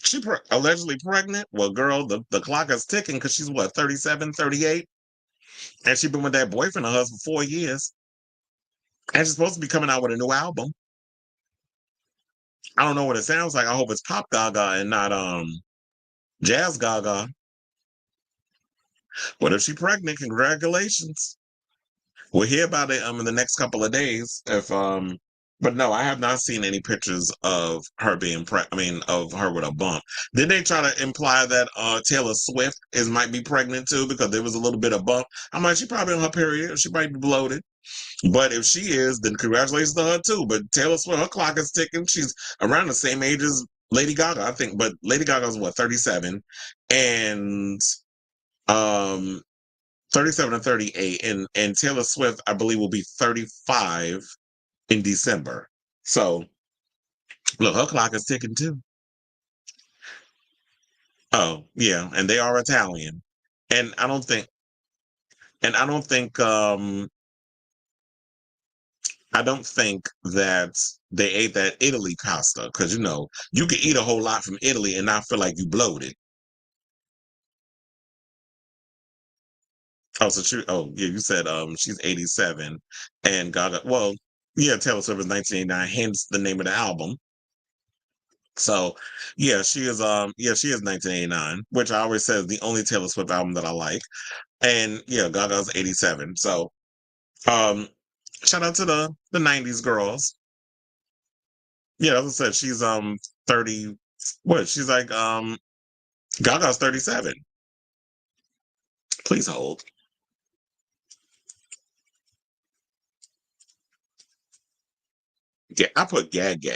A: she allegedly pregnant. Well, girl, the clock is ticking because she's what, 37, 38? And she's been with that boyfriend of hers for 4 years. And she's supposed to be coming out with a new album. I don't know what it sounds like. I hope it's Pop Gaga and not Jazz Gaga. What if she pregnant? Congratulations. We'll hear about it in the next couple of days. But no, I have not seen any pictures of her being of her with a bump. Did they try to imply that Taylor Swift might be pregnant too because there was a little bit of bump? I'm like, she probably on her period. She might be bloated. But if she is, then congratulations to her too. But Taylor Swift, her clock is ticking. She's around the same age as Lady Gaga, I think. But Lady Gaga's what, 37, and um 37 and 38, and Taylor Swift, I believe, will be 35 in December. So look, her clock is ticking too. Oh yeah, and they are Italian, and I don't think, and I don't think that they ate that Italy pasta because you can eat a whole lot from Italy and not feel like you bloated. Oh, so oh yeah, you said she's 87 and Gaga. Well, yeah, Taylor Swift is 1989, hence the name of the album. So yeah, she is 1989, which I always say is the only Taylor Swift album that I like. And yeah, Gaga's 87. So um shout out to the 90s girls. Yeah, as I said, she's 30. What? She's like Gaga's 37. Please hold. Yeah, I put gag.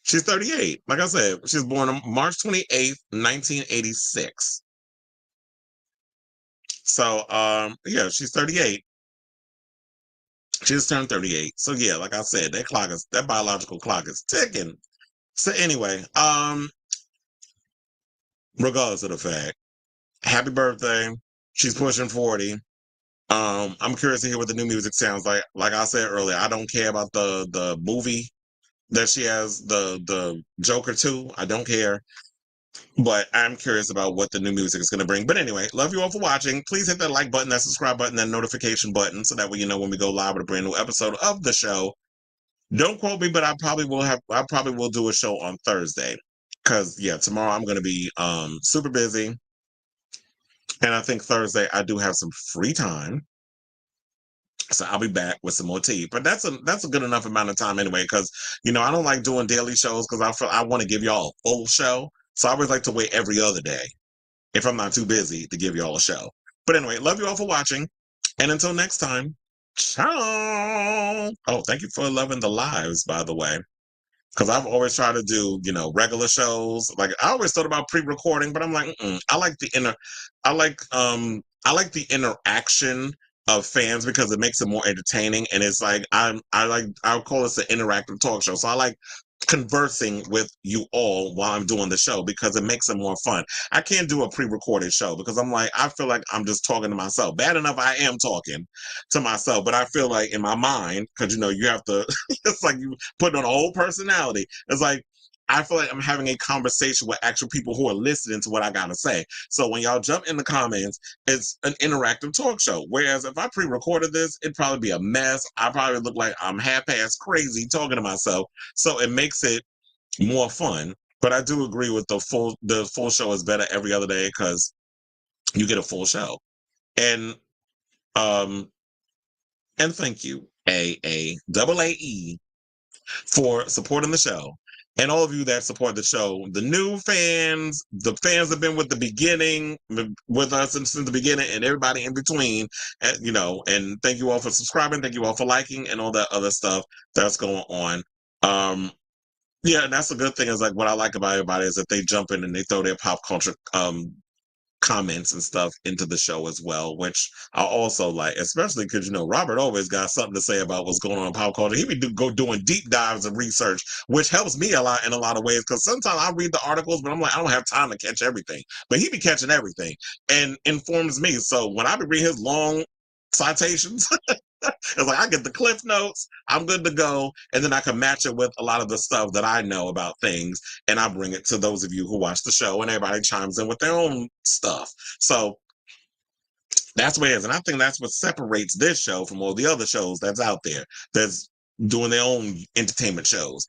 A: She's 38. Like I said, she was born on March 28th, 1986. So yeah, she's 38. She just turned 38. So yeah, like I said, that biological clock is ticking. So anyway, regardless of the fact, happy birthday. She's pushing 40. I'm curious to hear what the new music sounds like. Like I said earlier, I don't care about the movie that she has, the Joker 2. I don't care. But I'm curious about what the new music is going to bring. But anyway, love you all for watching. Please hit that like button, that subscribe button, that notification button, so that way you know when we go live with a brand new episode of the show. Don't quote me, but I probably will do a show on Thursday. Cause yeah, tomorrow I'm gonna be super busy. And I think Thursday I do have some free time. So I'll be back with some more tea. But that's a good enough amount of time anyway, because I don't like doing daily shows because I want to give y'all a full show. So I always like to wait every other day if I'm not too busy to give y'all a show. But anyway, love you all for watching. And until next time, ciao. Oh, thank you for loving the lives, by the way. Because I've always tried to do, regular shows. Like I always thought about pre-recording, but I'm like, I like I like the interaction of fans because it makes it more entertaining. And it's like I'll call this an interactive talk show. So I like conversing with you all while I'm doing the show because it makes it more fun. I can't do a pre-recorded show because I feel like I'm just talking to myself. Bad enough I am talking to myself, but I feel like in my mind, because you have to, it's like you put on a whole personality. It's like I feel like I'm having a conversation with actual people who are listening to what I gotta say. So when y'all jump in the comments, it's an interactive talk show. Whereas if I pre-recorded this, it'd probably be a mess. I probably look like I'm half-ass crazy talking to myself. So it makes it more fun. But I do agree with the full show is better every other day because you get a full show. And um and thank you, AAAE, for supporting the show. And all of you that support the show, the new fans, the fans that have been with the beginning, with us since the beginning, and everybody in between, and thank you all for subscribing, thank you all for liking, and all that other stuff that's going on. Yeah, and that's a good thing. Is like what I like about everybody is that they jump in and they throw their pop culture comments and stuff into the show as well, which I also like, especially because Robert always got something to say about what's going on in pop culture. He be doing deep dives and research, which helps me a lot in a lot of ways. Because sometimes I read the articles, but I'm like, I don't have time to catch everything. But he be catching everything and informs me. So when I be reading his long citations, it's like I get the cliff notes, I'm good to go, and then I can match it with a lot of the stuff that I know about things, and I bring it to those of you who watch the show, and everybody chimes in with their own stuff. So that's what it is, and I think that's what separates this show from all the other shows that's out there that's doing their own entertainment shows.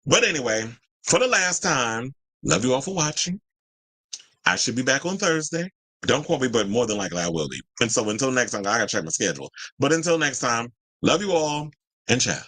A: But anyway, for the last time, Love you all for watching. I should be back on Thursday. Don't quote me, but more than likely I will be. And so until next time, I gotta check my schedule. But until next time, love you all and ciao.